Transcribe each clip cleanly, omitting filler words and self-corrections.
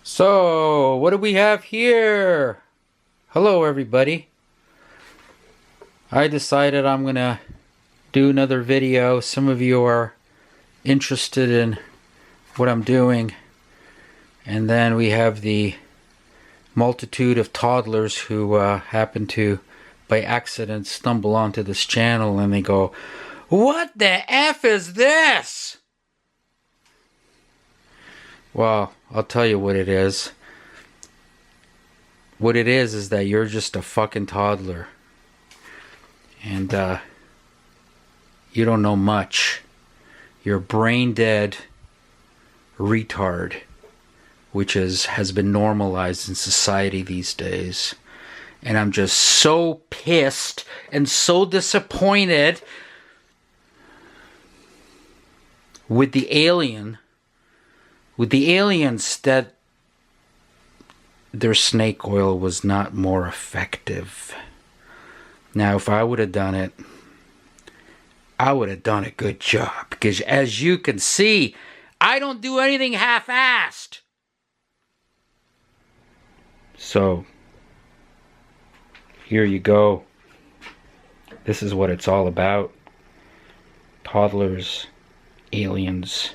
So, what do we have here? Hello, everybody. I decided I'm gonna do another video. Some of you are interested in what I'm doing. And then we have the multitude of toddlers who happen to, by accident, stumble onto this channel and they go, "What the F is this?" Well, I'll tell you what it is. What it is that you're just a fucking toddler. And you don't know much. You're a brain dead retard, which has been normalized in society these days. And I'm just so pissed and so disappointed with the aliens that their snake oil was not more effective. Now, if I would have done it, I would have done a good job. Because as you can see, I don't do anything half-assed. So, here you go. This is what it's all about. Toddlers, aliens,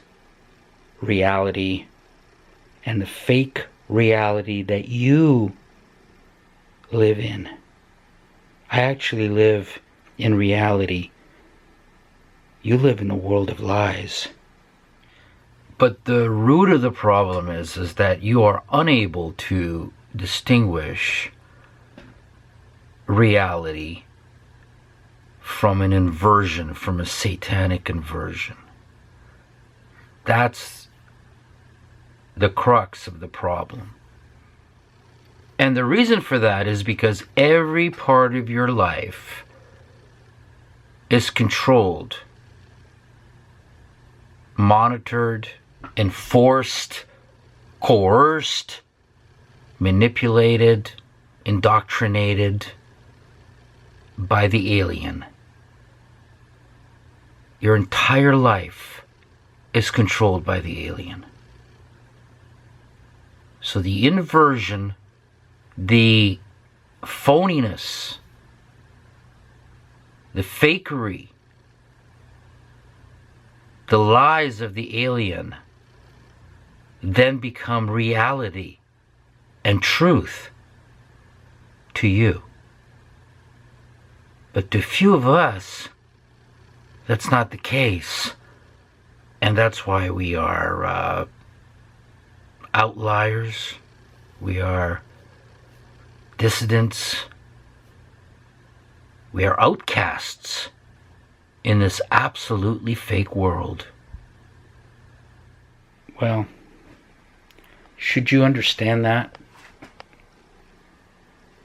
reality, and the fake reality that you live in. I actually live in reality. You live in a world of lies. But the root of the problem is that you are unable to distinguish reality from an inversion, from a satanic inversion. That's the crux of the problem. And the reason for that is because every part of your life is controlled, monitored, enforced, coerced, manipulated, indoctrinated by the alien. Your entire life is controlled by the alien. So the inversion, the phoniness, the fakery, the lies of the alien then become reality and truth to you. But to few of us, that's not the case. And that's why we are outliers. We are dissidents. We are outcasts in this absolutely fake world. Well, should you understand that?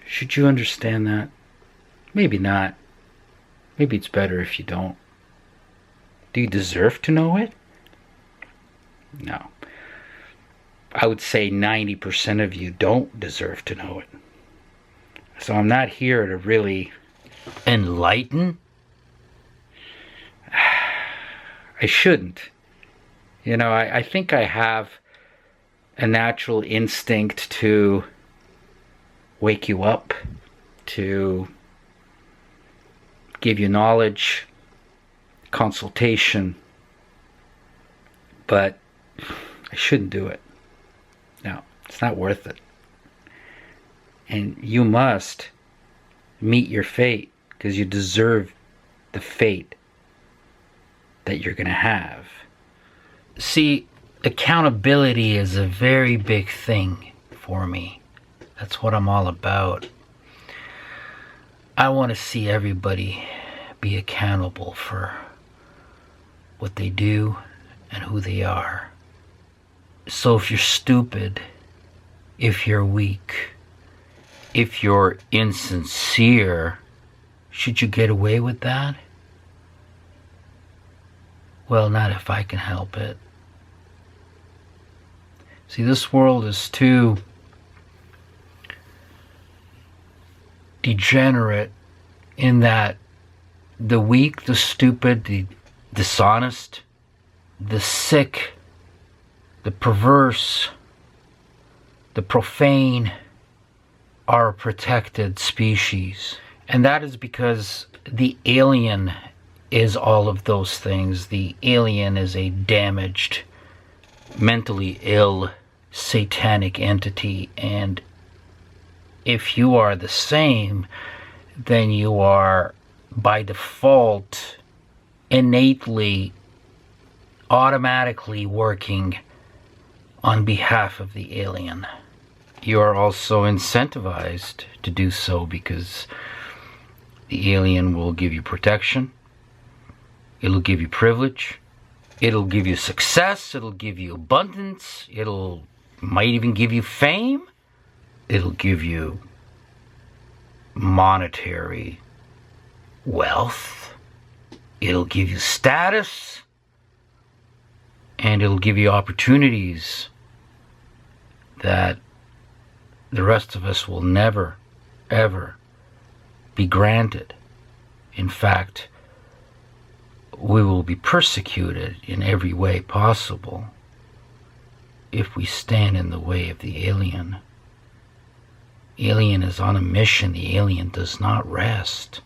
Should you understand that? Maybe not. Maybe it's better if you don't. Do you deserve to know it? No. I would say 90% of you don't deserve to know it. So I'm not here to really enlighten. I shouldn't. You know, I think I have a natural instinct to wake you up, to give you knowledge, consultation, but I shouldn't do it. No, it's not worth it. And you must meet your fate, because you deserve the fate that you're going to have. See, accountability is a very big thing for me. That's what I'm all about. I want to see everybody be accountable for what they do and who they are. So if you're stupid, if you're weak, if you're insincere, should you get away with that? Well, not if I can help it. See, this world is too degenerate in that the weak, the stupid, the dishonest, the sick, the perverse, the profane are a protected species. And that is because the alien is all of those things. The alien is a damaged, mentally ill, satanic entity. And if you are the same, then you are, by default, innately, automatically working on behalf of the alien. You are also incentivized to do so because the alien will give you protection, it'll give you privilege, it'll give you success, it'll give you abundance, might even give you fame, it'll give you monetary wealth, it'll give you status, and it'll give you opportunities that the rest of us will never, ever be granted. In fact, we will be persecuted in every way possible if we stand in the way of the alien. The alien is on a mission. The alien does not rest.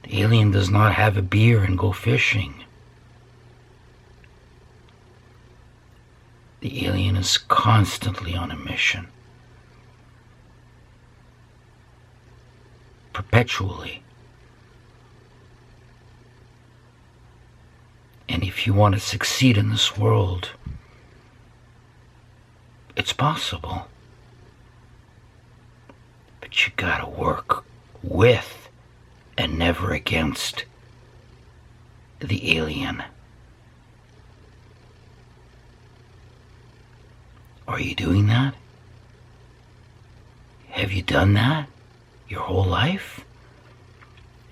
The alien does not have a beer and go fishing. The alien is constantly on a mission. Perpetually. And if you want to succeed in this world, it's possible. But you gotta work with and never against the alien. Are you doing that? Have you done that your whole life?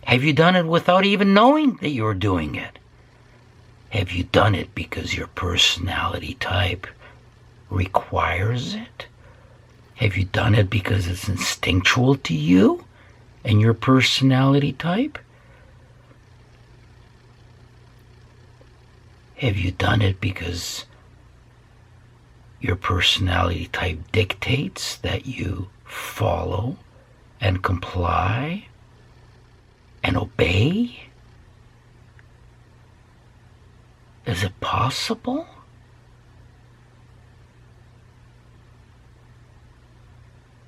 Have you done it without even knowing that you're doing it? Have you done it because your personality type requires it? Have you done it because it's instinctual to you and your personality type? Have you done it because your personality type dictates that you follow and comply and obey? Is it possible?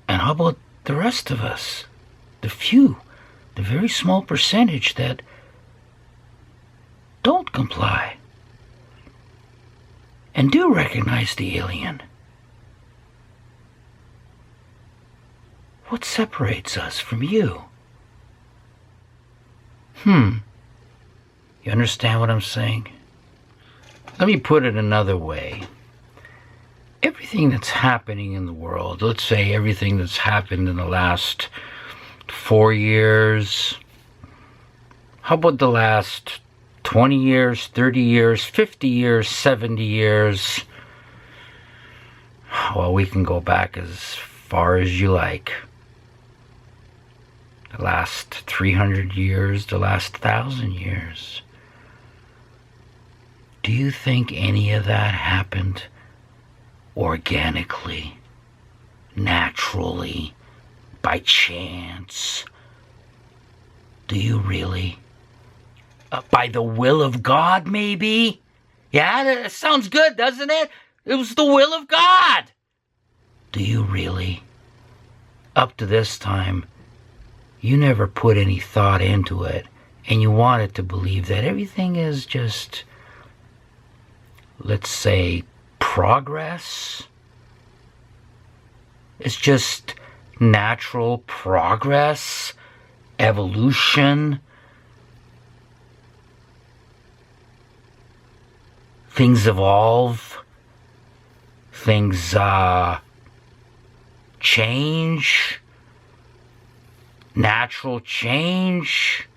And how about the rest of us? The few, the very small percentage that don't comply and do recognize the alien. What separates us from you? You understand what I'm saying? Let me put it another way. Everything that's happening in the world, let's say everything that's happened in the last 4 years, how about the last 20 years, 30 years, 50 years, 70 years? Well, we can go back as far as you like. The last 300 years, the last 1,000 years. Do you think any of that happened organically, naturally, by chance? Do you really? By the will of God, maybe? Yeah, that sounds good, doesn't it? It was the will of God. Do you really? Up to this time, you never put any thought into it, and you wanted to believe that everything is just, let's say, progress. It's just natural progress, evolution. Things evolve. Things change. Natural change.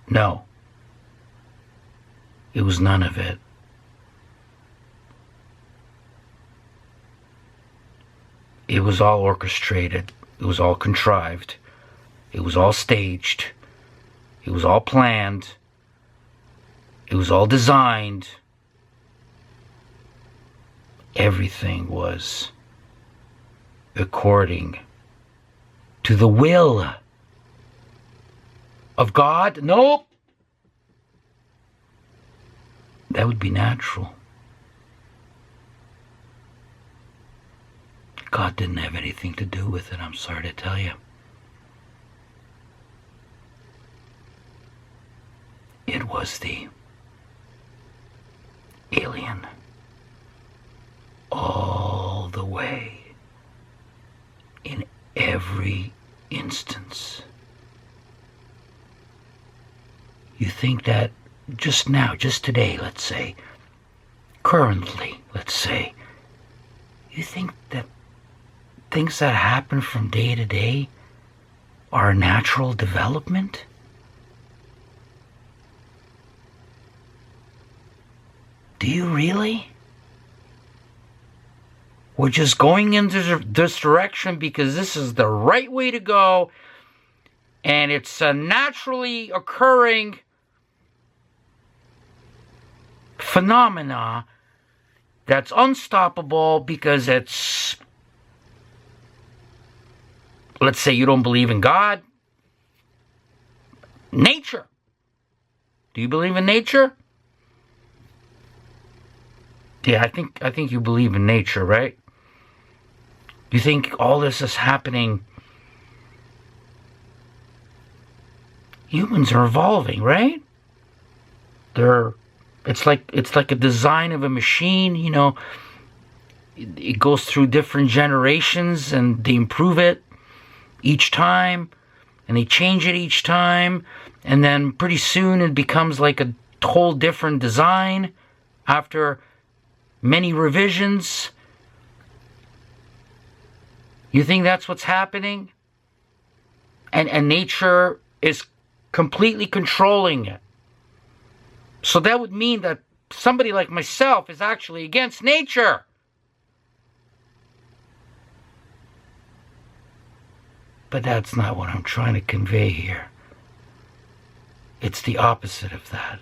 No. It was none of it. It was all orchestrated. It was all contrived. It was all staged. It was all planned. It was all designed. everything was according to the will of God? Nope. That would be natural. God didn't have anything to do with it, I'm sorry to tell you. It was the alien all the way, in every instance. You think that just now, just today, let's say, currently, let's say, you think that things that happen from day to day are natural development? Do you really? We're just going into this direction because this is the right way to go, and it's a naturally occurring phenomena that's unstoppable because it's, let's say you don't believe in God. Nature. Do you believe in nature? Yeah, I think you believe in nature, right? You think all this is happening? Humans are evolving, right? It's like a design of a machine, you know. It goes through different generations and they improve it each time and they change it each time, and then pretty soon it becomes like a whole different design after many revisions. You think that's what's happening? And nature is completely controlling it. So that would mean that somebody like myself is actually against nature. But that's not what I'm trying to convey here. It's the opposite of that.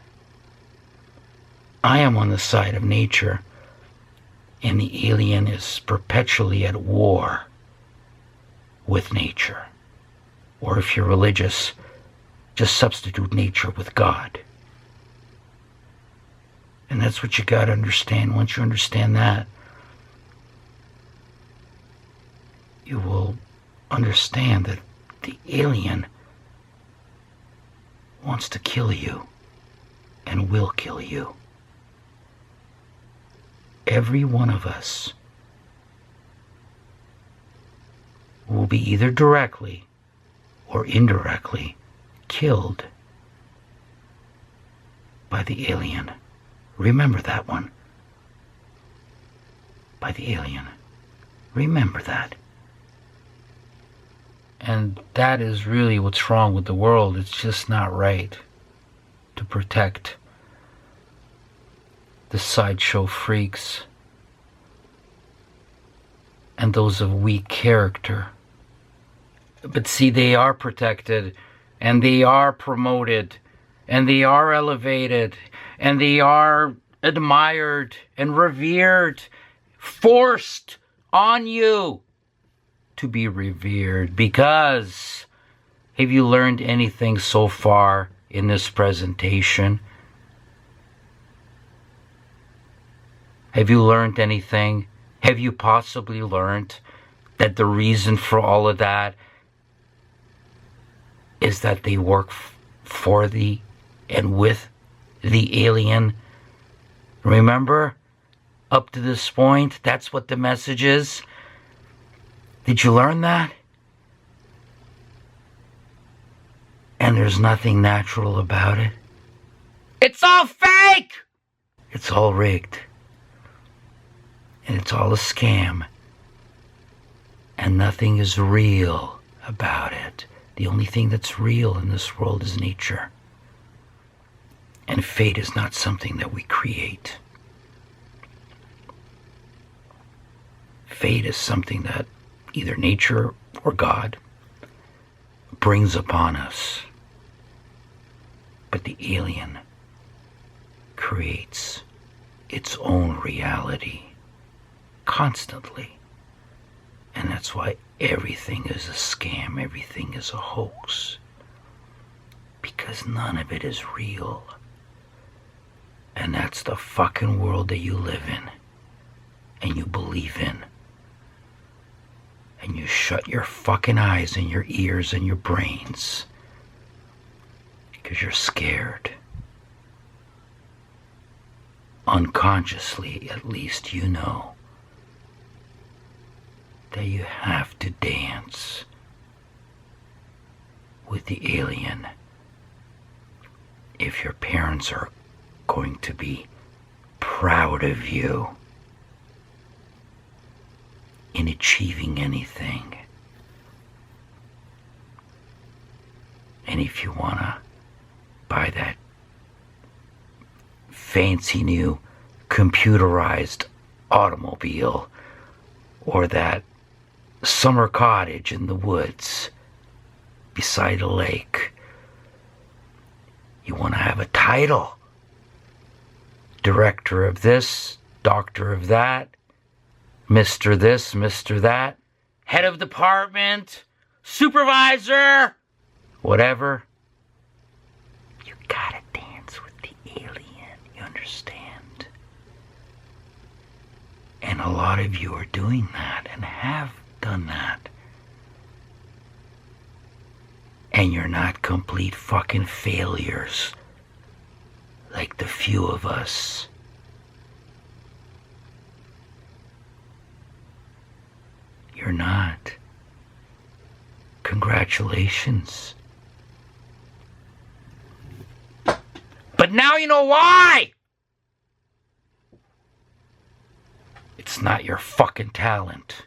I am on the side of nature, and the alien is perpetually at war with nature. Or if you're religious, just substitute nature with God. And that's what you got to understand. Once you understand that, you will understand that the alien wants to kill you and will kill you. Every one of us will be either directly or indirectly killed by the alien. Remember that one. By the alien. Remember that. And that is really what's wrong with the world. It's just not right to protect the sideshow freaks and those of weak character. But see, they are protected, and they are promoted, and they are elevated, and they are admired and revered, forced on you to be revered. Because have you learned anything so far in this presentation? Have you learned anything? Have you possibly learned that the reason for all of that is that they work for the and with the alien? Remember, up to this point, that's what the message is. Did you learn that? And there's nothing natural about it. It's all fake! It's all rigged. And it's all a scam. And nothing is real about it. The only thing that's real in this world is nature. And fate is not something that we create. Fate is something that either nature or God brings upon us. But the alien creates its own reality. constantly. And that's why everything is a scam, everything is a hoax. Because none of it is real. And that's the fucking world that you live in. And you believe in. And you shut your fucking eyes and your ears and your brains. Because you're scared. Unconsciously, at least, you know that you have to dance with the alien if your parents are going to be proud of you in achieving anything. And if you want to buy that fancy new computerized automobile or that summer cottage in the woods beside a lake, you want to have a title. Director of this, doctor of that, Mr. this, Mr. that, head of department, supervisor, whatever. You gotta dance with the alien, you understand? And a lot of you are doing that and have done that. And you're not complete fucking failures like the few of us. You're not. Congratulations. But now you know why! It's not your fucking talent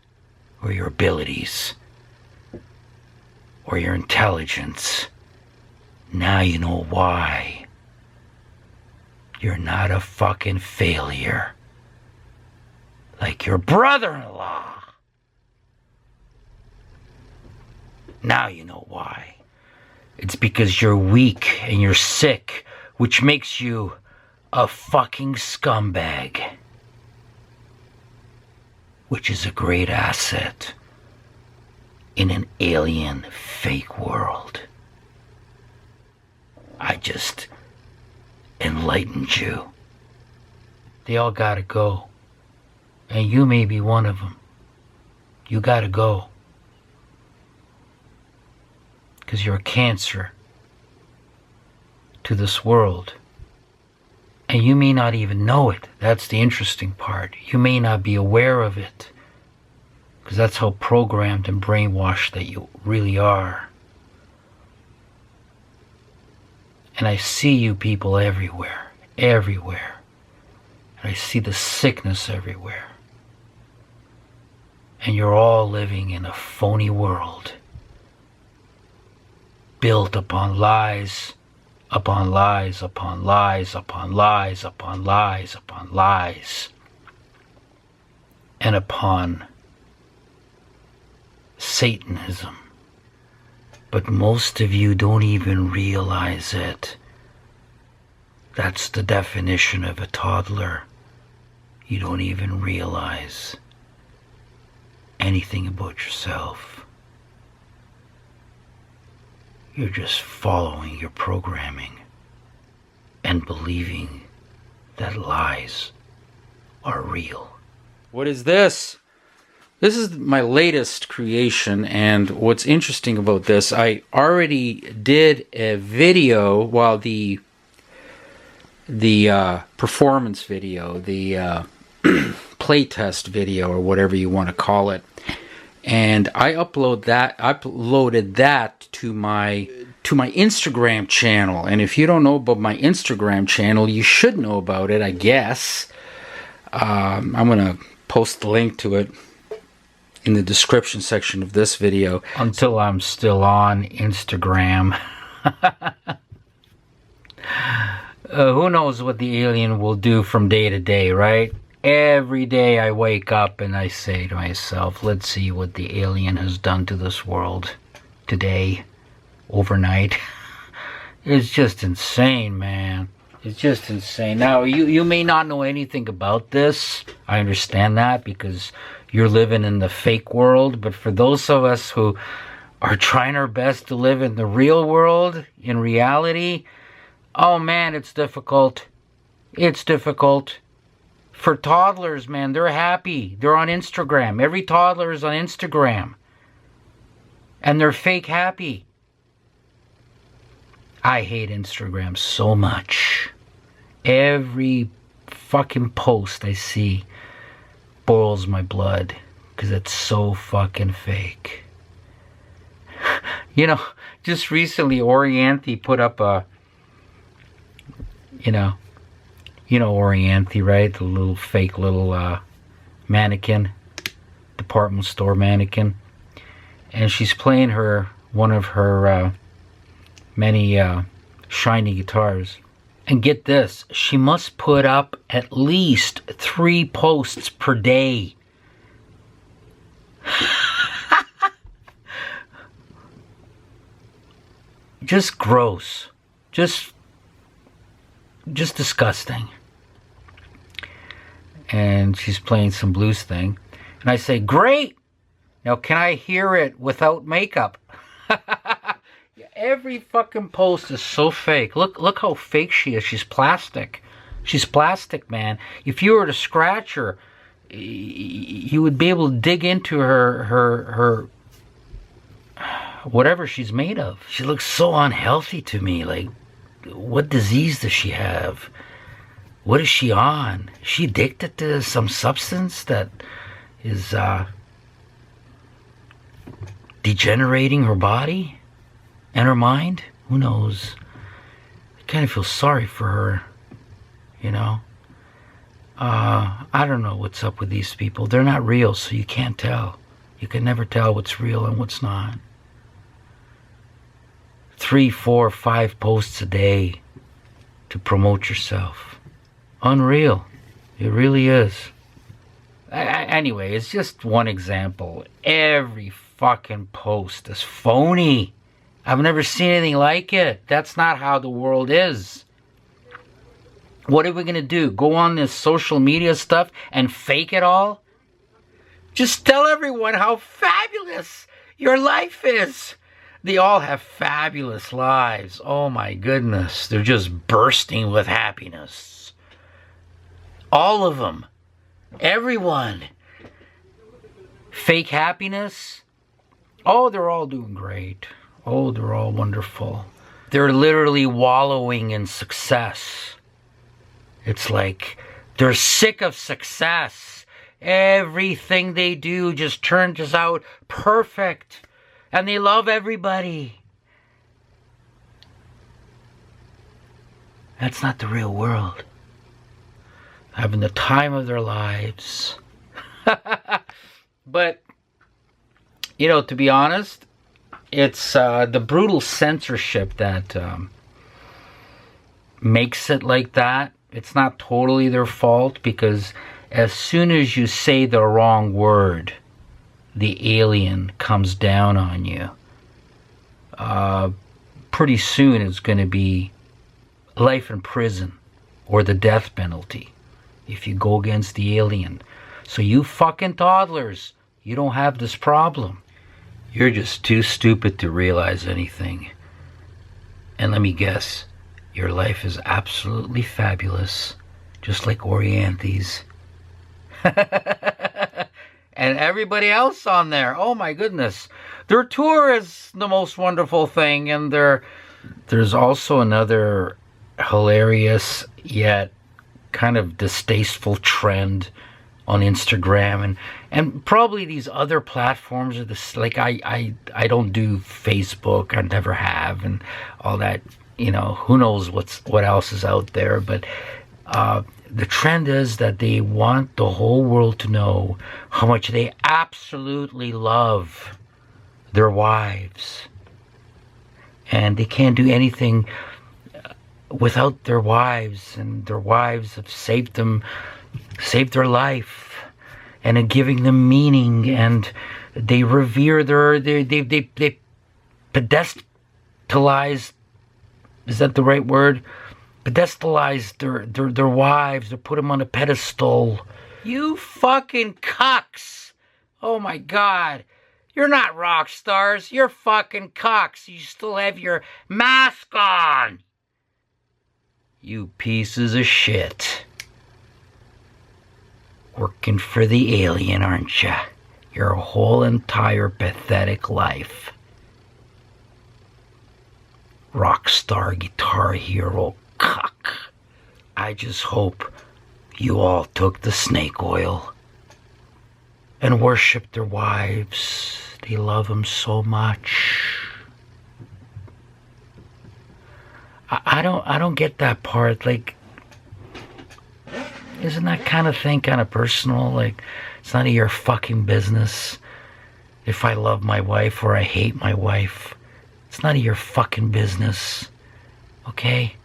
or your abilities or your intelligence. Now you know why. You're not a fucking failure like your brother-in-law. Now you know why. It's because you're weak and you're sick, which makes you a fucking scumbag. Which is a great asset in an alien fake world. I just enlightened you. They all gotta go. And you may be one of them. You gotta go. Because you're a cancer to this world. And you may not even know it. That's the interesting part. You may not be aware of it. Because that's how programmed and brainwashed that you really are. And I see you people everywhere. Everywhere. And I see the sickness everywhere. And you're all living in a phony world. Built upon lies, upon lies, upon lies, upon lies, upon lies, upon lies, and upon Satanism. But most of you don't even realize it. That's the definition of a toddler. You don't even realize anything about yourself. You're just following your programming and believing that lies are real. What is this? This is my latest creation, and what's interesting about this, I already did a video, while the performance video, the playtest video, or whatever you want to call it. And I uploaded that to my Instagram channel. And if you don't know about my Instagram channel, you should know about it, I guess. I'm gonna post the link to it in the description section of this video. Until I'm still on Instagram. Who knows what the alien will do from day to day, right? Every day I wake up and I say to myself, let's see what the alien has done to this world today, overnight. It's just insane, man. It's just insane. Now, you may not know anything about this. I understand that because you're living in the fake world. But for those of us who are trying our best to live in the real world, in reality, oh man, it's difficult. It's difficult. For toddlers, man, they're happy. They're on Instagram. Every toddler is on Instagram. And they're fake happy. I hate Instagram so much. Every fucking post I see boils my blood because it's so fucking fake. You know, just recently Orianthi put up a, you know Orianthi, right? The little fake little mannequin, department store mannequin. And she's playing one of her many shiny guitars. And get this, she must put up at least 3 posts per day. Just gross. Just disgusting. And she's playing some blues thing. And I say, great! Now can I hear it without makeup? Every fucking post is so fake. Look how fake she is. She's plastic. She's plastic, man. If you were to scratch her, you would be able to dig into her whatever she's made of. She looks so unhealthy to me. Like, what disease does she have? What is she on? Is she addicted to some substance that is degenerating her body and her mind? Who knows? I kind of feel sorry for her, you know? I don't know what's up with these people. They're not real, so you can't tell. You can never tell what's real and what's not. 3, 4, 5 posts a day to promote yourself. Unreal. It really is. Anyway, it's just one example. Every fucking post is phony. I've never seen anything like it. That's not how the world is. What are we going to do? Go on this social media stuff and fake it all? Just tell everyone how fabulous your life is. They all have fabulous lives. Oh my goodness. They're just bursting with happiness. All of them. Everyone. Fake happiness. Oh, they're all doing great. Oh, they're all wonderful. They're literally wallowing in success. It's like they're sick of success. Everything they do just turns out perfect. And they love everybody. That's not the real world. Having the time of their lives. But, you know, to be honest, it's the brutal censorship that makes it like that. It's not totally their fault, because as soon as you say the wrong word, the alien comes down on you. Pretty soon it's going to be life in prison or the death penalty if you go against the alien. So you fucking toddlers, you don't have this problem. You're just too stupid to realize anything. And let me guess, your life is absolutely fabulous, just like Orianthi's. And everybody else on there, oh my goodness. Their tour is the most wonderful thing, and there's also another hilarious yet kind of distasteful trend on Instagram and probably these other platforms are this, like I don't do Facebook, I never have, and all that, you know, who knows what else is out there. But the trend is that they want the whole world to know how much they absolutely love their wives, and they can't do anything without their wives, and their wives have saved their life, and are giving them meaning, and they revere they pedestalize, is that the right word? pedestalize their wives, or put them on a pedestal. You fucking cucks. Oh my God. You're not rock stars. You're fucking cucks. You still have your mask on. You pieces of shit. Working for the alien, aren't ya? Your whole entire pathetic life. Rockstar guitar hero cuck. I just hope you all took the snake oil and worshiped their wives. They love them so much. I don't get that part. Like, isn't that kind of thing kind of personal? Like, it's none of your fucking business if I love my wife or I hate my wife. It's none of your fucking business. Okay?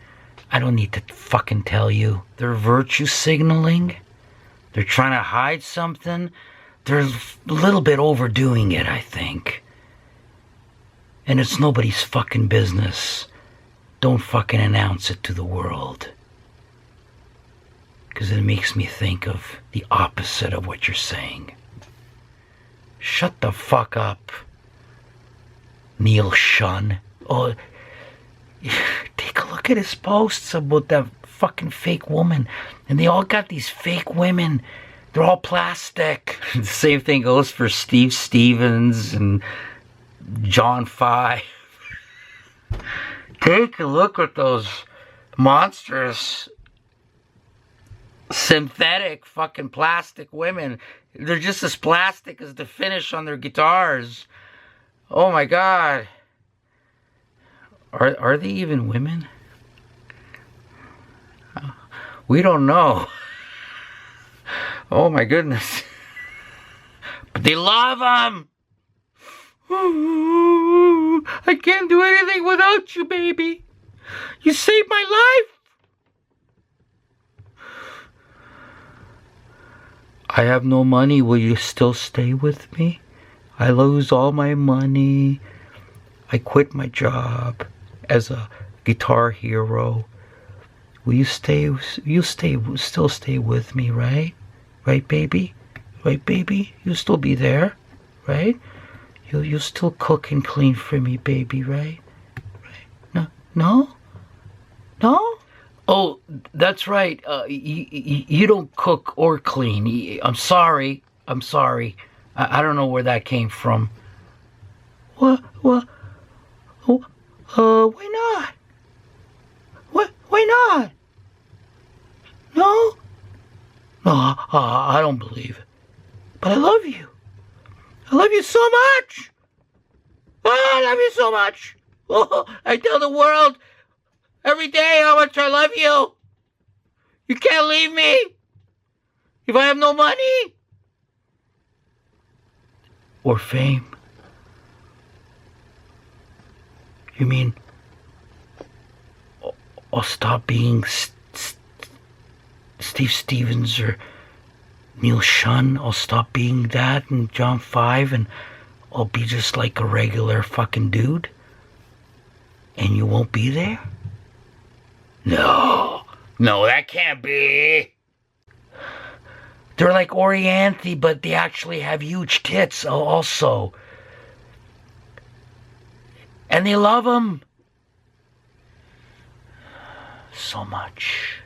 I don't need to fucking tell you. They're virtue signaling. They're trying to hide something. They're a little bit overdoing it, I think. And it's nobody's fucking business. Don't fucking announce it to the world. Because it makes me think of the opposite of what you're saying. Shut the fuck up, Neil Shun. Oh, take a look at his posts about that fucking fake woman. And they all got these fake women. They're all plastic. The same thing goes for Steve Stevens and John Five. Take a look at those monstrous synthetic fucking plastic women. They're just as plastic as the finish on their guitars. Oh my God. Are they even women? We don't know. Oh my goodness. But they love them. I can't do anything without you, baby. You saved my life. I have no money. Will you still stay with me? I lose all my money. I quit my job as a guitar hero. Will you stay? Still stay with me, right? Right, baby? Right, baby? You'll still be there, right? You'll still cook and clean for me, baby, right? Right? No? Oh, that's right. You don't cook or clean. I'm sorry. I don't know where that came from. What? Why not? Why not? No, I don't believe it. But I love you. I love you so much. Oh, I love you so much. Oh, I tell the world every day how much I love you. You can't leave me if I have no money or fame. You mean I'll stop being Steve Stevens or Neil Shun? I'll stop being that and John Five, and I'll be just like a regular fucking dude? And you won't be there? No, that can't be. They're like Orianthi, but they actually have huge tits also. And they love them so much.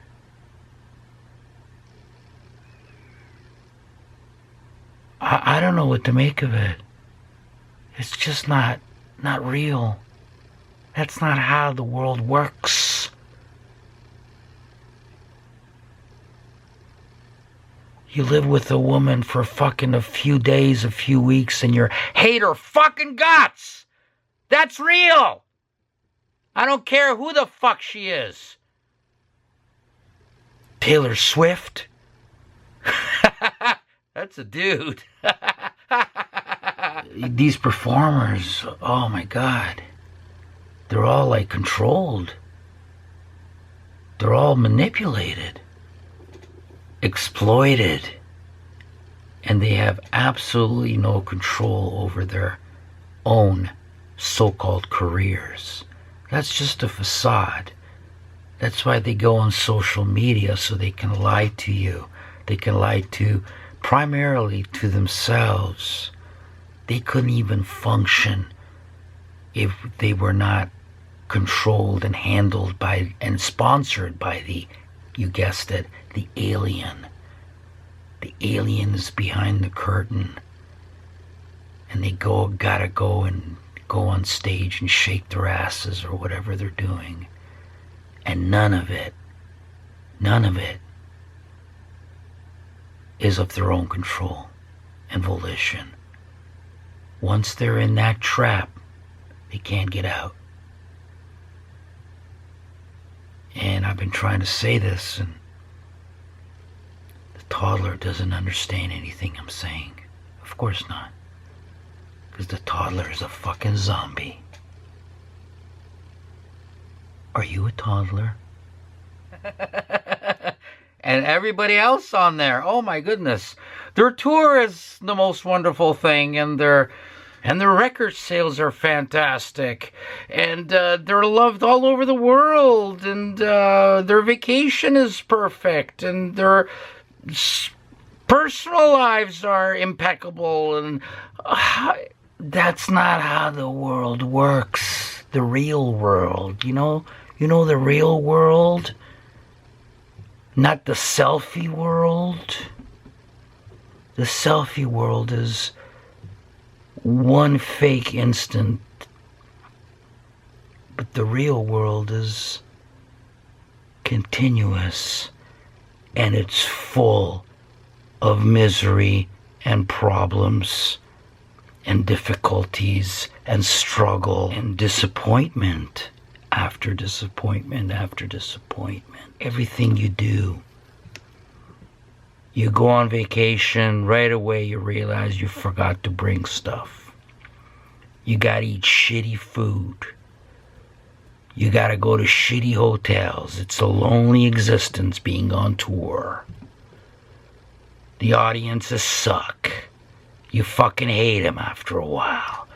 I don't know what to make of it. It's just not real. That's not how the world works. You live with a woman for fucking a few days, a few weeks, and you hate her fucking guts. That's real. I don't care who the fuck she is. Taylor Swift? That's a dude. These performers, oh my God. They're all like controlled. They're all manipulated, exploited, and they have absolutely no control over their own so-called careers. That's just a facade. That's why they go on social media, so they can lie to you. They can lie primarily to themselves. They couldn't even function if they were not controlled and handled by and sponsored by you guessed it, the alien. The alien is behind the curtain. And they gotta go on stage and shake their asses or whatever they're doing. And none of it is of their own control and volition. Once they're in that trap, they can't get out. And I've been trying to say this, and the toddler doesn't understand anything I'm saying. Of course not. Because the toddler is a fucking zombie. Are you a toddler? And everybody else on there, oh my goodness. Their tour is the most wonderful thing, and their record sales are fantastic, and they're loved all over the world, and their vacation is perfect, and their personal lives are impeccable, and that's not how the world works. The real world, you know the real world, not the selfie world. The selfie world is one fake instant, but the real world is continuous, and it's full of misery and problems and difficulties and struggle and disappointment after disappointment after disappointment. Everything you do, you go on vacation, right away you realize you forgot to bring stuff. You gotta eat shitty food. You gotta go to shitty hotels. It's a lonely existence being on tour. The audiences suck. You fucking hate them after a while.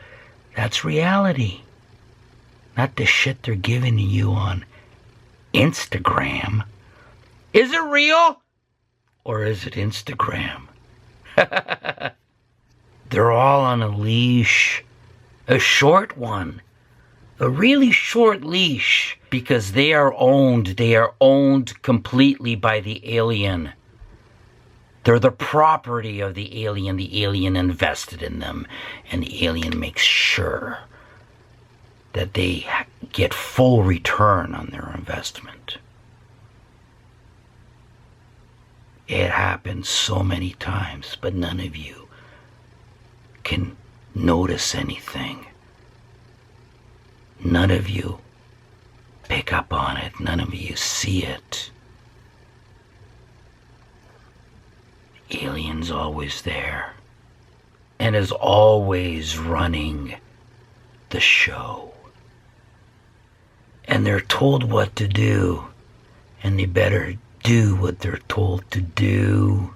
That's reality. Not the shit they're giving you on Instagram. Is it real? Or is it Instagram? They're all on a leash. A short one. A really short leash. Because they are owned completely by the alien. They're the property of the alien. The alien invested in them. And the alien makes sure that they get full return on their investment. It happens so many times, but none of you can notice anything. None of you pick up on it. None of you see it. The alien's always there and is always running the show. And they're told what to do, and they better do what they're told to do,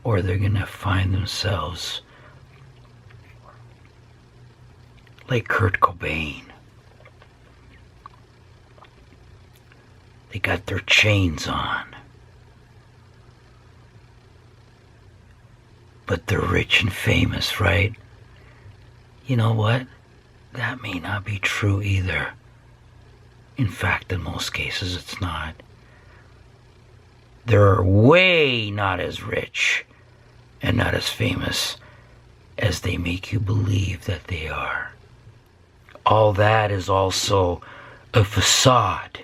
or they're gonna find themselves like Kurt Cobain. They got their chains on, but they're rich and famous, right? You know what? That may not be true either. In fact, in most cases, it's not. They're way not as rich and not as famous as they make you believe that they are. All that is also a facade,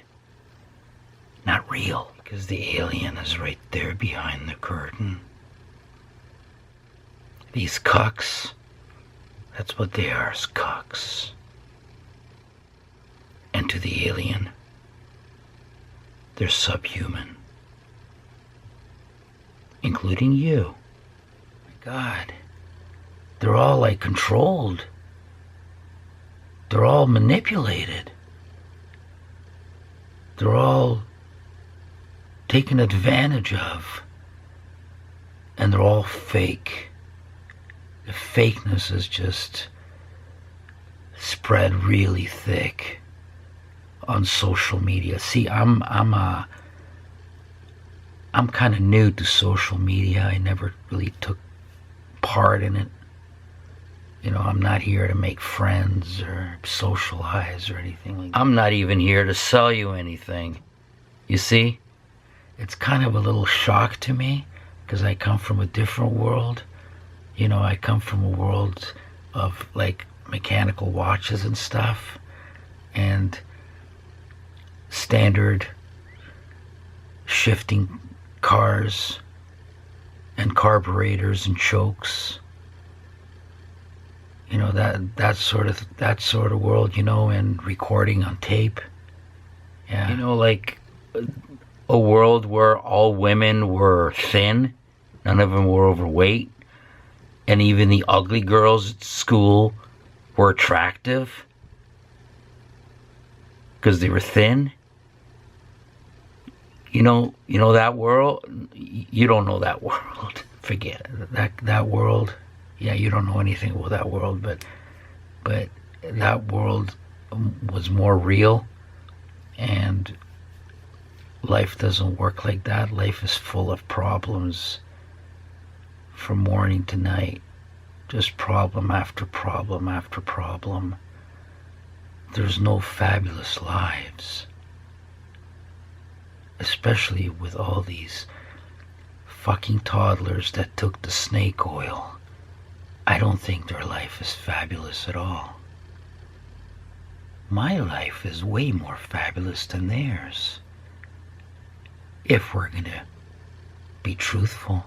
not real, because the alien is right there behind the curtain. These cucks, that's what they are, is cucks. And to the alien, they're subhuman. Including you. My God. They're all like controlled. They're all manipulated. They're all taken advantage of. And they're all fake. The fakeness is just spread really thick on social media. See, I'm kind of new to social media. I never really took part in it. You know, I'm not here to make friends or socialize or anything like that. I'm not even here to sell you anything. You see? It's kind of a little shock to me because I come from a different world. You know, I come from a world of like mechanical watches and stuff and standard shifting cars and carburetors and chokes. You know, that sort of world, you know, and recording on tape. Yeah. You know, like a world where all women were thin, none of them were overweight, and even the ugly girls at school were attractive because they were thin. You know that world? You don't know that world. Forget it. That world. Yeah, you don't know anything about that world, but that world was more real, and life doesn't work like that. Life is full of problems from morning to night. Just problem after problem after problem. There's no fabulous lives. Especially with all these fucking toddlers that took the snake oil. I don't think their life is fabulous at all. My life is way more fabulous than theirs. If we're gonna be truthful.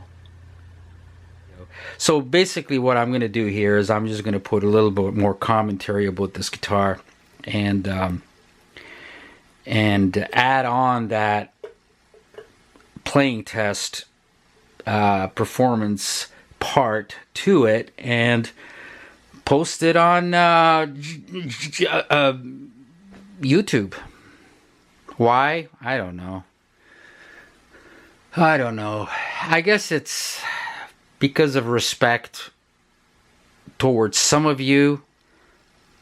So basically what I'm gonna do here is I'm just gonna put a little bit more commentary about this guitar and add on that playing test performance part to it and post it on YouTube. Why? I don't know. I guess it's because of respect towards some of you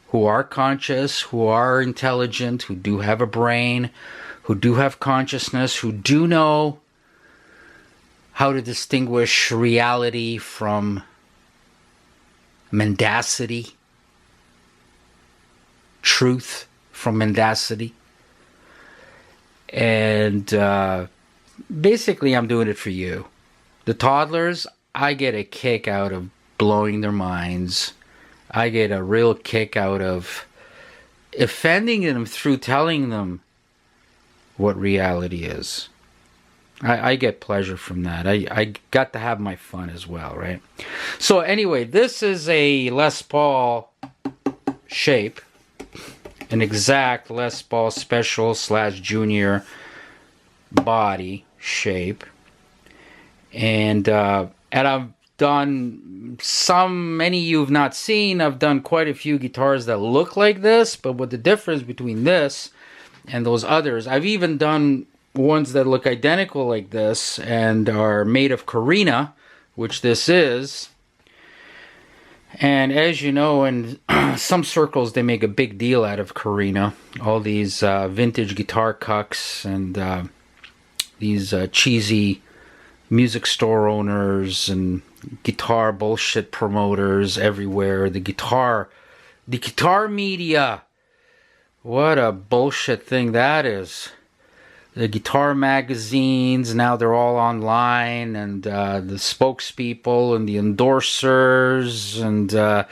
who are conscious, who are intelligent, who do have a brain, who do have consciousness, who do know how to distinguish reality from mendacity, truth from mendacity. And basically I'm doing it for you. The toddlers, I get a kick out of blowing their minds. I get a real kick out of offending them through telling them what reality is. I get pleasure from that. I got to have my fun as well, right? So anyway, this is a Les Paul shape, an exact Les Paul Special / Junior body shape, and I've done many you've not seen. I've done quite a few guitars that look like this, but with the difference between this and those others, I've even done ones that look identical like this and are made of Carina, which this is. And as you know, in some circles they make a big deal out of Carina. All these vintage guitar cucks and these cheesy music store owners and guitar bullshit promoters everywhere. The guitar media. What a bullshit thing that is. The guitar magazines, now they're all online, and the spokespeople and the endorsers and the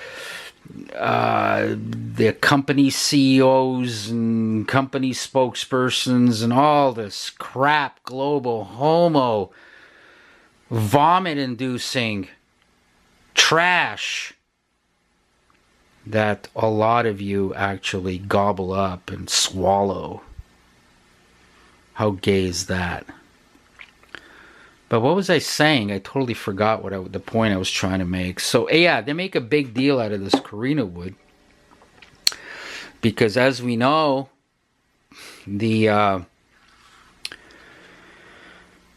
company CEOs and company spokespersons and all this crap, global homo, vomit-inducing trash that a lot of you actually gobble up and swallow. How gay is that? But what was I saying? I totally forgot the point I was trying to make. So yeah, they make a big deal out of this Carina wood because, as we know, the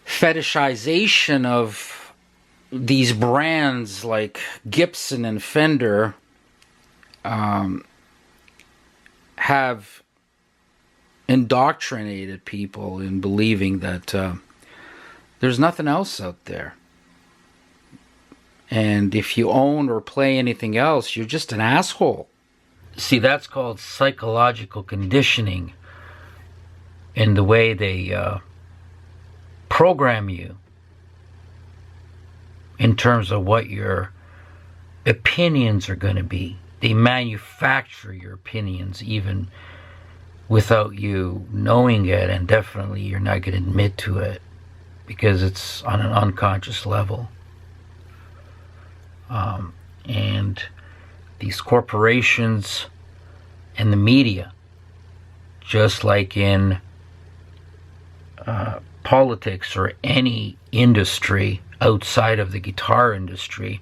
fetishization of these brands like Gibson and Fender have indoctrinated people in believing that there's nothing else out there. And if you own or play anything else, you're just an asshole. See, that's called psychological conditioning, in the way they program you in terms of what your opinions are going to be. They manufacture your opinions even without you knowing it, and definitely you're not going to admit to it because it's on an unconscious level. And these corporations and the media, just like in politics or any industry outside of the guitar industry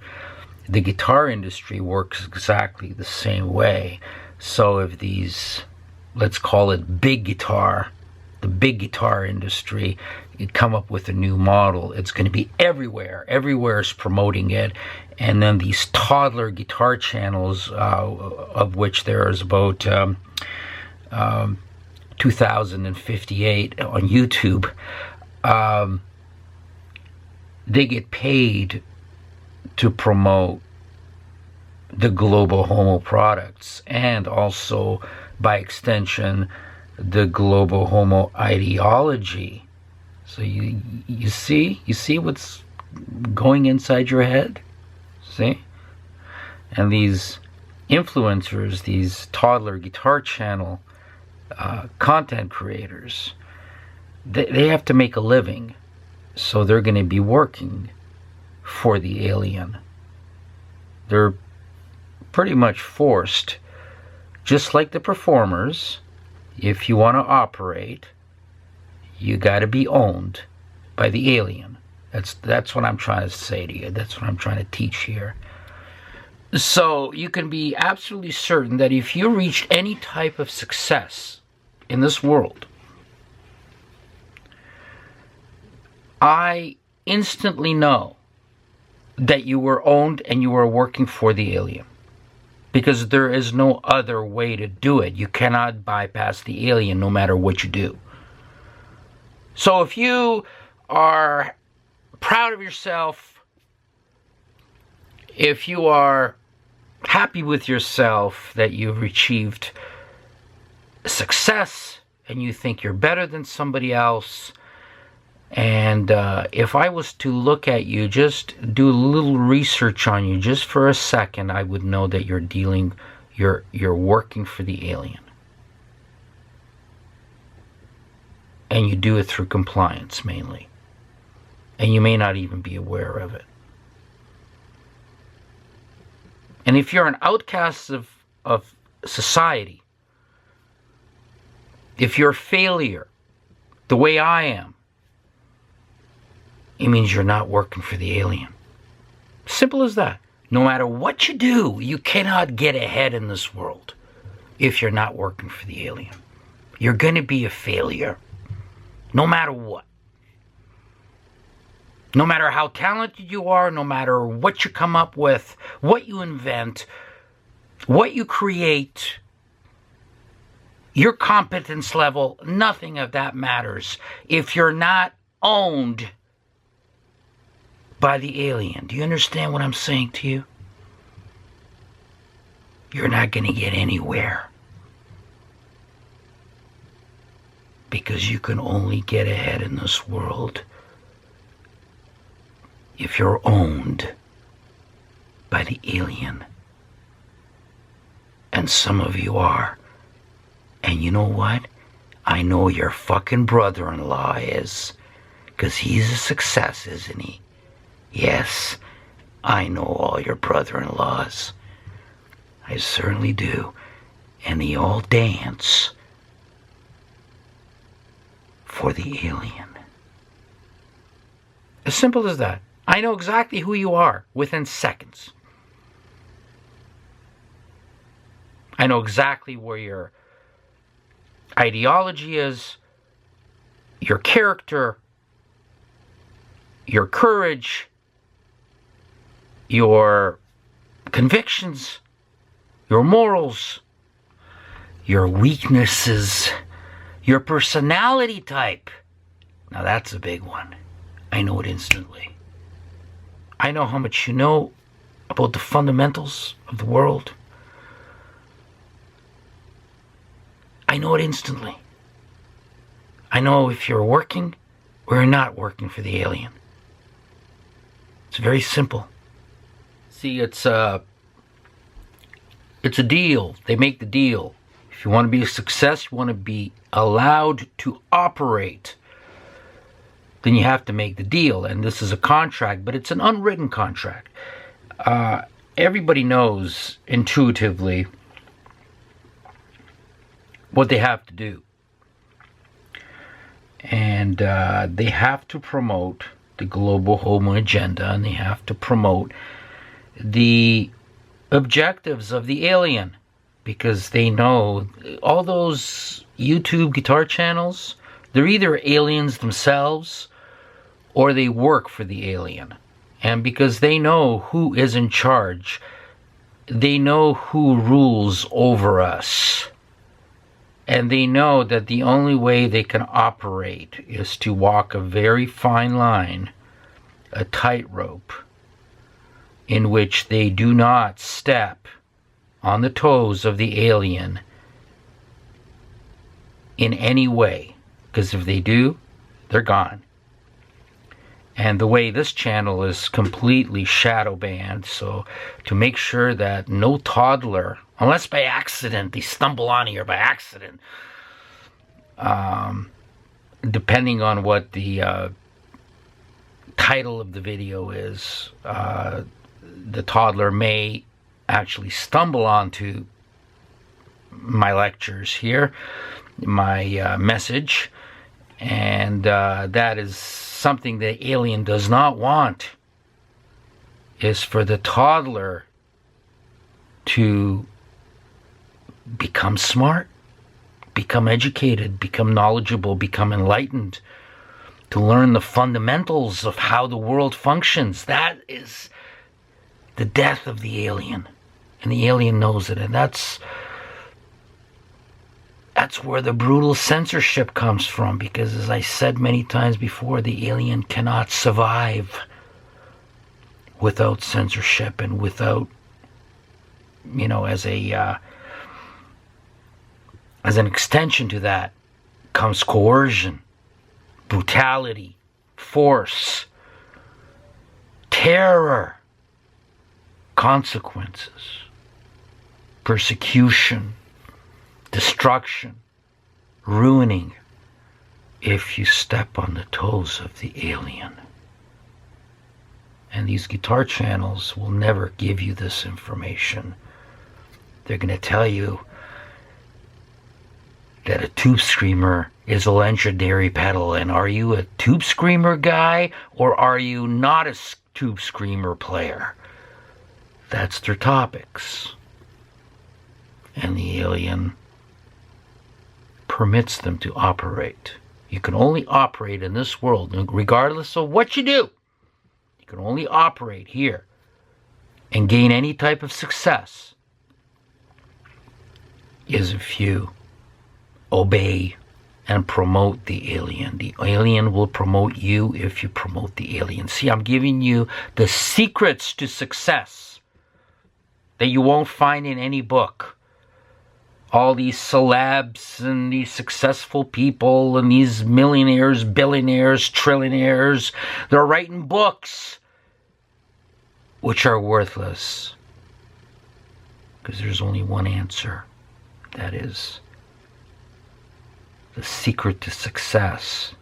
works exactly the same way. So if these, let's call it big guitar, the big guitar industry, you come up with a new model, it's going to be everywhere. Everywhere is promoting it. And then these toddler guitar channels, of which there is about 2,058 on YouTube, they get paid to promote the global homo products, and also by extension the global homo ideology. So you see what's going inside your head? See? And these influencers, these toddler guitar channel content creators, they have to make a living, so they're going to be working for the alien. They're pretty much forced, just like the performers. If you want to operate, you got to be owned by the alien. That's what I'm trying to say to you. That's what I'm trying to teach here. So you can be absolutely certain that if you reached any type of success in this world, I instantly know that you were owned and you were working for the alien. Because there is no other way to do it. You cannot bypass the alien no matter what you do. So if you are proud of yourself, if you are happy with yourself that you've achieved success and you think you're better than somebody else, and if I was to look at you, just do a little research on you just for a second, I would know that you're working for the alien. And you do it through compliance mainly. And you may not even be aware of it. And if you're an outcast of society, if you're a failure, the way I am, it means you're not working for the alien. Simple as that. No matter what you do, you cannot get ahead in this world if you're not working for the alien. You're going to be a failure. No matter what. No matter how talented you are, no matter what you come up with, what you invent, what you create, your competence level, nothing of that matters if you're not owned by the alien. Do you understand what I'm saying to you? You're not going to get anywhere. Because you can only get ahead in this world if you're owned by the alien. And some of you are. And you know what? I know your fucking brother-in-law is. Because he's a success, isn't he? Yes, I know all your brother-in-laws. I certainly do. And they all dance for the alien. As simple as that. I know exactly who you are within seconds. I know exactly where your ideology is, your character, your courage, your convictions, your morals, your weaknesses, Your personality type. Now that's a big one. I know it instantly. I know how much you know about the fundamentals of the world. I know it instantly. I know if you're working or you're not working for the alien. It's very simple. See, it's a deal. They make the deal. If you want to be a success, you want to be allowed to operate, then you have to make the deal. And this is a contract, but it's an unwritten contract. Everybody knows intuitively what they have to do. And they have to promote the global Homo agenda, and they have to promote the objectives of the alien, because they know all those YouTube guitar channels, they're either aliens themselves or they work for the alien. And because they know who is in charge, they know who rules over us. And they know that the only way they can operate is to walk a very fine line, a tightrope, in which they do not step on the toes of the alien in any way. Because if they do, they're gone. And the way this channel is completely shadow banned, so to make sure that no toddler, unless by accident, they stumble on here by accident, depending on what the title of the video is, the toddler may actually stumble onto my lectures here, my message, and that is something the alien does not want, is for the toddler to become smart, become educated, become knowledgeable, become enlightened, to learn the fundamentals of how the world functions. That is the death of the alien. And the alien knows it. And that's where the brutal censorship comes from. Because as I said many times before, the alien cannot survive without censorship and without, as an extension to that comes coercion, brutality, force, terror, consequences, persecution, destruction, ruining if you step on the toes of the alien. And these guitar channels will never give you this information. They're going to tell you that a Tube Screamer is a legendary pedal, and are you a Tube Screamer guy or are you not a Tube Screamer player? That's their topics. And the alien permits them to operate. You can only operate in this world, regardless of what you do. You can only operate here and gain any type of success is if you obey and promote the alien. The alien will promote you if you promote the alien. See, I'm giving you the secrets to success that you won't find in any book. All these celebs and these successful people and these millionaires, billionaires, trillionaires, they're writing books which are worthless. Because there's only one answer. That is, the secret to success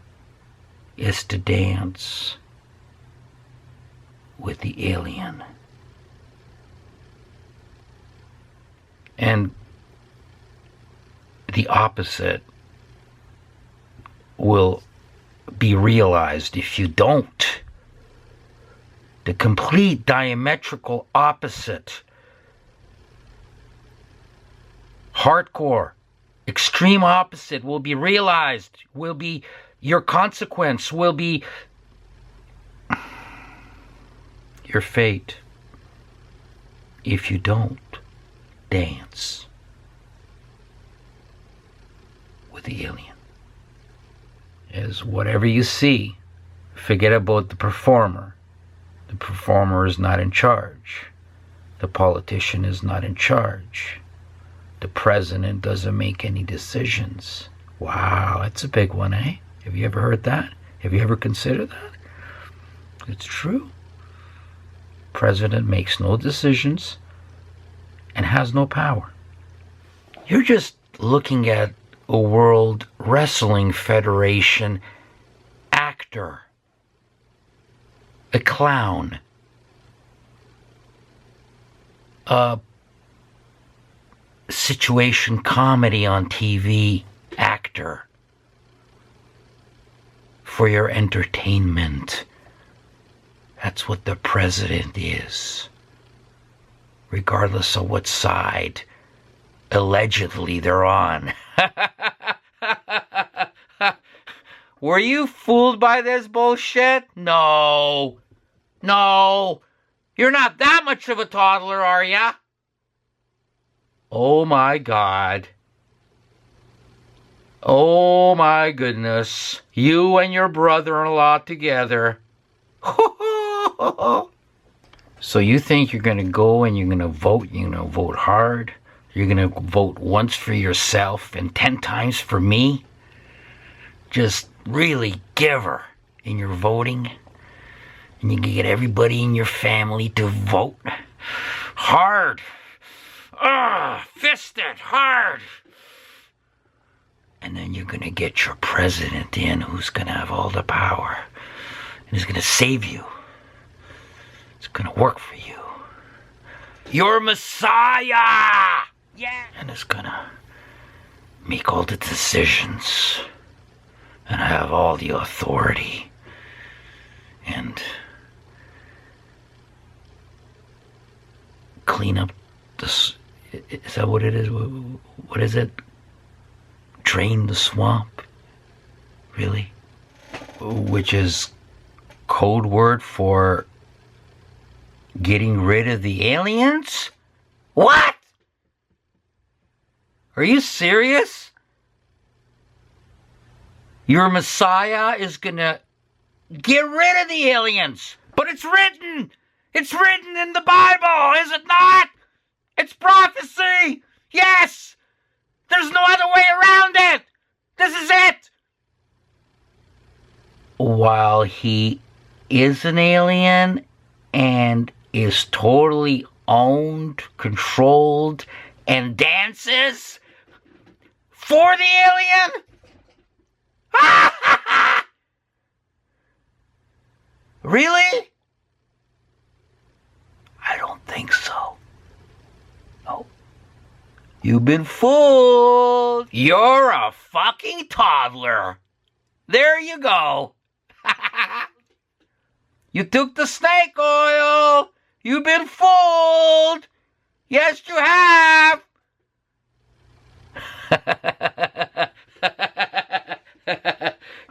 is to dance with the alien. And the opposite will be realized if you don't. The complete diametrical opposite. Hardcore, extreme opposite will be realized, will be your consequence, will be your fate if you don't dance with the alien. is whatever you see, forget about the performer. The performer is not in charge. The politician is not in charge. The president doesn't make any decisions. Wow, that's a big one, eh? Have you ever heard that? Have you ever considered that? It's true. President makes no decisions and has no power. You're just looking at a World Wrestling Federation actor, a clown, a situation comedy on TV actor for your entertainment. That's what the president is, regardless of what side allegedly they're on. Were you fooled by this bullshit? No. No. You're not that much of a toddler, are ya? Oh my God. Oh my goodness. You and your brother-in-law together. So you think you're going to go and you're going to vote? You're going to vote hard? You're going to vote once for yourself and 10 times for me? Just really give her in your voting. And you can get everybody in your family to vote hard. Fisted hard. And then you're going to get your president in who's going to have all the power. And he's going to save you. It's going to work for you. Your Messiah! Yeah! And it's going to make all the decisions. And have all the authority. And clean up this. Is that what it is? What is it? Drain the swamp? Really? Which is code word for getting rid of the aliens? What? Are you serious? Your Messiah is gonna get rid of the aliens. But it's written. It's written in the Bible, is it not? It's prophecy. Yes. There's no other way around it. This is it. While he is an alien and is totally owned, controlled, and dances for the alien? Really? I don't think so. No. You've been fooled. You're a fucking toddler. There you go. You took the snake oil. You've been fooled. Yes, you have.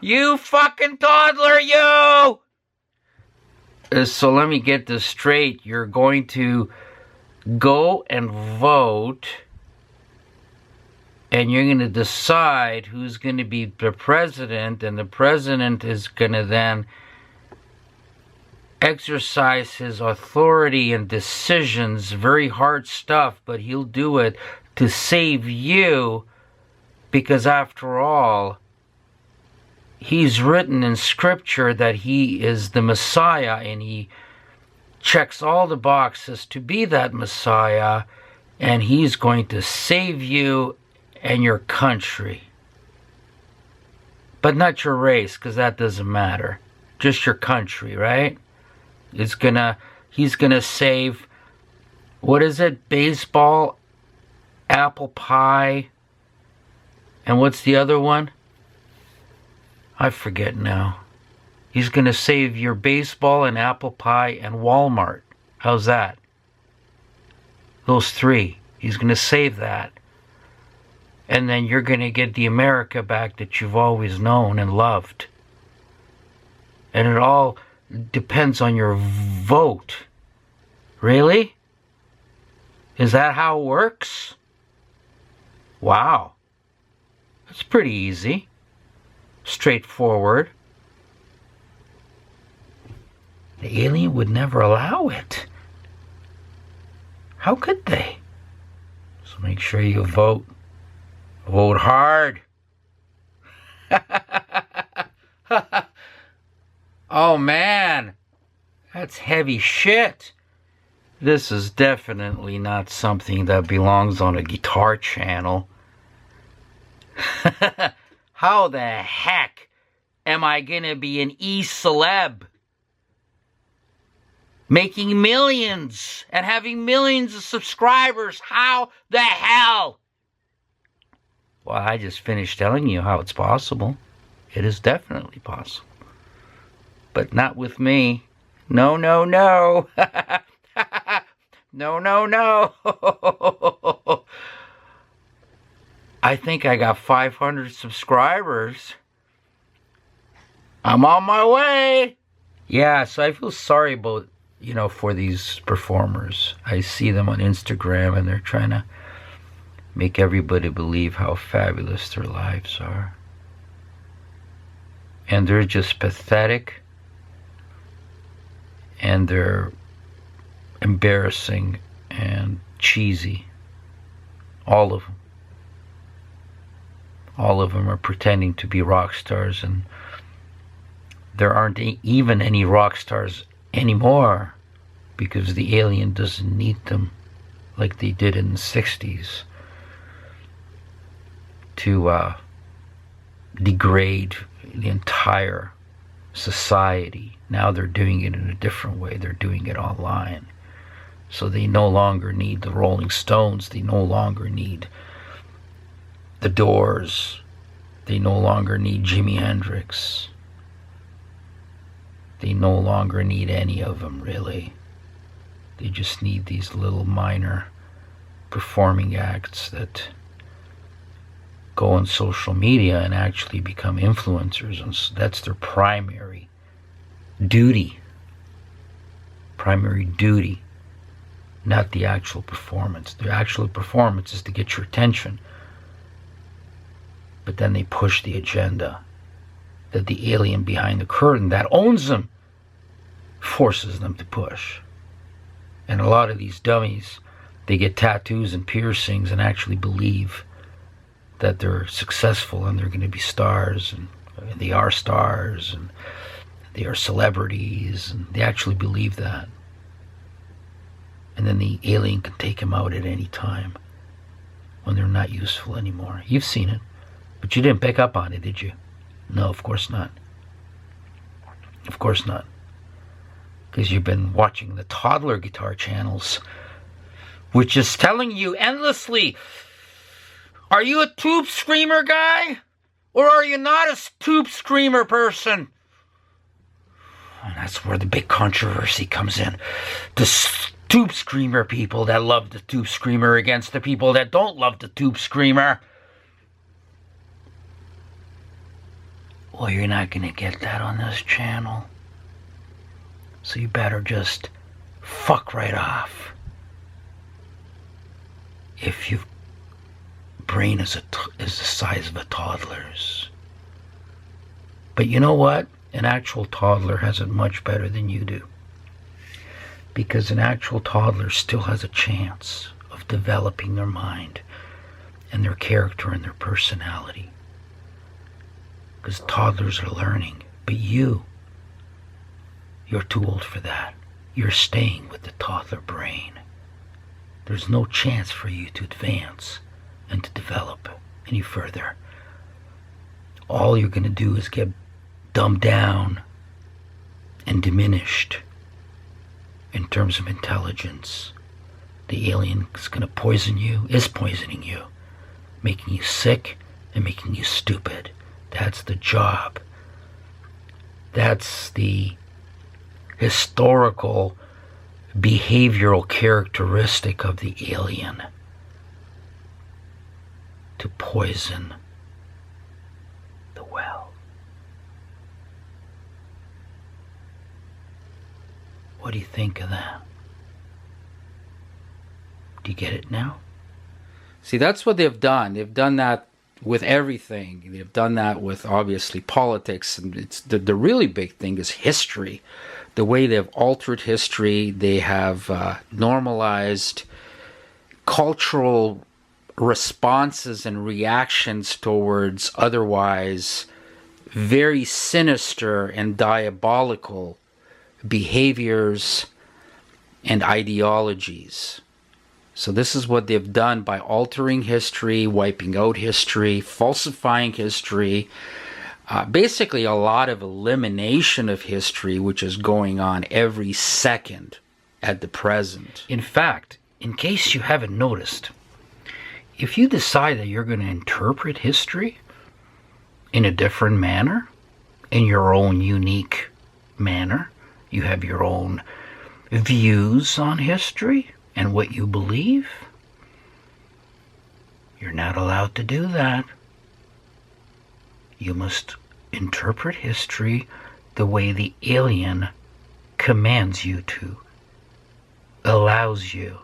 You fucking toddler, you! So let me get this straight. You're going to go and vote, and you're going to decide who's going to be the president, and the president is going to then exercise his authority and decisions. Very hard stuff, but he'll do it to save you, because after all, he's written in scripture that he is the Messiah, and he checks all the boxes to be that Messiah, and he's going to save you and your country. But not your race, because that doesn't matter. Just your country, right? He's gonna save, what is it? Baseball, apple pie, and what's the other one? I forget now. He's going to save your baseball and apple pie and Walmart. How's that? Those three. He's going to save that. And then you're going to get the America back that you've always known and loved. And it all depends on your vote. Really? Is that how it works? Wow. That's pretty easy. straightforward. The alien would never allow it. How could they? So make sure you vote. Vote hard. Oh man, that's heavy shit. This is definitely not something that belongs on a guitar channel. How the heck am I gonna be an e-celeb? Making millions and having millions of subscribers. How the hell? Well, I just finished telling you how it's possible. It is definitely possible. But not with me. No, no, no. No, no, no. I think I got 500 subscribers. I'm on my way. Yeah, so I feel sorry about, for these performers. I see them on Instagram and they're trying to make everybody believe how fabulous their lives are. And they're just pathetic. And they're embarrassing and cheesy. All of them. All of them are pretending to be rock stars, and there aren't even any rock stars anymore because the alien doesn't need them like they did in the 60s to degrade the entire society. Now they're doing it in a different way. They're doing it online. So they no longer need the Rolling Stones. They no longer need the Doors. They no longer need Jimi Hendrix. They no longer need any of them, really. They just need these little minor performing acts that go on social media and actually become influencers. And so that's their primary duty. Primary duty. Not the actual performance. The actual performance is to get your attention. But then they push the agenda that the alien behind the curtain that owns them forces them to push. And a lot of these dummies, they get tattoos and piercings and actually believe that they're successful and they're going to be stars, and they are stars, and they are celebrities, and they actually believe that. And then the alien can take them out at any time when they're not useful anymore. You've seen it, but you didn't pick up on it, did you? No, of course not. Of course not. Because you've been watching the toddler guitar channels, which is telling you endlessly, are you a Tube Screamer guy? Or are you not a Tube Screamer person? And that's where the big controversy comes in. The Tube Screamer people that love the Tube Screamer against the people that don't love the Tube Screamer. Well, you're not going to get that on this channel. So you better just fuck right off. If your brain is the size of a toddler's. But you know what? An actual toddler has it much better than you do. Because an actual toddler still has a chance of developing their mind and their character and their personality. Because toddlers are learning. But you're too old for that. You're staying with the toddler brain. There's no chance for you to advance and to develop any further. All you're going to do is get dumbed down and diminished in terms of intelligence. The alien is going to poison you, is poisoning you, making you sick and making you stupid. That's the job. That's the historical behavioral characteristic of the alien. To poison the well. What do you think of that? Do you get it now? See, that's what they've done. They've done that with everything. They've done that with, obviously, politics. And it's the really big thing is history. The way they've altered history, they have normalized cultural responses and reactions towards otherwise very sinister and diabolical behaviors and ideologies. So this is what they've done by altering history, wiping out history, falsifying history, basically a lot of elimination of history, which is going on every second at the present. In fact, in case you haven't noticed, if you decide that you're going to interpret history in a different manner, in your own unique manner, you have your own views on history and what you believe, you're not allowed to do that. You must interpret history the way the alien commands you to, allows you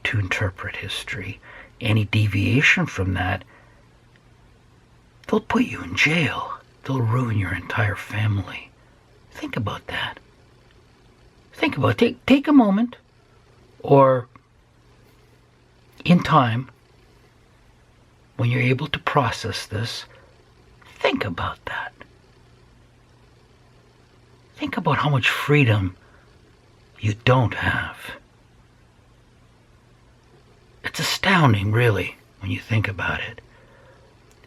to interpret history. Any deviation from that, they'll put you in jail. They'll ruin your entire family. Think about that. Think about it. Take a moment, or in time, when you're able to process this, think about that. Think about how much freedom you don't have. It's astounding, really, when you think about it.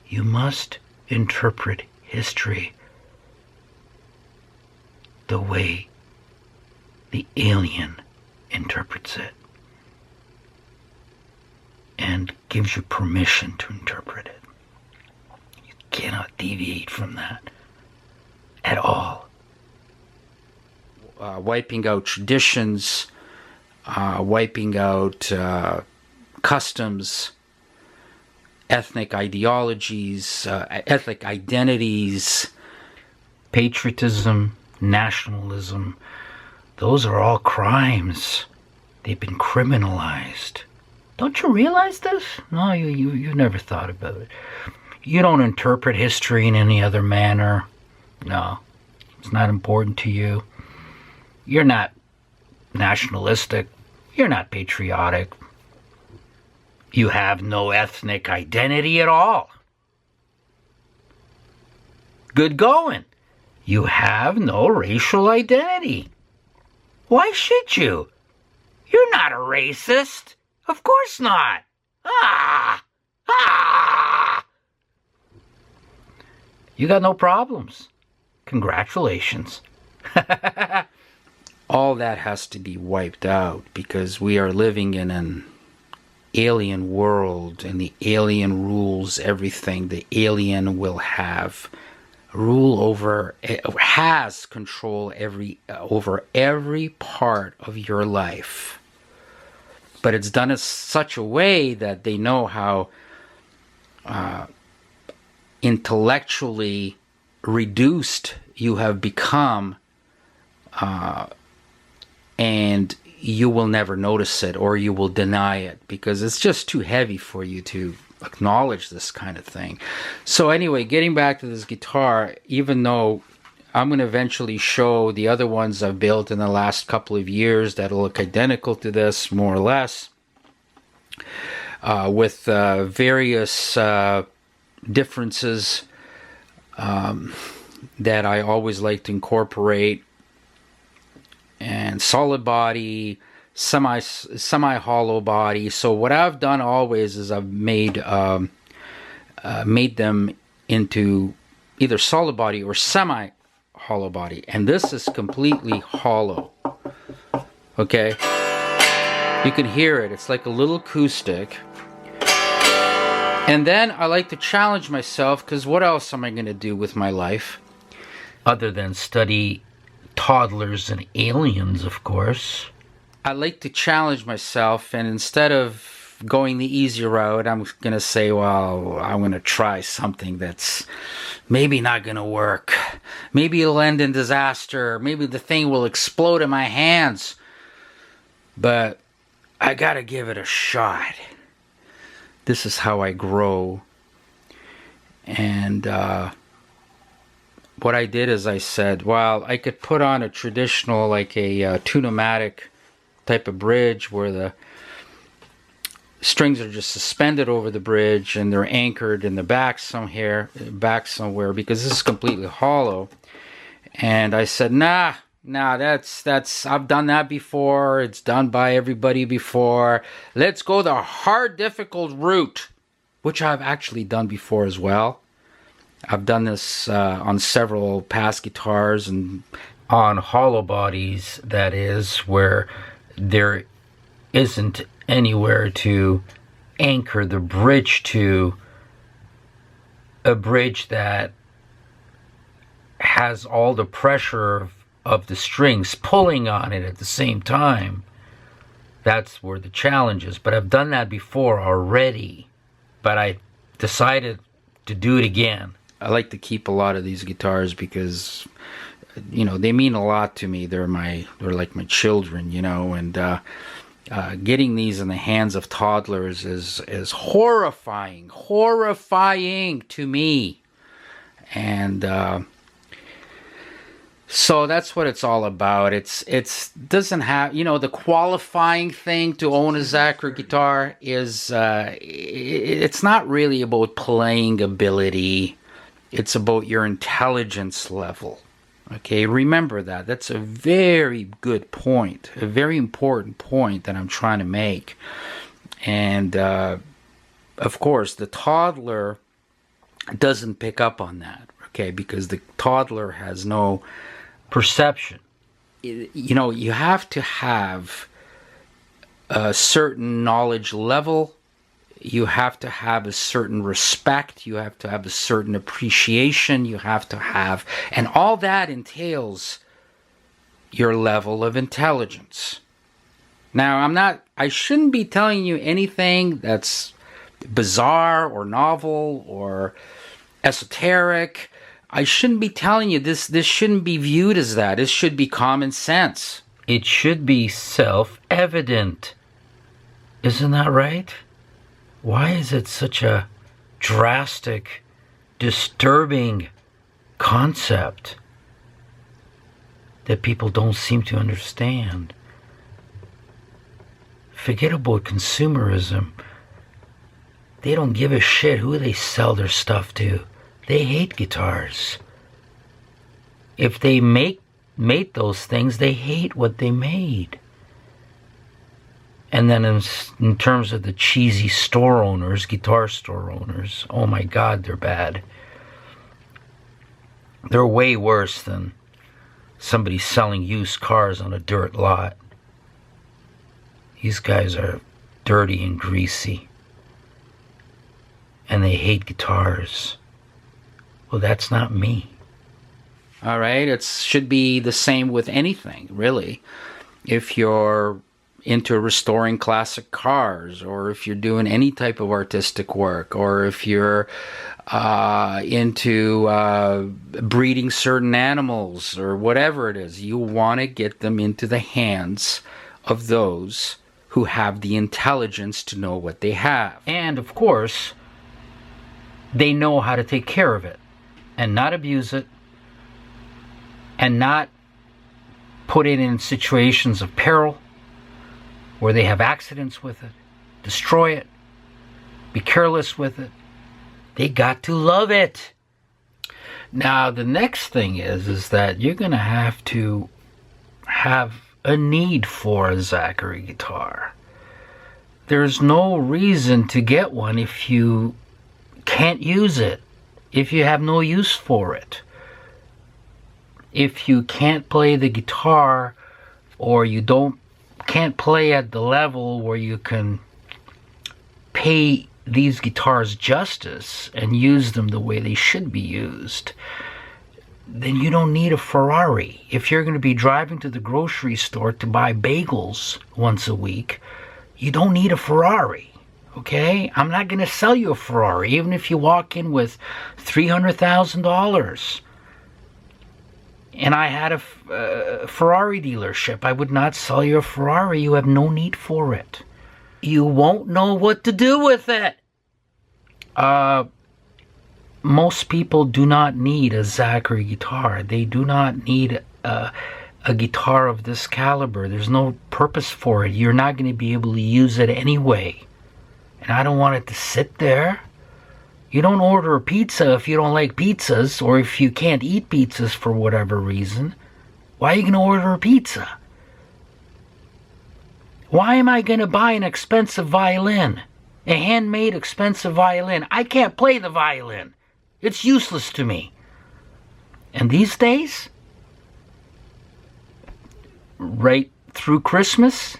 You must interpret history the way the alien interprets it, and gives you permission to interpret it. You cannot deviate from that at all. Wiping out traditions, wiping out customs, ethnic ideologies, ethnic identities, patriotism, nationalism, those are all crimes. They've been criminalized. Don't you realize this? No, you never thought about it. You don't interpret history in any other manner. No, it's not important to you. You're not nationalistic. You're not patriotic. You have no ethnic identity at all. Good going. You have no racial identity. Why should you? You're not a racist. Of course not. You got no problems. Congratulations. All that has to be wiped out because we are living in an alien world, and the alien rules everything. The alien will have rule over, has control over every part of your life. But it's done in such a way that they know how intellectually reduced you have become, and you will never notice it, or you will deny it because it's just too heavy for you to acknowledge this kind of thing. So anyway, getting back to this guitar, even though I'm going to eventually show the other ones I've built in the last couple of years that'll look identical to this, more or less, with various differences that I always like to incorporate, and solid body, semi hollow body. So what I've done always is I've made them into either solid body or semi hollow body, and this is completely hollow. Okay, you can hear it. It's like a little acoustic. And then I like to challenge myself, because what else am I going to do with my life other than study toddlers and aliens, of course? I like to challenge myself, and instead of going the easy route, I'm going to say, well, I'm going to try something that's maybe not going to work. Maybe it'll end in disaster. Maybe the thing will explode in my hands. But I got to give it a shot. this is how I grow. And what I did is I said, well, I could put on a traditional, like a tune-o-matic type of bridge where the strings are just suspended over the bridge and they're anchored in the back somewhere, because this is completely hollow. And I said, nah, that's I've done that before. It's done by everybody before. Let's go the hard, difficult route, which I've actually done before as well. I've done this on several past guitars and on hollow bodies, that is, where there isn't anywhere to anchor the bridge to, a bridge that has all the pressure of the strings pulling on it at the same time. That's where the challenge is. But I've done that before already, but I decided to do it again. I like to keep a lot of these guitars because, you know, they mean a lot to me. They're like my children, you know, and getting these in the hands of toddlers is horrifying to me. And so that's what it's all about. It's doesn't have, you know, the qualifying thing to own a Zachary guitar is it's not really about playing ability. It's about your intelligence level. Okay, remember that. That's a very good point, a very important point that I'm trying to make. And of course, the toddler doesn't pick up on that, okay, because the toddler has no perception. You know, you have to have a certain knowledge level. You have to have a certain respect. You have to have a certain appreciation. You have to have, and all that entails your level of intelligence. Now, I shouldn't be telling you anything that's bizarre or novel or esoteric. I shouldn't be telling you this. This shouldn't be viewed as that. This should be common sense. It should be self-evident. Isn't that right? Why is it such a drastic, disturbing concept that people don't seem to understand? Forget about consumerism. They don't give a shit who they sell their stuff to. They hate guitars. If they made those things, they hate what they made. And then in terms of the cheesy store owners, guitar store owners, oh my God, they're bad. They're way worse than somebody selling used cars on a dirt lot. These guys are dirty and greasy. And they hate guitars. Well, that's not me. All right, it should be the same with anything, really. If you're into restoring classic cars, or if you're doing any type of artistic work, or if you're into breeding certain animals, or whatever it is, you want to get them into the hands of those who have the intelligence to know what they have. And, of course, they know how to take care of it, and not abuse it, and not put it in situations of peril, where they have accidents with it, destroy it, be careless with it. They got to love it. Now, the next thing is that you're going to have a need for a Zachary guitar. There's no reason to get one if you can't use it, if you have no use for it. If you can't play the guitar, or you can't play at the level where you can pay these guitars justice and use them the way they should be used, then you don't need a Ferrari. If you're going to be driving to the grocery store to buy bagels once a week, you don't need a Ferrari, okay? I'm not going to sell you a Ferrari, even if you walk in with $300,000. And I had a Ferrari dealership. I would not sell you a Ferrari. You have no need for it. You won't know what to do with it. most people do not need a Zachary guitar. They do not need a guitar of this caliber. There's no purpose for it. You're not going to be able to use it anyway. And I don't want it to sit there. You don't order a pizza if you don't like pizzas, or if you can't eat pizzas for whatever reason. Why are you going to order a pizza? Why am I going to buy an expensive violin? A handmade expensive violin. I can't play the violin. It's useless to me. And these days, right through Christmas,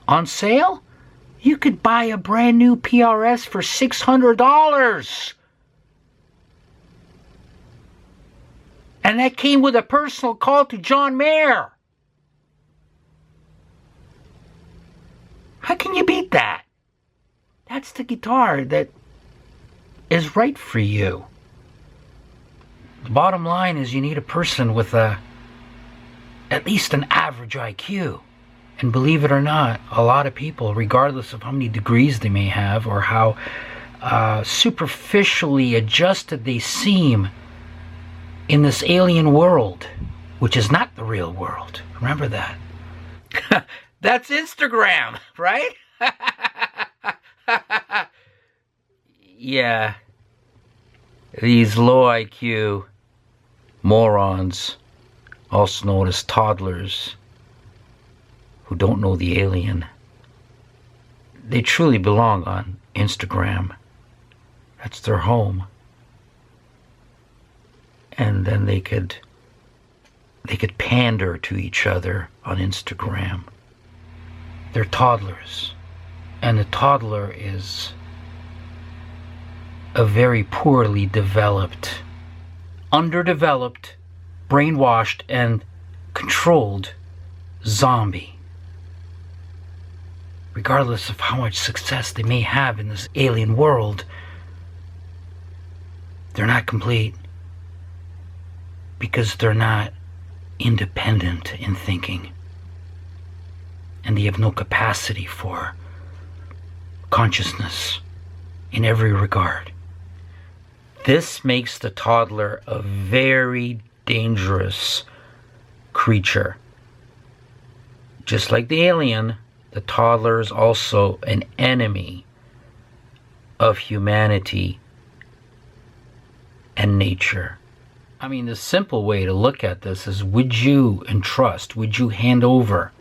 on sale, you could buy a brand new PRS for $600. And that came with a personal call to John Mayer. How can you beat that? That's the guitar that is right for you. The bottom line is you need a person with at least an average IQ. And believe it or not, a lot of people, regardless of how many degrees they may have or how superficially adjusted they seem in this alien world, which is not the real world. Remember that. That's Instagram, right? Yeah. These low IQ morons, also known as toddlers, who don't know the alien, they truly belong on Instagram. That's their home. And then they could pander to each other on Instagram. They're toddlers. And a toddler is a very poorly developed, underdeveloped, brainwashed, and controlled zombie. Regardless of how much success they may have in this alien world, they're not complete because they're not independent in thinking. And they have no capacity for consciousness in every regard. This makes the toddler a very dangerous creature. Just like the alien, the toddler is also an enemy of humanity and nature. I mean, the simple way to look at this is, would you entrust, would you hand over,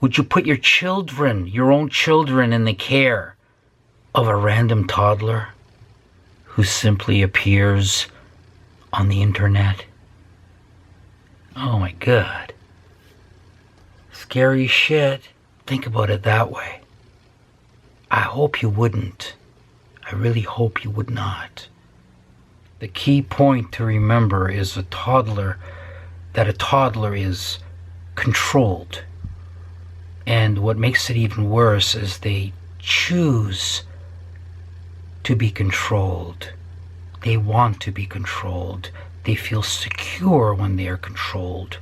would you put your children, your own children, in the care of a random toddler who simply appears on the internet? Oh my God. Scary shit. Think about it that way. I hope you wouldn't. I really hope you would not. The key point to remember is that a toddler is controlled. And what makes it even worse is they choose to be controlled. They want to be controlled. They feel secure when they are controlled.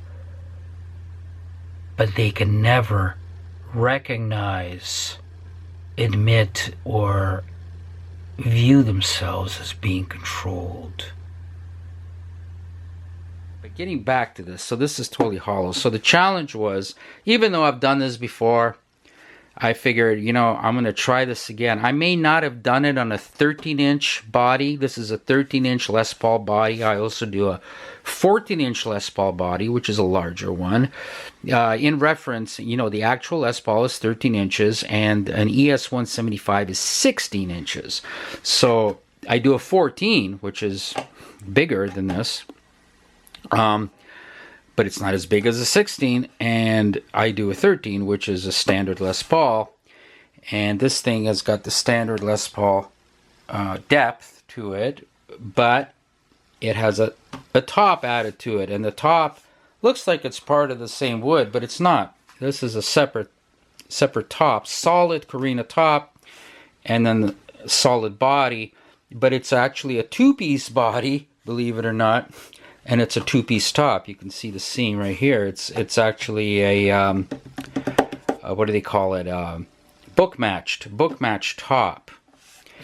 But they can never recognize, admit, or view themselves as being controlled. But getting back to this, so this is totally hollow. So the challenge was, even though I've done this before, I figured, I'm going to try this again. I may not have done it on a 13-inch body. This is a 13-inch Les Paul body. I also do a 14-inch Les Paul body, which is a larger one. In reference, the actual Les Paul is 13 inches, and an ES-175 is 16 inches. So I do a 14, which is bigger than this. But it's not as big as a 16, and I do a 13, which is a standard Les Paul, and this thing has got the standard Les Paul depth to it, but it has a top added to it, and the top looks like it's part of the same wood, but it's not. This is a separate top, solid Carina top, and then the solid body, but it's actually a two-piece body, believe it or not. And it's a two-piece top. You can see the seam right here. It's actually a what do they call it? Book matched top.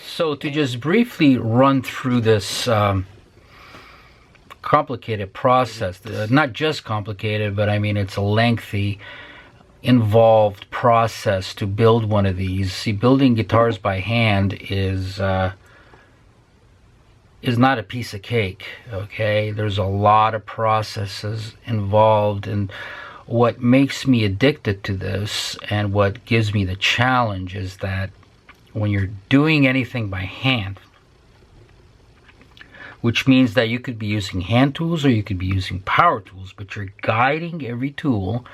So to just briefly run through this complicated process, not just complicated, but I mean it's a lengthy, involved process to build one of these. See, building guitars by hand is not a piece of cake, okay? There's a lot of processes involved, and what makes me addicted to this and what gives me the challenge is that when you're doing anything by hand, which means that you could be using hand tools or you could be using power tools, but you're guiding every tool,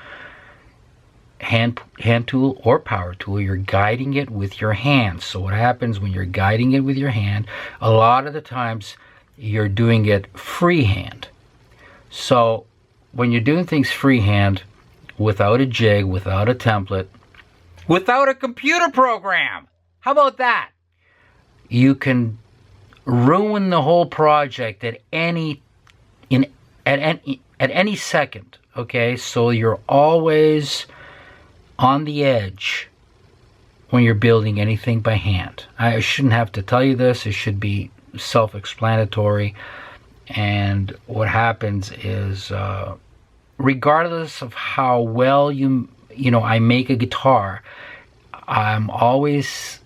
hand tool or power tool, you're guiding it with your hands. So what happens when you're guiding it with your hand, a lot of the times you're doing it freehand. So when you're doing things freehand, without a jig, without a template, without a computer program, how about that? You can ruin the whole project at any second, okay? So you're always on the edge when you're building anything by hand. I shouldn't have to tell you this. It should be self-explanatory. And what happens is, regardless of how well I make a guitar, I'm always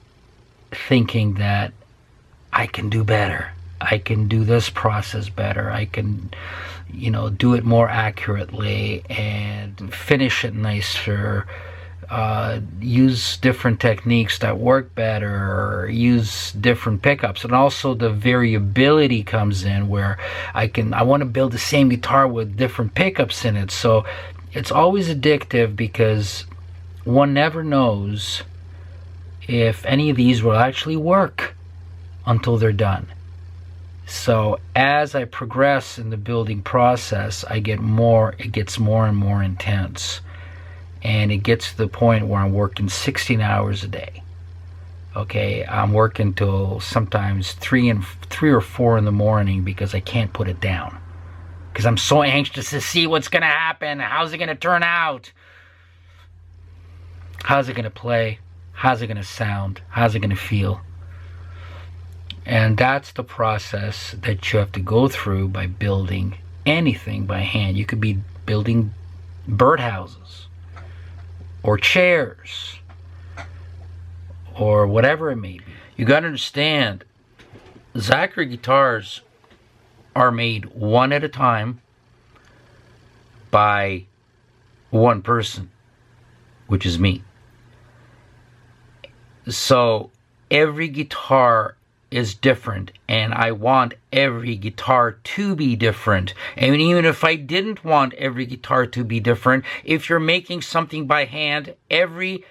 thinking that I can do better. I can do this process better. I can, do it more accurately and finish it nicer. Use different techniques that work better, or use different pickups. And also the variability comes in where I want to build the same guitar with different pickups in it. So it's always addictive because one never knows if any of these will actually work until they're done. So as I progress in the building process, it gets more and more intense. And it gets to the point where I'm working 16 hours a day. Okay, I'm working till sometimes 3 or 4 in the morning because I can't put it down. Because I'm so anxious to see what's going to happen. How's it going to turn out? How's it going to play? How's it going to sound? How's it going to feel? And that's the process that you have to go through by building anything by hand. You could be building birdhouses, or chairs, or whatever it may be. You got to understand, Zachary Guitars are made one at a time by one person, which is me. So every guitar is different, and I want every guitar to be different. And even if I didn't want every guitar to be different, if you're making something by hand, every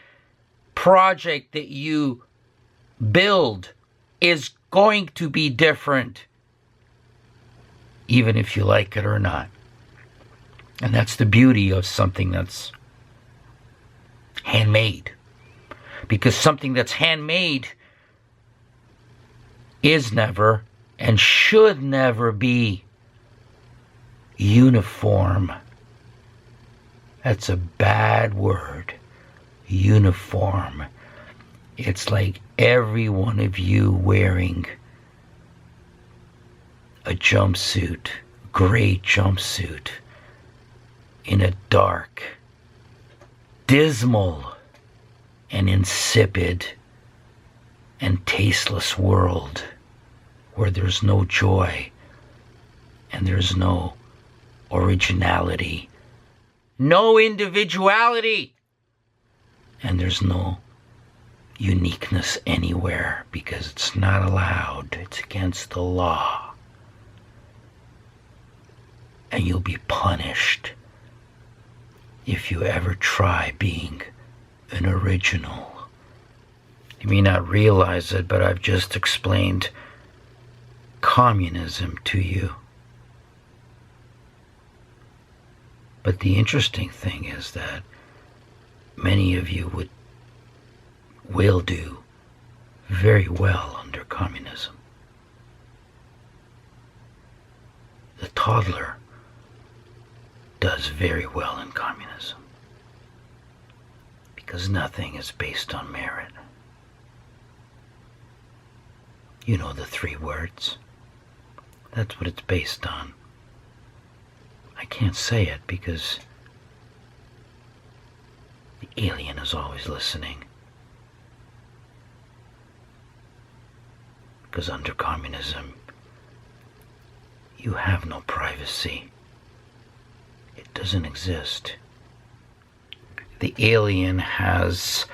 project that you build is going to be different, even if you like it or not. And that's the beauty of something that's handmade. Because something that's handmade is never and should never be uniform. That's a bad word. Uniform. It's like every one of you wearing a jumpsuit, gray jumpsuit, in a dark, dismal, and insipid and tasteless world where there's no joy and there's no originality, no individuality, and there's no uniqueness anywhere because it's not allowed. It's against the law. And you'll be punished if you ever try being an original. You may not realize it, but I've just explained communism to you. But the interesting thing is that many of you will do very well under communism. The toddler does very well in communism because nothing is based on merit. You know the 3 words. That's what it's based on. I can't say it because the alien is always listening. Because under communism, you have no privacy. It doesn't exist. The alien has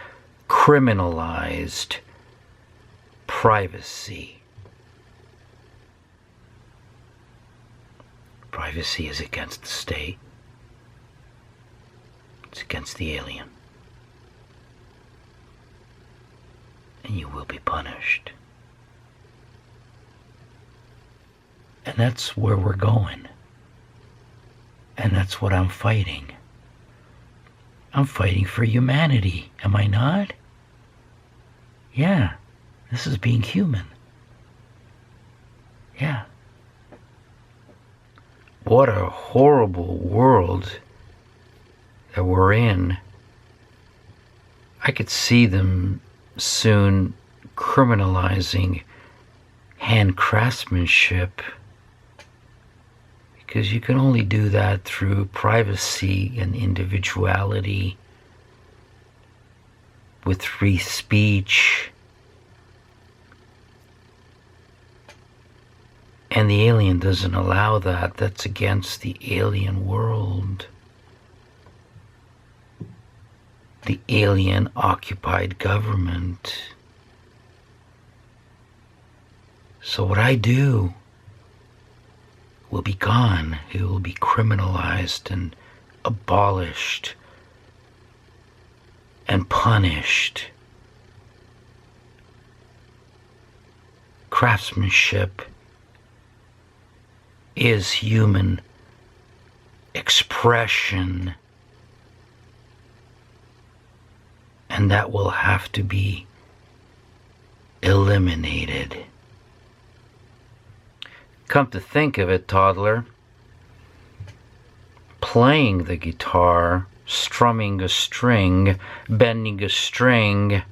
criminalized privacy. Privacy is against the state. It's against the alien. And you will be punished. And that's where we're going. And that's what I'm fighting. I'm fighting for humanity, am I not? Yeah, this is being human. Yeah. What a horrible world that we're in. I could see them soon criminalizing hand craftsmanship, because you can only do that through privacy and individuality, with free speech. And the alien doesn't allow that. That's against the alien world. The alien occupied government. So what I do will be gone. It will be criminalized and abolished and punished. Craftsmanship is human expression, and that will have to be eliminated. Come to think of it, toddler, playing the guitar, strumming a string, bending a string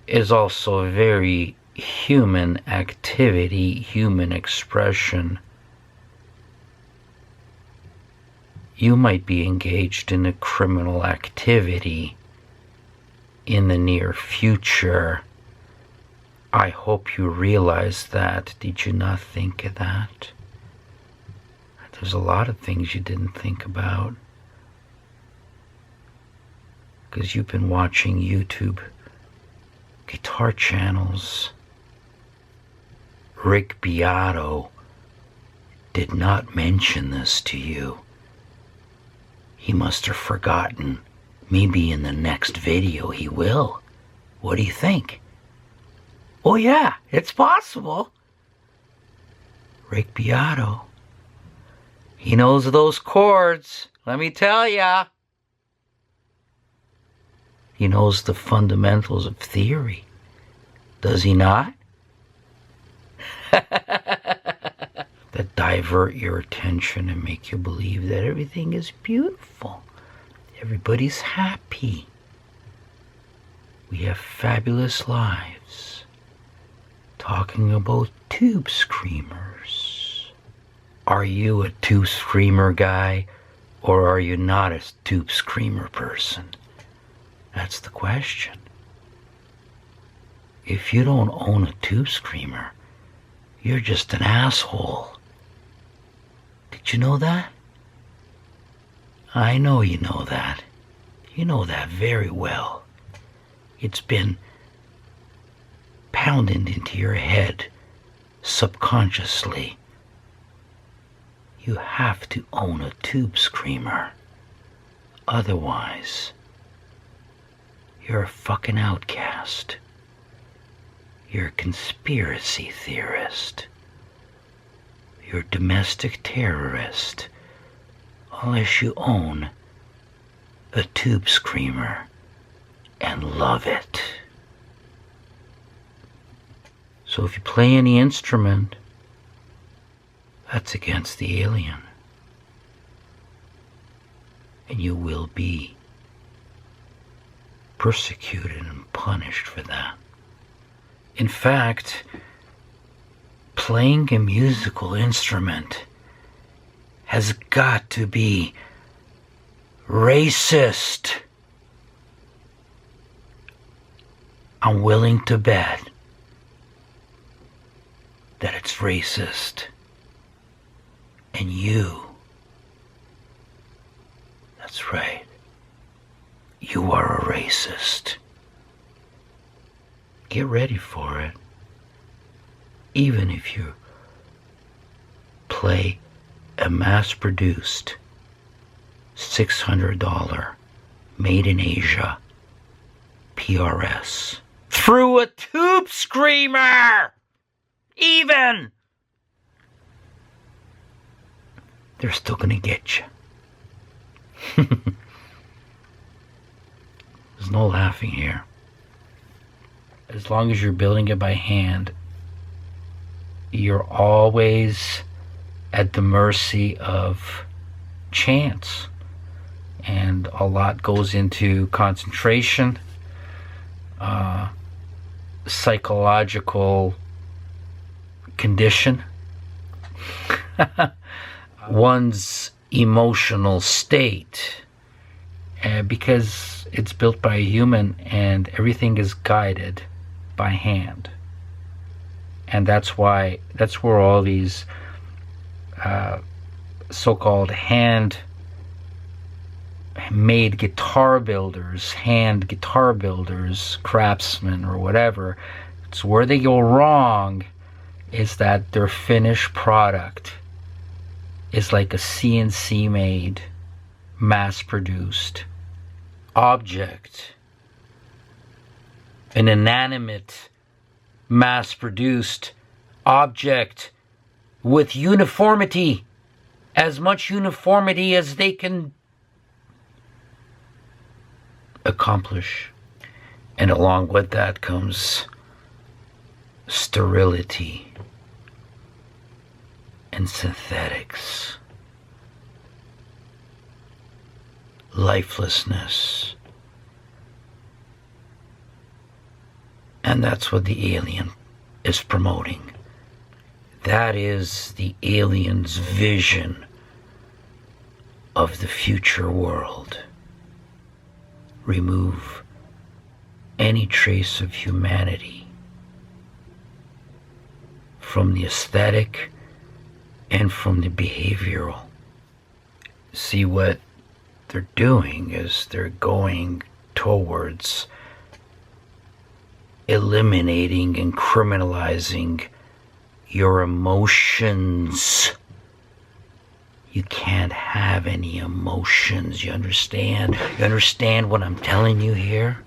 is also a very human activity, human expression. You might be engaged in a criminal activity in the near future. I hope you realize that. Did you not think of that? There's a lot of things you didn't think about, because you've been watching YouTube guitar channels. Rick Beato did not mention this to you. He must have forgotten. Maybe in the next video he will. What do you think? Oh yeah, it's possible. Rick Beato. He knows those chords, let me tell ya. He knows the fundamentals of theory. Does he not? That divert your attention and make you believe that everything is beautiful. Everybody's happy. We have fabulous lives. Talking about Tube Screamers. Are you a Tube Screamer guy, or are you not a Tube Screamer person? That's the question. If you don't own a Tube Screamer, you're just an asshole. Did you know that? I know you know that. You know that very well. It's been pounded into your head subconsciously. You have to own a Tube Screamer. Otherwise, you're a fucking outcast. You're a conspiracy theorist. You're a domestic terrorist. Unless you own a Tube Screamer and love it. So if you play any instrument, that's against the alien. And you will be persecuted and punished for that. In fact, playing a musical instrument has got to be racist. I'm willing to bet that it's racist. And you, that's right, you are a racist. Get ready for it. Even if you play a mass-produced $600 made in Asia PRS through a Tube Screamer, even, they're still gonna get you. There's no laughing here. As long as you're building it by hand, you're always at the mercy of chance. And a lot goes into concentration, psychological condition, one's emotional state, because it's built by a human and everything is guided by hand. And that's where all these so-called hand-made guitar builders, craftsmen or whatever, it's where they go wrong, is that their finished product is like a CNC made, mass-produced object, an inanimate, mass-produced object with uniformity, as much uniformity as they can accomplish. And along with that comes sterility and synthetics, lifelessness. And that's what the alien is promoting. That is the alien's vision of the future world. Remove any trace of humanity from the aesthetic and from the behavioral. See, what they're doing is they're going towards eliminating and criminalizing your emotions. You can't have any emotions. You understand? You understand what I'm telling you here?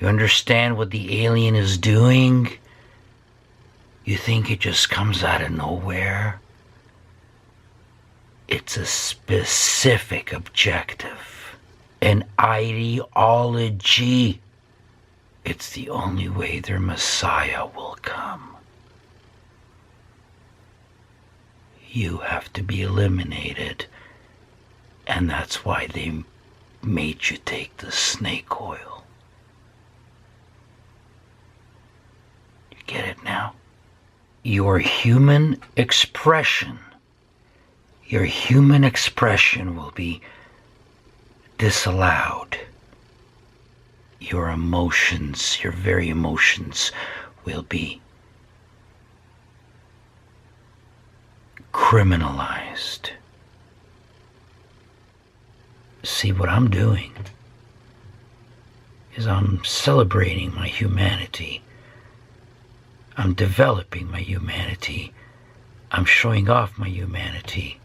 You understand what the alien is doing? You think it just comes out of nowhere? It's a specific objective, an ideology. It's the only way their Messiah will come. You have to be eliminated, and that's why they made you take the snake oil. You get it now? Your human expression will be disallowed. Your emotions, your very emotions, will be criminalized. See, what I'm doing is I'm celebrating my humanity. I'm developing my humanity. I'm showing off my humanity.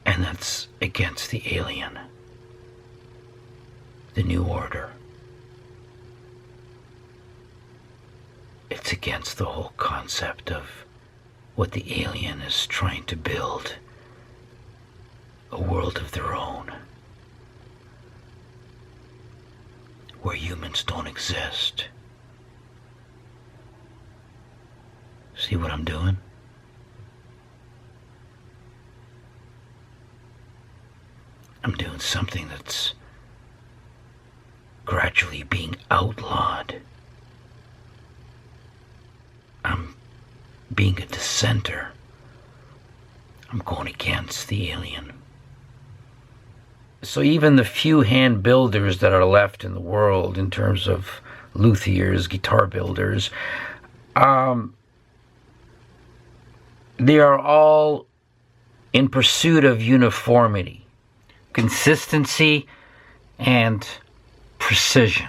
And that's against the alien, the new order. It's against the whole concept of what the alien is trying to build, a world of their own, where humans don't exist. See what I'm doing? I'm doing something that's gradually being outlawed. I'm being a dissenter. I'm going against the alien. So even the few hand builders that are left in the world, in terms of luthiers, guitar builders, they are all in pursuit of uniformity, consistency, and precision.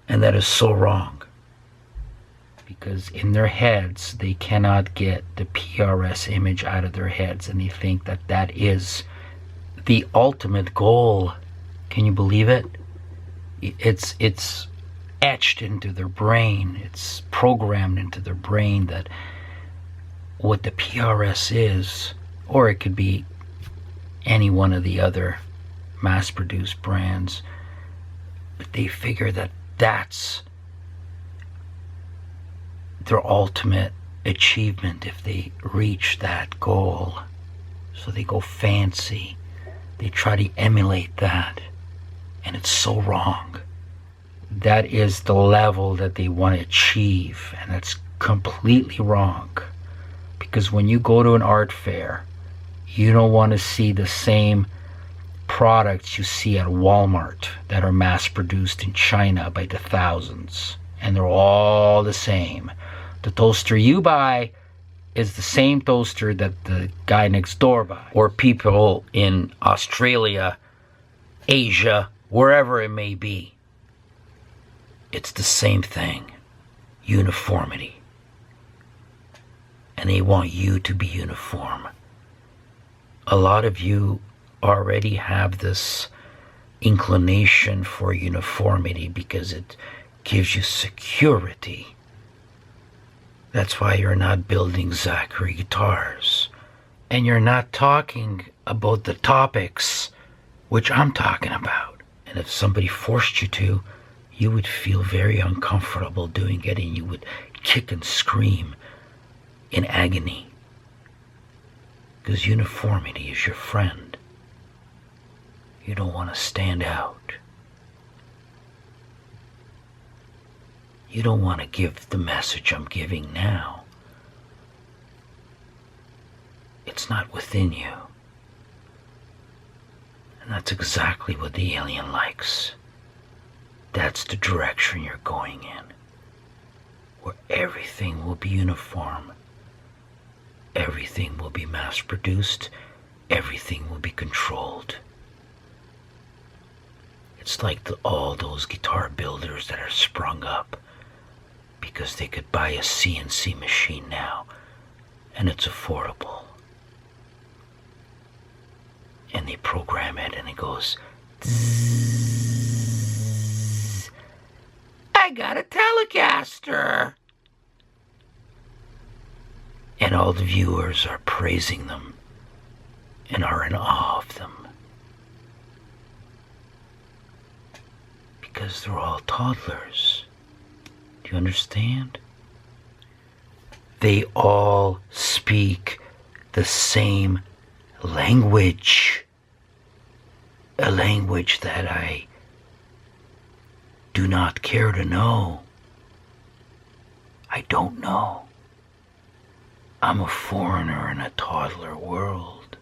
And that is so wrong. Because in their heads, they cannot get the PRS image out of their heads, and they think that that is the ultimate goal. Can you believe it? It's etched into their brain. It's programmed into their brain that what the PRS is, or it could be any one of the other mass-produced brands, but they figure that that's their ultimate achievement if they reach that goal. So they go fancy. They try to emulate that. And it's so wrong. That is the level that they want to achieve. And that's completely wrong. Because when you go to an art fair, you don't want to see the same products you see at Walmart that are mass-produced in China by the thousands. And they're all the same. The toaster you buy is the same toaster that the guy next door buys. Or people in Australia, Asia, wherever it may be. It's the same thing. Uniformity. And they want you to be uniform. A lot of you already have this inclination for uniformity because it gives you security. That's why you're not building Zachary Guitars. And you're not talking about the topics which I'm talking about. And if somebody forced you to, you would feel very uncomfortable doing it, and you would kick and scream in agony. Because uniformity is your friend. You don't want to stand out. You don't want to give the message I'm giving now. It's not within you. And that's exactly what the alien likes. That's the direction you're going in. Where everything will be uniform. Everything will be mass-produced. Everything will be controlled. It's like all those guitar builders that are sprung up because they could buy a CNC machine now, and it's affordable. And they program it, and it goes, Zzz, I got a Telecaster! And all the viewers are praising them and are in awe of them. Because they're all toddlers. Do you understand? They all speak the same language. A language that I do not care to know. I don't know. I'm a foreigner in a toddler world.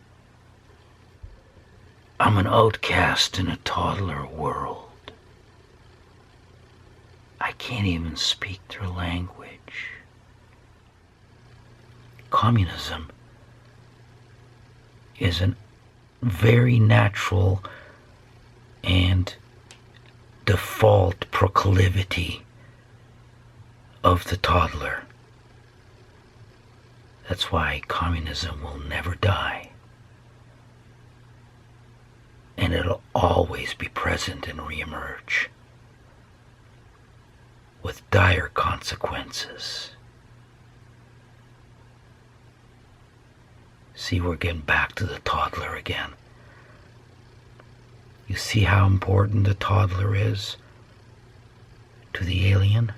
I'm an outcast in a toddler world. I can't even speak their language. Communism is a very natural and default proclivity of the toddler. That's why communism will never die. And it'll always be present and reemerge with dire consequences. See, we're getting back to the toddler again. You see how important the toddler is to the alien?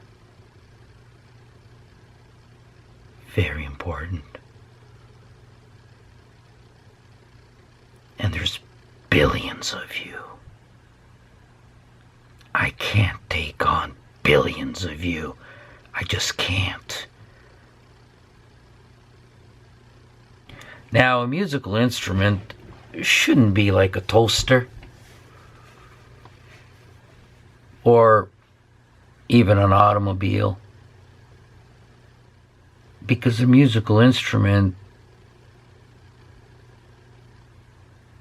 Very important. And there's billions of you. I I can't take on billions of you. I just can't. Now, a musical instrument shouldn't be like a toaster or even an automobile, because a musical instrument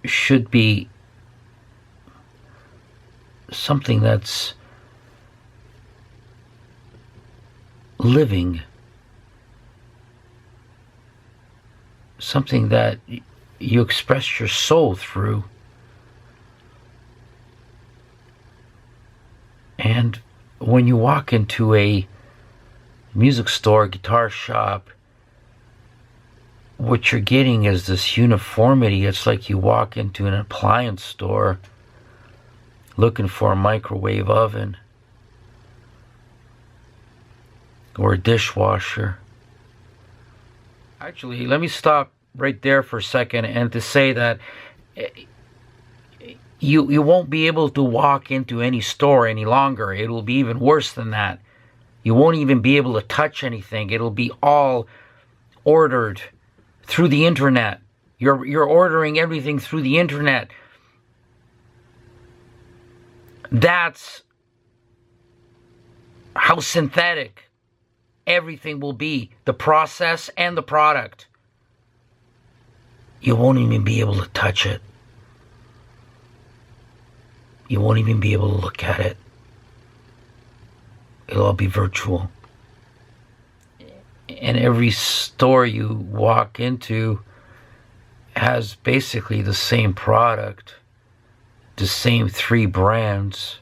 should be something that's living, something that you express your soul through. And when you walk into a music store, guitar shop, what you're getting is this uniformity. It's like you walk into an appliance store looking for a microwave oven or a dishwasher. Actually, let me stop right there for a second and to say that you won't be able to walk into any store any longer. It will be even worse than that. You won't even be able to touch anything. It'll be all ordered through the internet. You're ordering everything through the internet. That's how synthetic everything will be. The process and the product. You won't even be able to touch it. You won't even be able to look at it. It'll all be virtual. And every store you walk into has basically the same product, the same 3 brands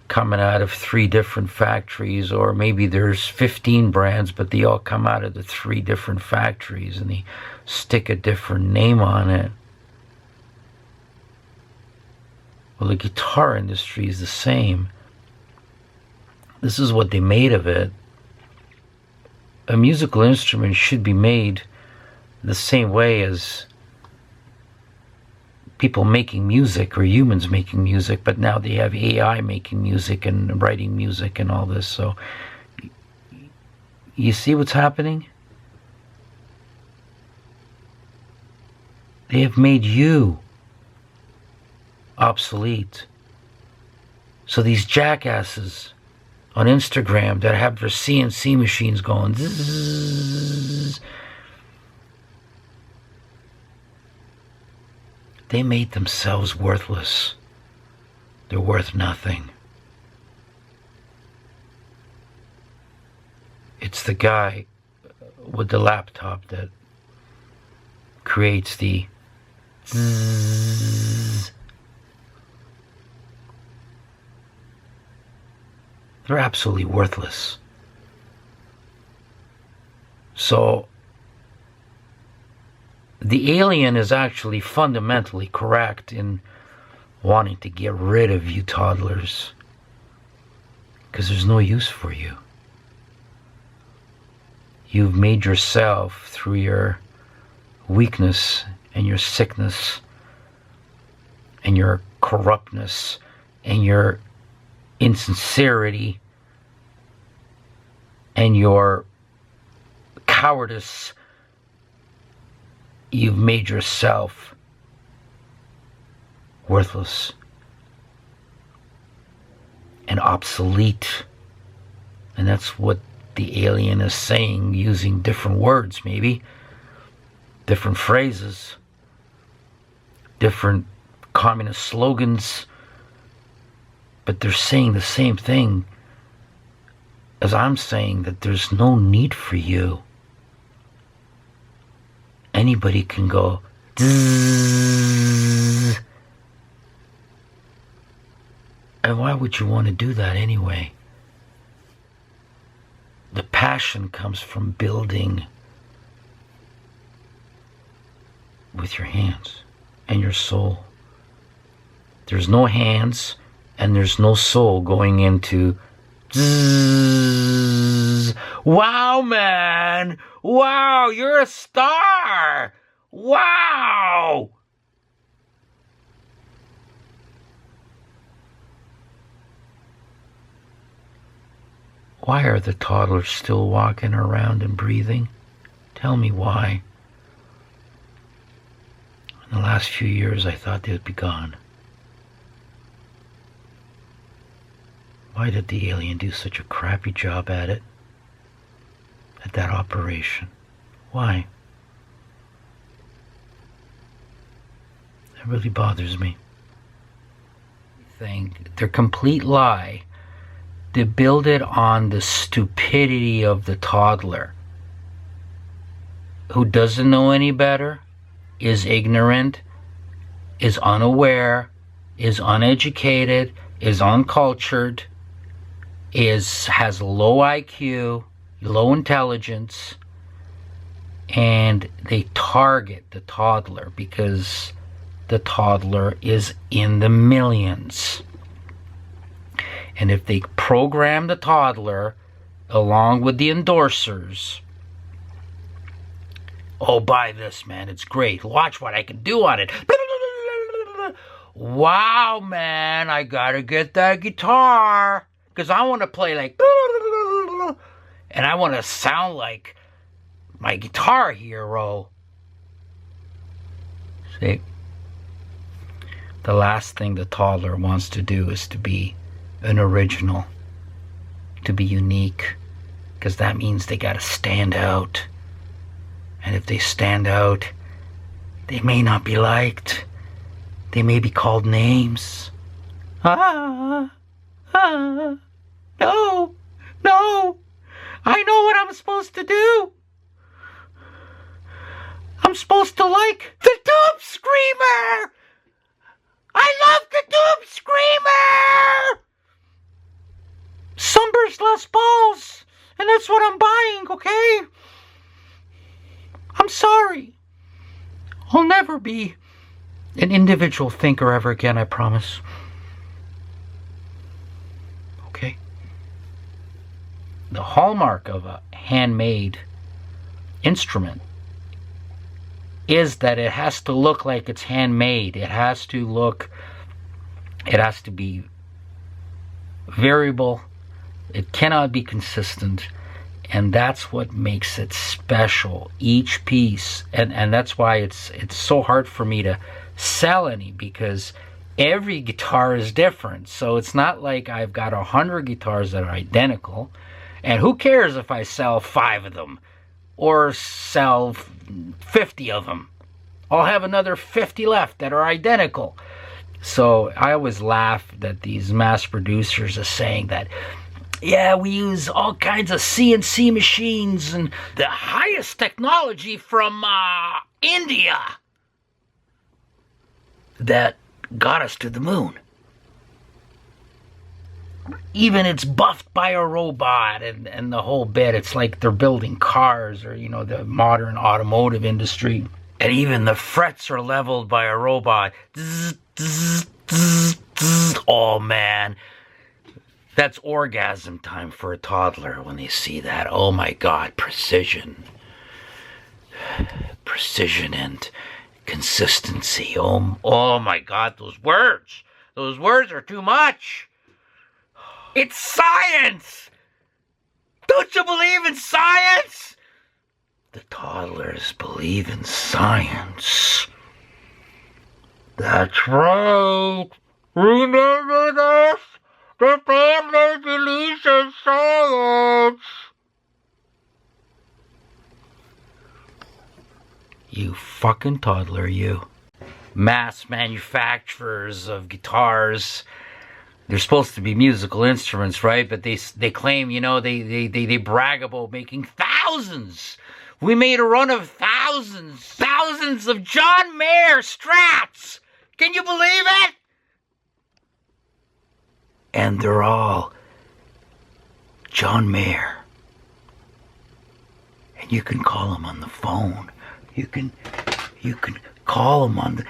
coming out of 3 different factories, or maybe there's 15 brands, but they all come out of the 3 different factories and they stick a different name on it. Well, the guitar industry is the same. This is what they made of it. A musical instrument should be made the same way as people making music or humans making music, but now they have AI making music and writing music and all this. So you see what's happening? They have made you obsolete. So these jackasses on Instagram that have their CNC machines going zzz, they made themselves worthless. They're worth nothing. It's the guy with the laptop that creates the zzz. They're absolutely worthless. So the alien is actually fundamentally correct in wanting to get rid of you toddlers, because there's no use for you. You've made yourself, through your weakness and your sickness and your corruptness and your insincerity and your cowardice, you've made yourself worthless and obsolete. And that's what the alien is saying, using different words, maybe different phrases, different communist slogans, but they're saying the same thing as I'm saying, that there's no need for you. Anybody can go zzz. And why would you want to do that anyway? The passion comes from building with your hands and your soul. There's no hands and there's no soul going into zzz. Wow, man! Wow, you're a star! Wow! Why are the toddlers still walking around and breathing? Tell me why. In the last few years, I thought they'd be gone. Why did the alien do such a crappy job at it? At that operation? Why? That really bothers me. Their complete lie, they build it on the stupidity of the toddler, who doesn't know any better, is ignorant, is unaware, is uneducated, is uncultured, has low IQ, low intelligence, and they target the toddler because the toddler is in the millions. And if they program the toddler along with the endorsers, oh, buy this, man, it's great. Watch what I can do on it. Wow, man, I gotta get that guitar because I want to play like, and I want to sound like my guitar hero. See? The last thing the toddler wants to do is to be an original, to be unique, because that means they gotta stand out. And if they stand out, they may not be liked. They may be called names. No, I know what I'm supposed to do. I'm supposed to like the Tube Screamer. I love the Tube Screamer! Sunburst Les Pauls, and that's what I'm buying, okay? I'm sorry. I'll never be an individual thinker ever again, I promise. Okay? The hallmark of a handmade instrument is that it has to look like it's handmade. It has to be variable. It cannot be consistent. And that's what makes it special, each piece. And that's why it's so hard for me to sell any, because every guitar is different. So it's not like I've got 100 guitars that are identical. And who cares if I sell 5 of them or sell 50 of them? I'll have another 50 left that are identical. So I always laugh that these mass producers are saying that, yeah, we use all kinds of CNC machines and the highest technology from India that got us to the moon. Even it's buffed by a robot and the whole bit. It's like they're building cars or, the modern automotive industry. And even the frets are leveled by a robot. Zzz, zzz, zzz, zzz. Oh, man. That's orgasm time for a toddler when they see that. Oh, my God. Precision. Precision and consistency. Oh my God. Those words. Those words are too much. It's science! Don't you believe in science? The toddlers believe in science. That's right. Remember this? The family believes in science. You fucking toddler, you. Mass manufacturers of guitars. They're supposed to be musical instruments, right? But they claim, they brag about making thousands. We made a run of thousands of John Mayer Strats. Can you believe it? And they're all John Mayer. And you can call him on the phone. You can call him on the...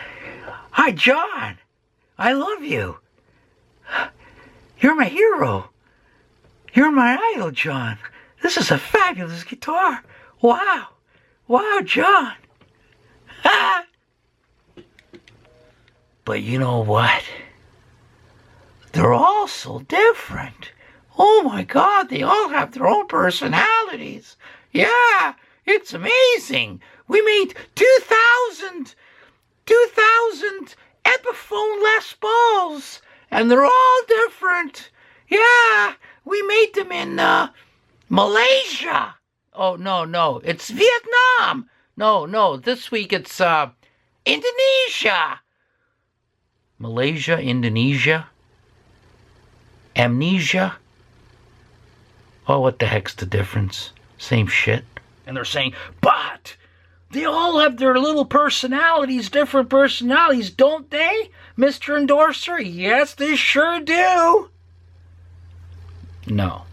Hi, John. I love you. You're my hero. You're my idol, John. This is a fabulous guitar. Wow. Wow, John. But you know what? They're all so different. Oh my God, they all have their own personalities. Yeah, it's amazing. We made 2,000 Epiphone Les Pauls, and they're all different. Yeah, we made them in Malaysia. Oh, no, it's Vietnam. No, this week it's Indonesia. Malaysia, Indonesia, amnesia. Oh, what the heck's the difference? Same shit. And they're saying, but they all have their little personalities, different personalities, don't they, Mr. Endorser? Yes, they sure do. No.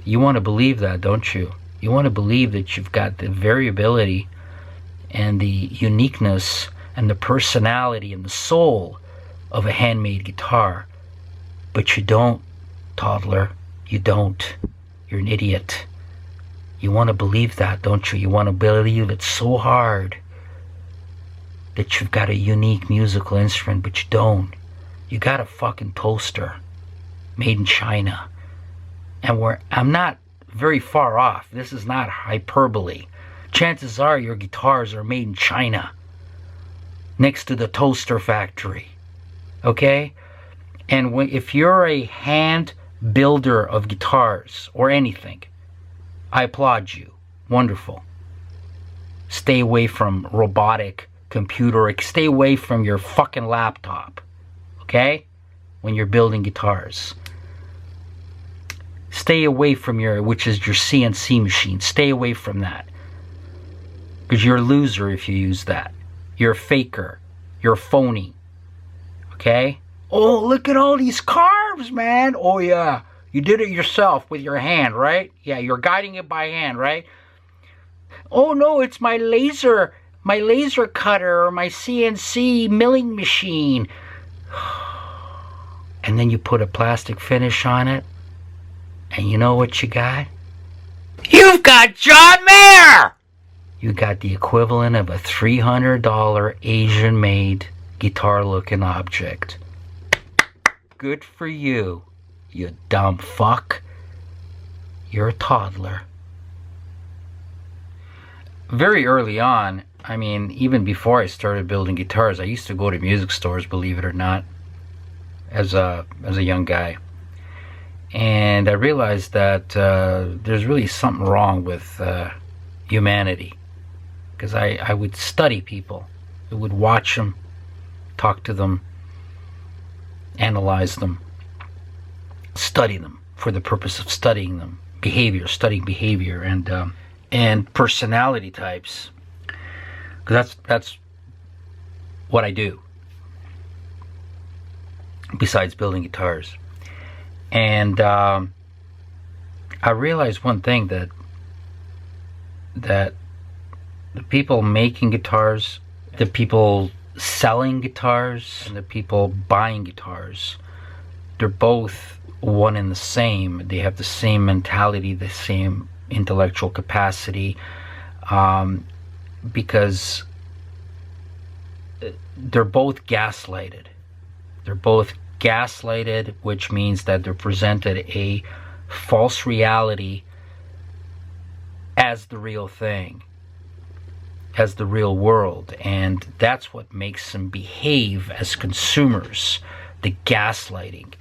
You want to believe that, don't you? You want to believe that you've got the variability and the uniqueness and the personality and the soul of a handmade guitar. But you don't, toddler. You don't. You're an idiot. You want to believe that, don't you? You want to believe it so hard that you've got a unique musical instrument, but you don't. You got a fucking toaster made in China. And I'm not very far off. This is not hyperbole. Chances are your guitars are made in China, next to the toaster factory. Okay? And if you're a hand builder of guitars or anything, I applaud you. Wonderful. Stay away from robotic computer. Stay away from your fucking laptop. Okay? When you're building guitars. Stay away from which is your CNC machine. Stay away from that. Because you're a loser if you use that. You're a faker. You're a phony. Okay? Oh, look at all these carves, man. Oh, yeah. You did it yourself with your hand, right? Yeah, you're guiding it by hand, right? Oh, no, it's my laser cutter or my CNC milling machine. And then you put a plastic finish on it. And you know what you got? You've got John Mayer! You got the equivalent of a $300 Asian-made guitar-looking object. Good for you, you dumb fuck. You're a toddler. Very early on, I mean, even before I started building guitars, I used to go to music stores, believe it or not, as a young guy. And I realized that there's really something wrong with humanity. Because I would study people. I would watch them, talk to them, analyze them, study them for the purpose of studying them. Studying behavior and personality types. Because that's what I do. Besides building guitars. And I realized one thing, that the people making guitars, the people selling guitars, and the people buying guitars, they're both one and the same. They have the same mentality, the same intellectual capacity, because they're both gaslighted. They're both gaslighted, which means that they're presented a false reality as the real thing, as the real world, and that's what makes them behave as consumers, the gaslighting.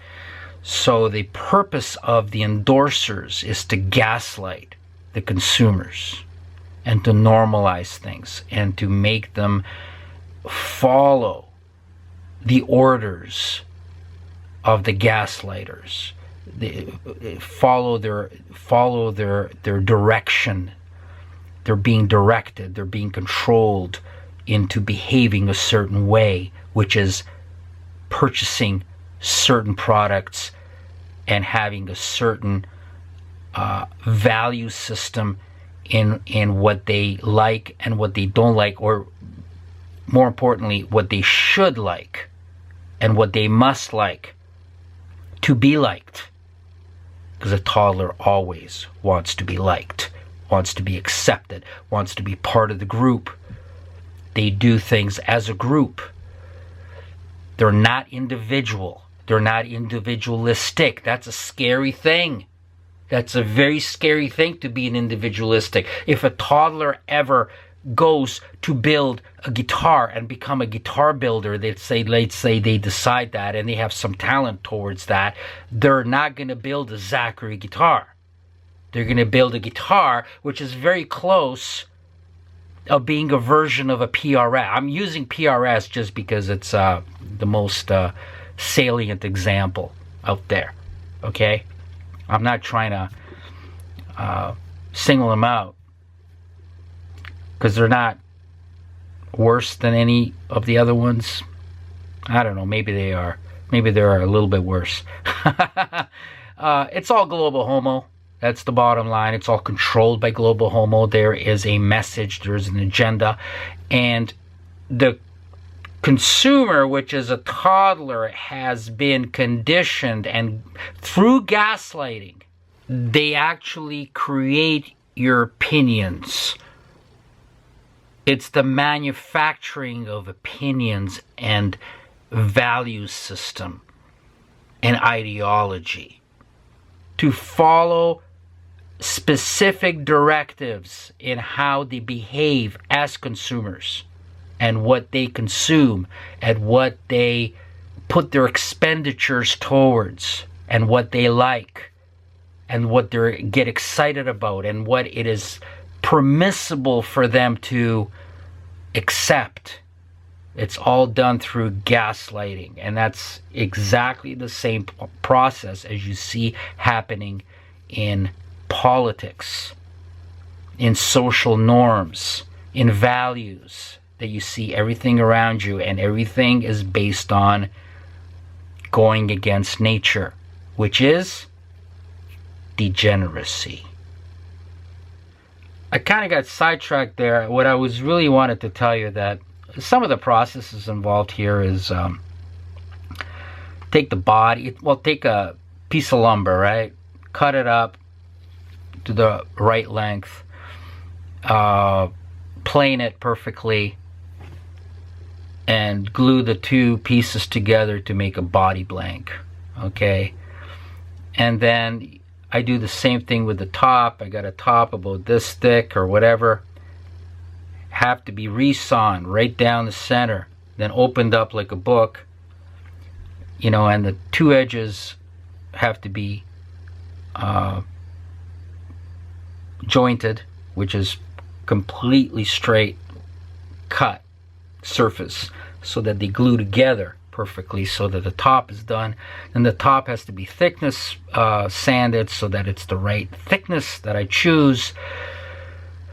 So the purpose of the endorsers is to gaslight the consumers and to normalize things and to make them follow the orders of the gaslighters. They follow their direction. They're being directed, they're being controlled into behaving a certain way, which is purchasing certain products and having a certain value system in what they like and what they don't like, or more importantly, what they should like and what they must like to be liked. Because a toddler always wants to be liked, wants to be accepted, wants to be part of the group. They do things as a group. They're not individual. They're not individualistic. That's a scary thing. That's a very scary thing, to be an individualistic. If a toddler ever goes to build a guitar and become a guitar builder, let's say they decide that and they have some talent towards that, they're not going to build a Zachary guitar. They're going to build a guitar which is very close of being a version of a PRS. I'm using PRS just because it's the most salient example out there. Okay? I'm not trying to single them out, because they're not worse than any of the other ones. I don't know, maybe they are. Maybe they are a little bit worse. It's all Global Homo. That's the bottom line. It's all controlled by Global Homo. There is a message, there's an agenda. And the consumer, which is a toddler, has been conditioned, and through gaslighting, they actually create your opinions. It's the manufacturing of opinions and value system and ideology to follow specific directives in how they behave as consumers and what they consume and what they put their expenditures towards and what they like and what they get excited about and what it is permissible for them to accept. It's all done through gaslighting, and that's exactly the same process as you see happening in politics, in social norms, in values, that you see everything around you, and everything is based on going against nature, which is degeneracy. I kind of got sidetracked there. What I was really wanted to tell you, that some of the processes involved here is take the body, well, take a piece of lumber, right? Cut it up to the right length, plane it perfectly, and glue the two pieces together to make a body blank, okay? And then I do the same thing with the top. I got a top about this thick or whatever. Have to be resawn right down the center, then opened up like a book, you know, and the two edges have to be jointed, which is completely straight cut surface, so that they glue together perfectly, so that the top is done. And the top has to be thickness sanded so that it's the right thickness that I choose.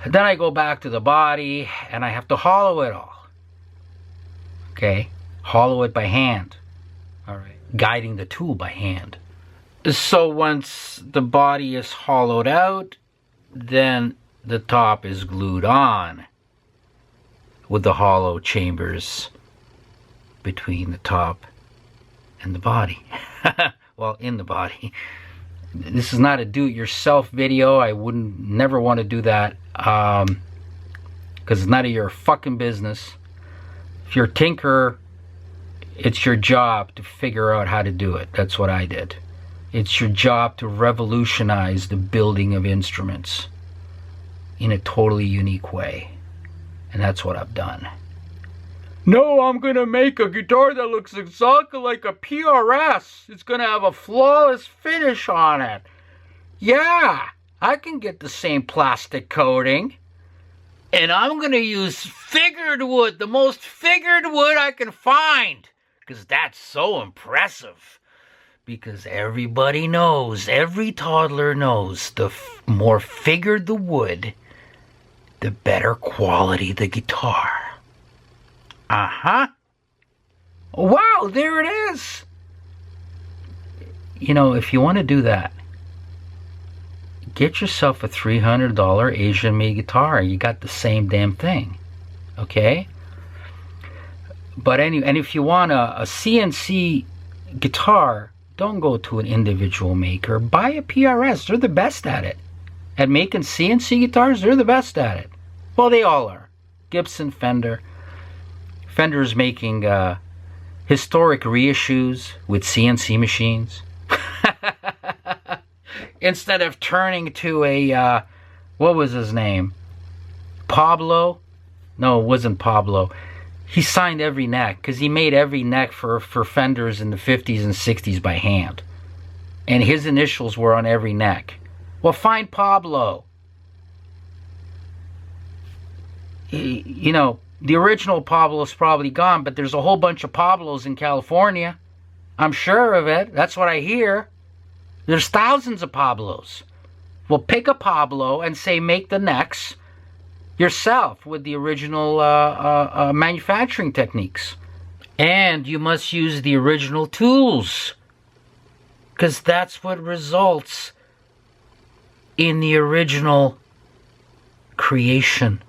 Then I go back to the body and I have to hollow it all. Okay, hollow it by hand. All right, guiding the tool by hand. So once the body is hollowed out, then the top is glued on with the hollow chambers between the top and the body. Well, in the body. This is not a do-it-yourself video. I wouldn't never want to do that, because it's none of your fucking business. If you're a tinkerer, it's your job to figure out how to do it. That's what I did. It's your job to revolutionize the building of instruments in a totally unique way. And that's what I've done. No, I'm going to make a guitar that looks exactly like a PRS. It's going to have a flawless finish on it. Yeah, I can get the same plastic coating. And I'm going to use figured wood, the most figured wood I can find. Because that's so impressive. Because everybody knows, every toddler knows, the more figured the wood, the better quality the guitar. Uh-huh. Wow, there it is. You know, if you want to do that, get yourself a $300 Asian-made guitar. You got the same damn thing. Okay? But anyway, and if you want a CNC guitar, don't go to an individual maker. Buy a PRS. They're the best at it. At making CNC guitars, they're the best at it. Well, they all are. Gibson, Fender. Fender's making historic reissues with CNC machines. Instead of turning to a, what was his name? Pablo? No, it wasn't Pablo. He signed every neck because he made every neck for fenders in the 50s and 60s by hand. And his initials were on every neck. Well, find Pablo. You know, the original Pablo's probably gone, but there's a whole bunch of Pablos in California. I'm sure of it. That's what I hear. There's thousands of Pablos. Well, pick a Pablo and say make the necks yourself with the original manufacturing techniques. And you must use the original tools, because that's what results in the original creation.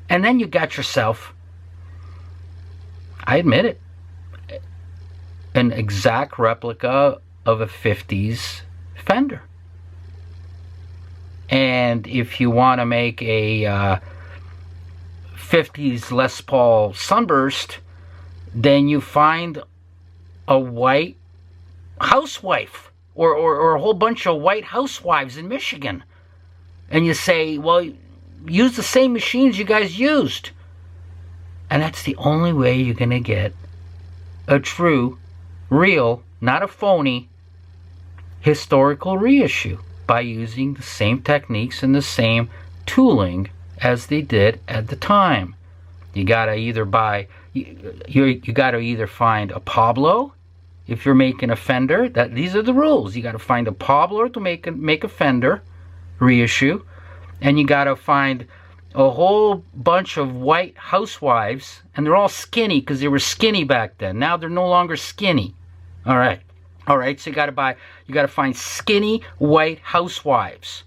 And then you got yourself, I admit it, an exact replica of a 50s Fender. And if you want to make a 50s Les Paul Sunburst, then you find a white housewife or a whole bunch of white housewives in Michigan. And you say, well, use the same machines you guys used. And that's the only way you're going to get a true, real, not a phony, historical reissue, by using the same techniques and the same tooling as they did at the time. You gotta either buy, you gotta either find a Pablo if you're making a Fender. These are the rules. You gotta find a Pablo to make a Fender reissue, and you gotta find a whole bunch of white housewives, and they're all skinny because they were skinny back then. Now they're no longer skinny. All right. So you gotta find skinny white housewives,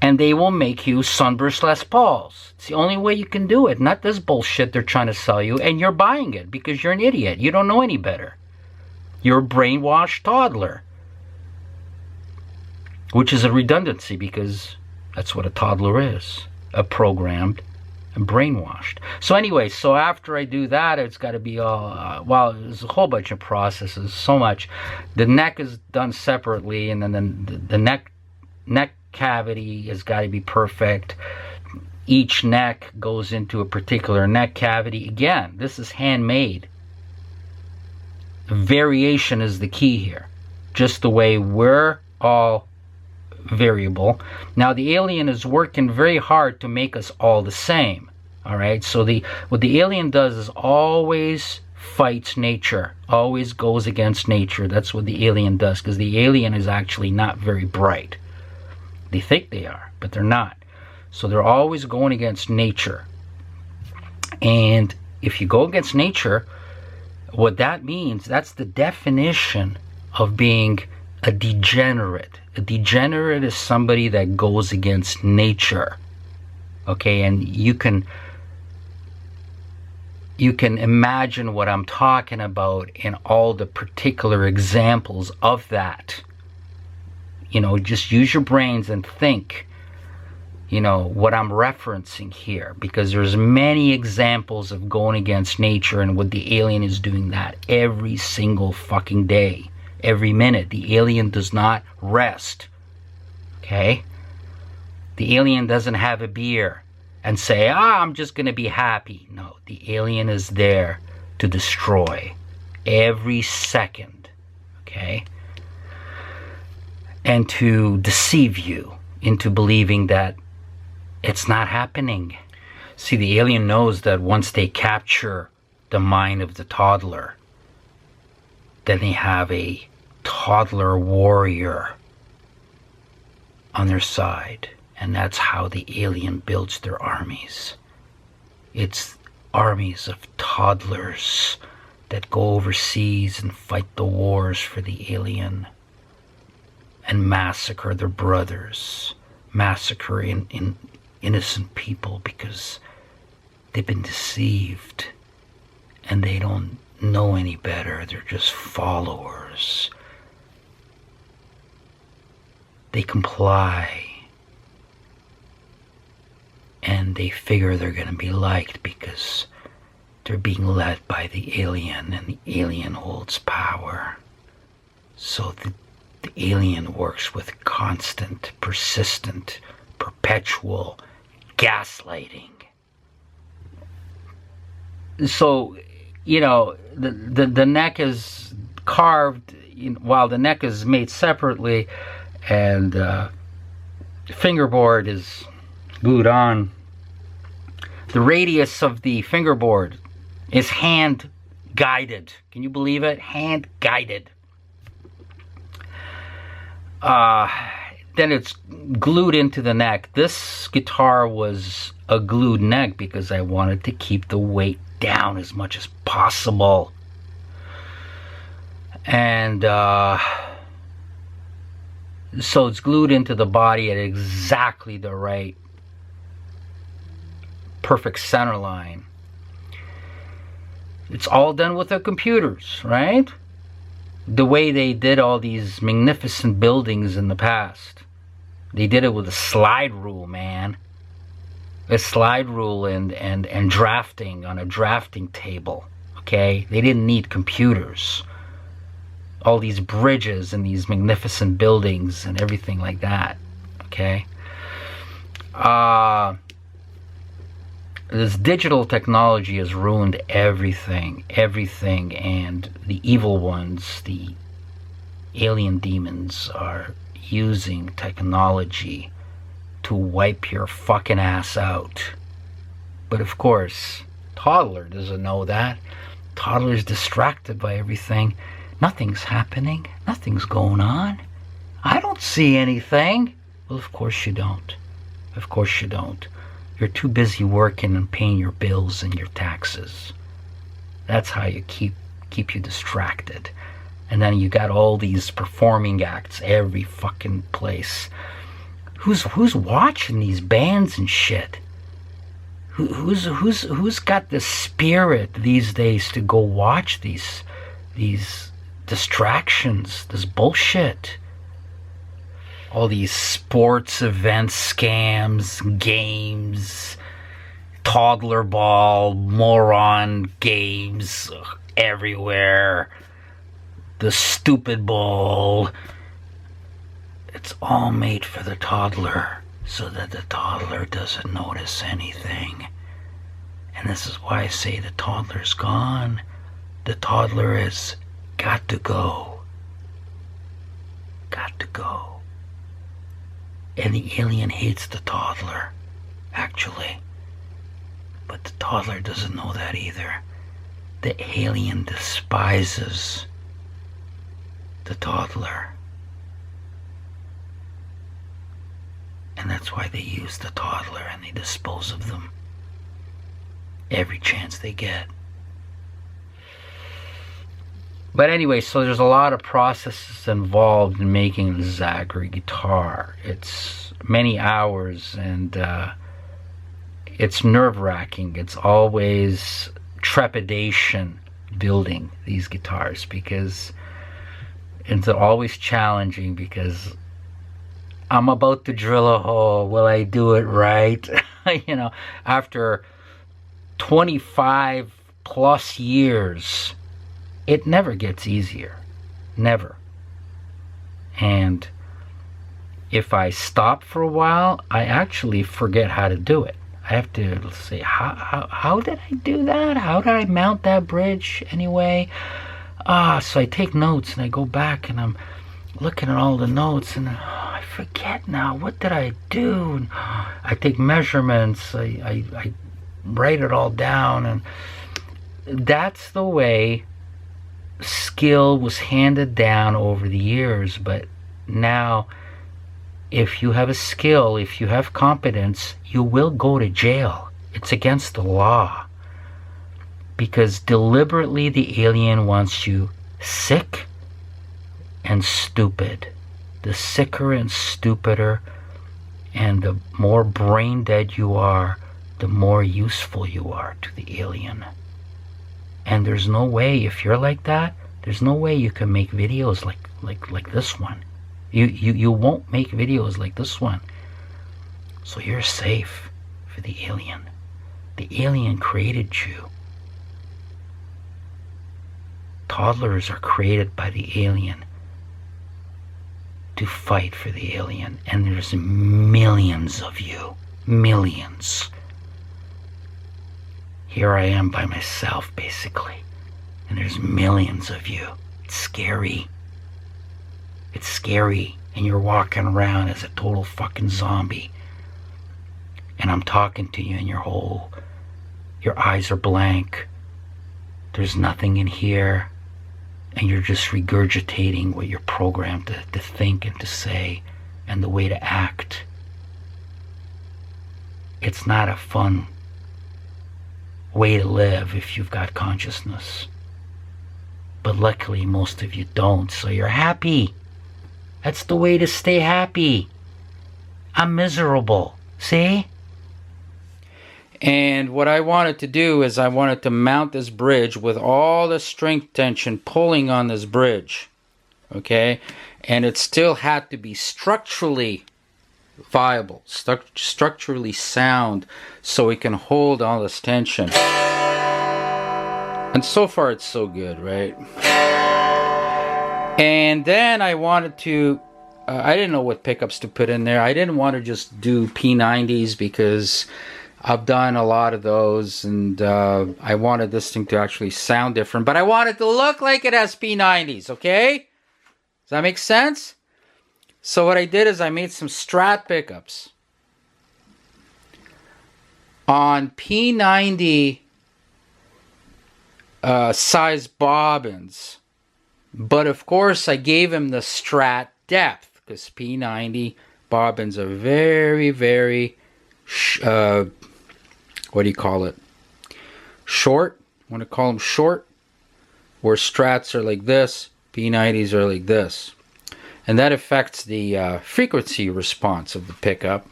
and they will make you Sunburst Les Pauls. It's the only way you can do it. Not this bullshit they're trying to sell you, and you're buying it because you're an idiot. You don't know any better. You're a brainwashed toddler, which is a redundancy because that's what a toddler is: a programmed and brainwashed. So anyway, so after I do that, it's got to be all, well, there's a whole bunch of processes, so much. The neck is done separately, and then the neck cavity has got to be perfect. Each neck goes into a particular neck cavity. Again, this is handmade. Variation is the key here. Just the way we're all variable. Now the alien is working very hard to make us all the same. All right, so what the alien does is always fights nature, always goes against nature. That's what the alien does, because the alien is actually not very bright. They think they are, but they're not. So they're always going against nature. And if you go against nature, what that means, that's the definition of being a degenerate. A degenerate is somebody that goes against nature. Okay, and you can imagine what I'm talking about in all the particular examples of that. You know, just use your brains and think, you know, what I'm referencing here, because there's many examples of going against nature, and what the alien is doing that every single fucking day. Every minute. The alien does not rest. Okay? The alien doesn't have a beer and say, I'm just going to be happy. No, the alien is there to destroy every second. Okay? And to deceive you into believing that it's not happening. See, the alien knows that once they capture the mind of the toddler, then they have a toddler warrior on their side. And that's how the alien builds their armies. It's armies of toddlers that go overseas and fight the wars for the alien and massacre their brothers, massacre innocent people because they've been deceived and they don't know any better. They're just followers. They comply. And they figure they're going to be liked because They're being led by the alien, and the alien holds power. So the alien works with constant, persistent, perpetual gaslighting. So, you know, the neck is carved, while the neck is made separately, and the fingerboard is glued on. The radius of the fingerboard is hand guided. Can you believe it? Hand guided. Then it's glued into the neck. This guitar was a glued neck because I wanted to keep the weight down as much as possible. And so it's glued into the body at exactly the right perfect center line. It's all done with the computers, right? The way they did all these magnificent buildings in the past. They did it with a slide rule, man. A slide rule and drafting on a drafting table, okay? They didn't need computers. All these bridges and these magnificent buildings and everything like that, okay? This digital technology has ruined everything, and the evil ones, the alien demons, are using technology to wipe your fucking ass out. But of course, Toddler doesn't know that. Toddler's distracted by everything. Nothing's happening. Nothing's going on. I don't see anything. Well, of course you don't. Of course you don't. You're too busy working and paying your bills and your taxes. That's how you keep you distracted. And then you got all these performing acts every fucking place. Who's watching these bands and shit? Who's got the spirit these days to go watch these distractions, this bullshit? All these sports events, scams, games, toddler ball, moron games everywhere. The stupid ball. It's all made for the toddler, so that the toddler doesn't notice anything. And this is why I say the toddler's gone. The toddler has got to go. Got to go. And the alien hates the toddler, actually. But the toddler doesn't know that either. The alien despises the toddler. And that's why they use the toddler and they dispose of them every chance they get. But anyway, so there's a lot of processes involved in making the Zachary guitar. It's many hours, and it's nerve-wracking. It's always trepidation building these guitars, because it's always challenging, because I'm about to drill a hole. Will I do it right? You know, after 25 plus years, it never gets easier. Never. And if I stop for a while, I actually forget how to do it. I have to say, how did I do that? How did I mount that bridge anyway? So I take notes and I go back and I'm looking at all the notes and I forget now. What did I do? And I take measurements. I write it all down. And that's the way skill was handed down over the years. But now, if you have a skill, if you have competence, you will go to jail. It's against the law, because deliberately the alien wants you sick and stupid. The sicker and stupider and the more brain dead you are, the more useful you are to the alien. And there's no way, if you're like that, there's no way you can make videos like this one. You won't make videos like this one. So you're safe for the alien. The alien created you toddlers are created by the alien to fight for the alien, and there's millions of you. Millions. Here I am by myself, basically, and there's millions of you. It's scary. It's scary, and you're walking around as a total fucking zombie, and I'm talking to you, and your eyes are blank. There's nothing in here, and you're just regurgitating what you're programmed to think and to say, and the way to act. It's not a fun way to live if you've got consciousness. But luckily, most of you don't, so you're happy. That's the way to stay happy. I'm miserable, see? And what I wanted to do is I wanted to mount this bridge with all the strength tension pulling on this bridge. Okay? And it still had to be structurally viable, structurally sound, so it can hold all this tension. And so far it's so good, right? And then I wanted to, I didn't know what pickups to put in there. I didn't want to just do P90s because I've done a lot of those, and I wanted this thing to actually sound different, but I wanted it to look like it has P90s, okay? Does that make sense? So what I did is I made some Strat pickups on P90 size bobbins, but of course I gave him the Strat depth because P90 bobbins are very, very what do you call it? Short. I want to call them short. Where Strats are like this, P90s are like this. And that affects the frequency response of the pickup.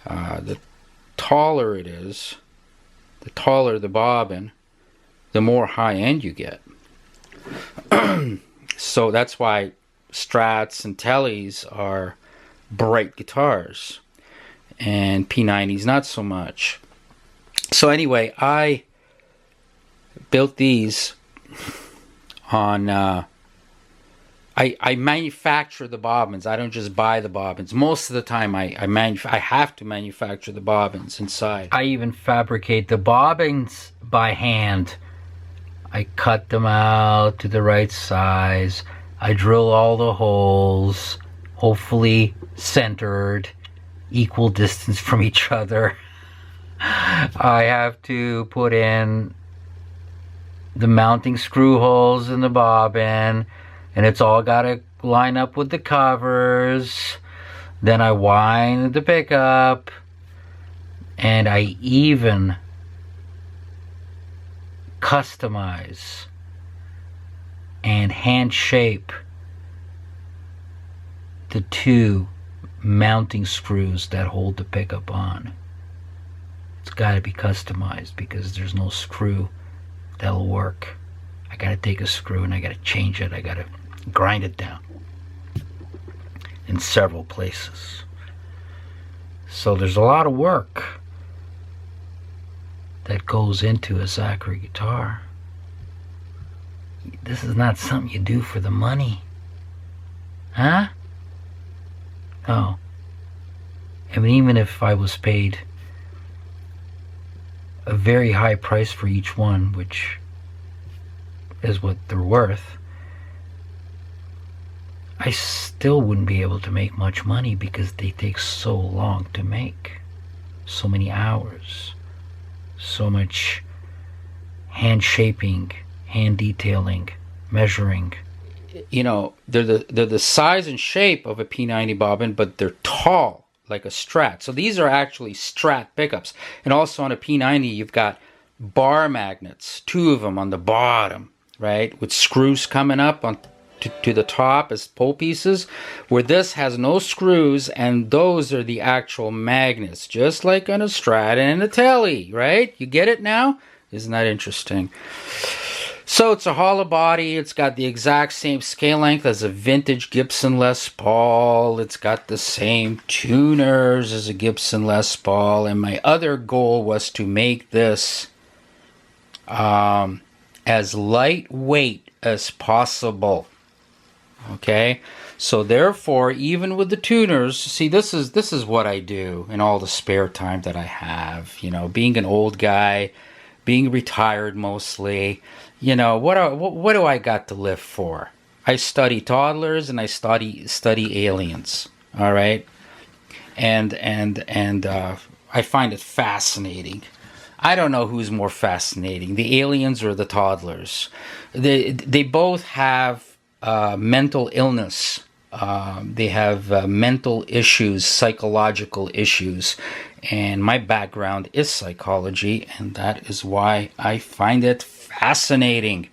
The taller it is, the taller the bobbin, the more high end you get. So that's why Strats and Tellies are bright guitars, and P90s not so much. So anyway, I built these on I manufacture the bobbins. I don't just buy the bobbins. Most of the time I have to manufacture the bobbins inside. I even fabricate the bobbins by hand. I cut them out to the right size. I drill all the holes, hopefully centered, equal distance from each other. I have to put in the mounting screw holes in the bobbin, and it's all got to line up with the covers. Then I wind the pickup, and I even customize and hand shape the two mounting screws that hold the pickup on. It's got to be customized because there's no screw that'll work. I got to take a screw and I got to change it. I got to grind it down in several places. So there's a lot of work that goes into a Zachary guitar. This is not something you do for the money. Huh? No. I mean, even if I was paid a very high price for each one, which is what they're worth, I still wouldn't be able to make much money because they take so long to make. So many hours. So much hand shaping, hand detailing, measuring. You know, they're the size and shape of a P90 bobbin, but they're tall like a Strat. So these are actually Strat pickups. And also on a P90 you've got bar magnets, 2 of them on the bottom, right, with screws coming up on to the top as pole pieces, where this has no screws, and those are the actual magnets, just like on a Strat and a Telly, right? You get it now? Isn't that interesting? So it's a hollow body. It's got the exact same scale length as a vintage Gibson Les Paul. It's got the same tuners as a Gibson Les Paul. And my other goal was to make this as lightweight as possible. Okay, so therefore, even with the tuners, see, this is what I do in all the spare time that I have. You know, being an old guy, being retired mostly. You know, what do I got to live for? I study toddlers and I study aliens. All right, and I find it fascinating. I don't know who's more fascinating, the aliens or the toddlers. They both have mental illness. They have mental issues, psychological issues. And my background is psychology, and that is why I find it fascinating.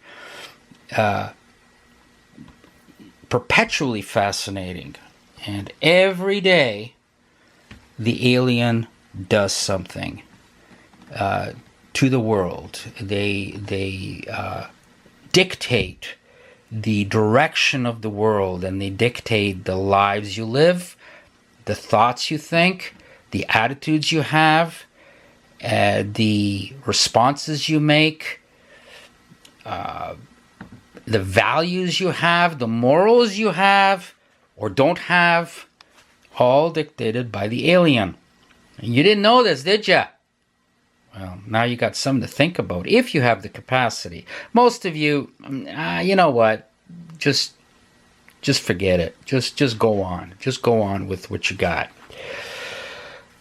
Perpetually fascinating. And every day, the alien does something to the world. They dictate the direction of the world, and they dictate the lives you live, the thoughts you think, the attitudes you have, the responses you make, the values you have, the morals you have or don't have, all dictated by the alien. And you didn't know this, did you? Well, now you got something to think about if you have the capacity. Most of you, you know what? Just forget it. Just go on. Just go on with what you got.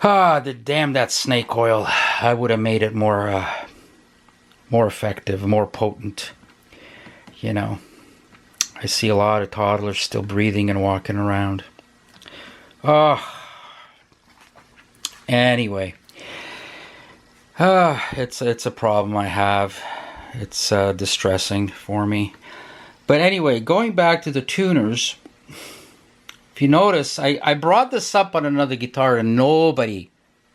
Damn that snake oil. I would have made it more effective, more potent. You know, I see a lot of toddlers still breathing and walking around. Anyway. It's a problem I have. It's distressing for me. But anyway, going back to the tuners, if you notice, I brought this up on another guitar and nobody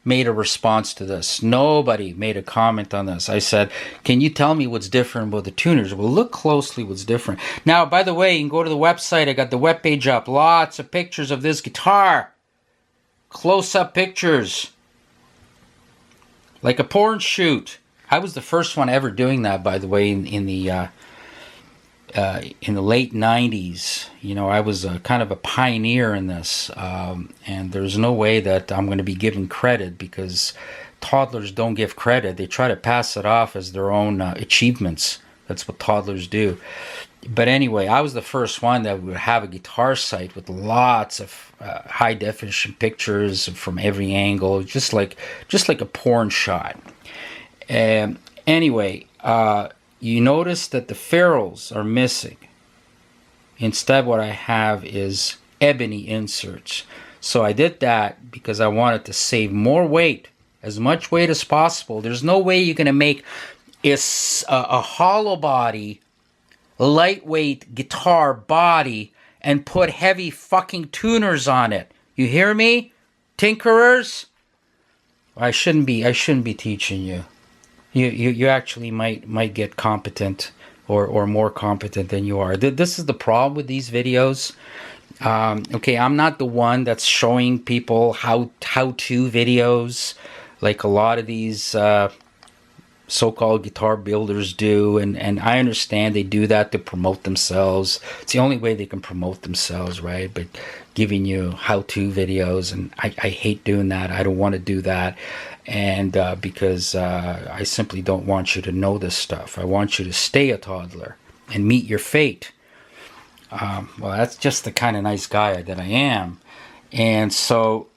made a response to this. Nobody made a comment on this. I said, can you tell me what's different about the tuners? Well, look closely what's different. Now, by the way, you can go to the website. I got the webpage up. Lots of pictures of this guitar. Close-up pictures. Like a porn shoot. I was the first one ever doing that, by the way, in the late 90s. You know, I was kind of a pioneer in this. And there's no way that I'm going to be given credit, because toddlers don't give credit. They try to pass it off as their own achievements. That's what toddlers do. But anyway, I was the first one that would have a guitar site with lots of high definition pictures from every angle, just like a porn shot. Anyway, you notice that the ferrules are missing. Instead, what I have is ebony inserts. So I did that because I wanted to save more weight, as much weight as possible. There's no way you're going to make a hollow body, lightweight guitar body and put heavy fucking tuners on it. You hear me, tinkerers? I shouldn't be teaching you. You actually might get competent or more competent than you are. This is the problem with these videos. Okay, I'm not the one that's showing people how-to videos like a lot of these so-called guitar builders do, and I understand they do that to promote themselves. It's the only way they can promote themselves, right? But giving you how-to videos, and I hate doing that. I don't want to do that, and because I simply don't want you to know this stuff. I want you to stay a toddler and meet your fate. Well, that's just the kind of nice guy that I am, and so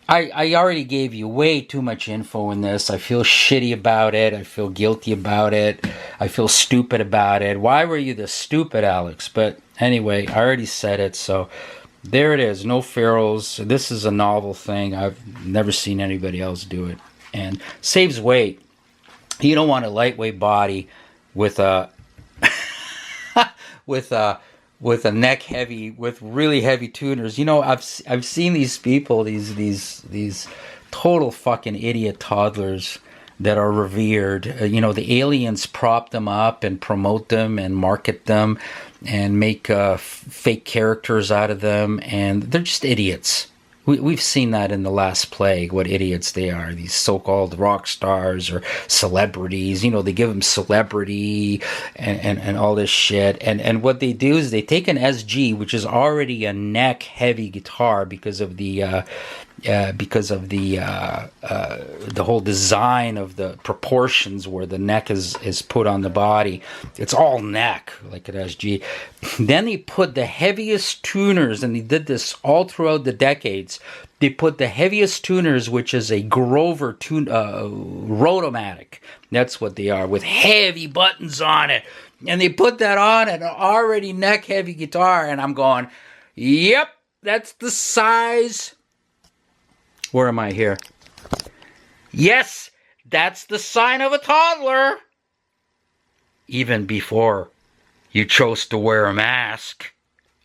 I already gave you way too much info in this. I feel shitty about it. I feel guilty about it. I feel stupid about it. Why were you this stupid, Alex? But anyway, I already said it, so there it is. No ferrules. This is a novel thing. I've never seen anybody else do it. And saves weight. You don't want a lightweight body with a with a neck heavy, with really heavy tuners. You know, I've seen these people, these total fucking idiot toddlers that are revered. You know, the aliens prop them up and promote them and market them and make fake characters out of them, and they're just idiots. We've seen that in The Last Plague, what idiots they are, these so-called rock stars or celebrities. You know, they give them celebrity and all this shit. And what they do is they take an SG, which is already a neck-heavy guitar because of the whole design of the proportions where the neck is put on the body. It's all neck, like an SG. Then they put the heaviest tuners, and they did this all throughout the decades. They put the heaviest tuners, which is a Grover Rotomatic. That's what they are, with heavy buttons on it. And they put that on an already neck-heavy guitar, and I'm going, yep, that's the size. Where am I here? Yes, that's the sign of a toddler. Even before you chose to wear a mask,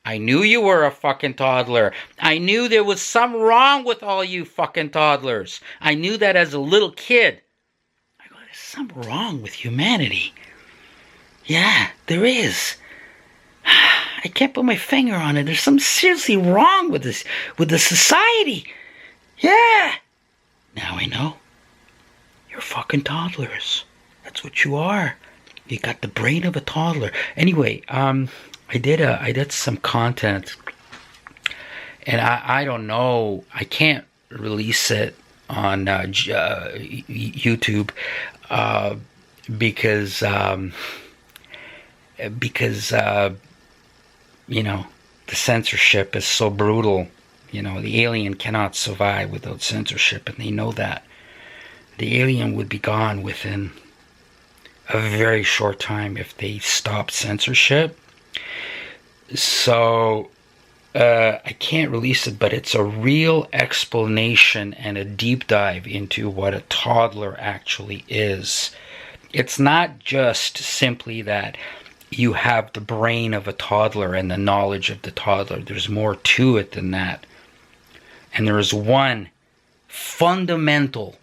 I knew you were a fucking toddler. I knew there was something wrong with all you fucking toddlers. I knew that as a little kid. I go, there's something wrong with humanity. Yeah, there is. I can't put my finger on it. There's something seriously wrong with this, with the society. Yeah! Now I know. You're fucking toddlers. That's what you are. You got the brain of a toddler. Anyway, I did some content, and I don't know. I can't release it on YouTube because you know, the censorship is so brutal. You know, the alien cannot survive without censorship, and they know that. The alien would be gone within a very short time if they stopped censorship. So, I can't release it, but it's a real explanation and a deep dive into what a toddler actually is. It's not just simply that you have the brain of a toddler and the knowledge of the toddler. There's more to it than that. And there is one fundamental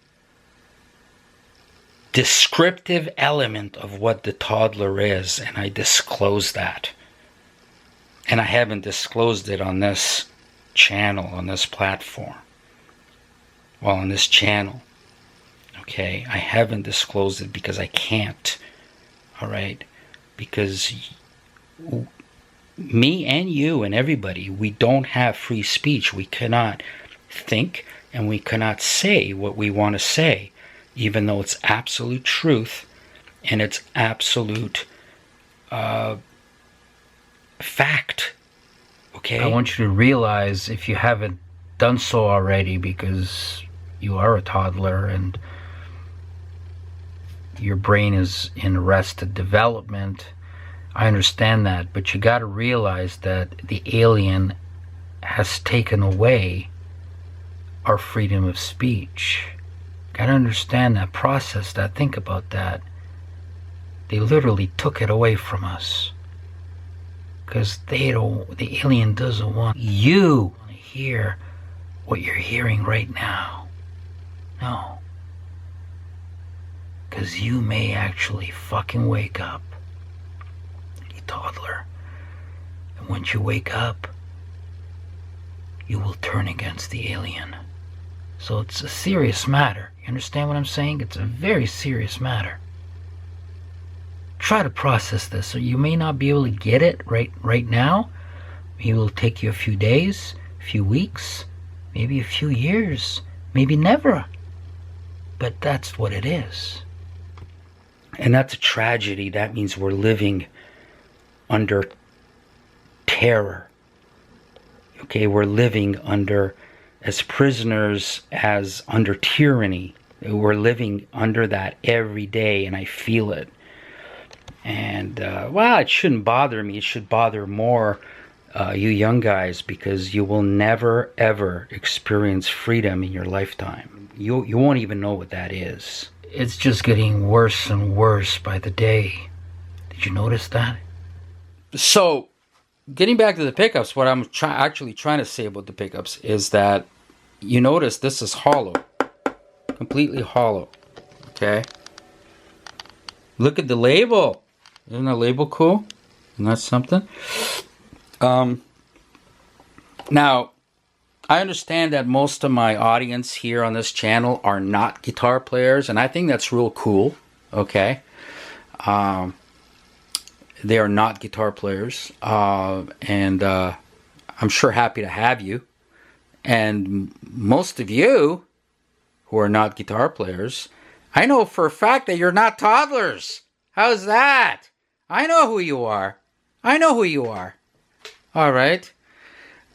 descriptive element of what the toddler is, and I disclose that. And I haven't disclosed it on this channel, on this platform. Well, on this channel. Okay? I haven't disclosed it because I can't. Alright? Because me and you and everybody, we don't have free speech. We cannot think and we cannot say what we want to say, even though it's absolute truth and it's absolute fact. Okay? I want you to realize, if you haven't done so already, because you are a toddler and your brain is in arrested development, I understand that, but you got to realize that the alien has taken away our freedom of speech. Got to understand that, process that, think about that. They literally took it away from us. Because the alien doesn't want you to hear what you're hearing right now. No. Because you may actually fucking wake up, you toddler. And once you wake up, you will turn against the alien. So it's a serious matter. You understand what I'm saying? It's a very serious matter. Try to process this. So you may not be able to get it right now. Maybe it'll take you a few days, a few weeks, maybe a few years, maybe never. But that's what it is. And that's a tragedy. That means we're living under terror. Okay, we're living under, as prisoners, as under tyranny. We're living under that every day, and I feel it. And, well, it shouldn't bother me. It should bother more you young guys, because you will never, ever experience freedom in your lifetime. You won't even know what that is. It's just getting worse and worse by the day. Did you notice that? So, getting back to the pickups, what I'm actually trying to say about the pickups is that you notice this is hollow. Completely hollow. Okay? Look at the label. Isn't that label cool? Isn't that something? Now, I understand that most of my audience here on this channel are not guitar players, and I think that's real cool. Okay. They are not guitar players, and I'm sure happy to have you. And most of you who are not guitar players, I know for a fact that you're not toddlers. How's that? I know who you are. I know who you are. All right.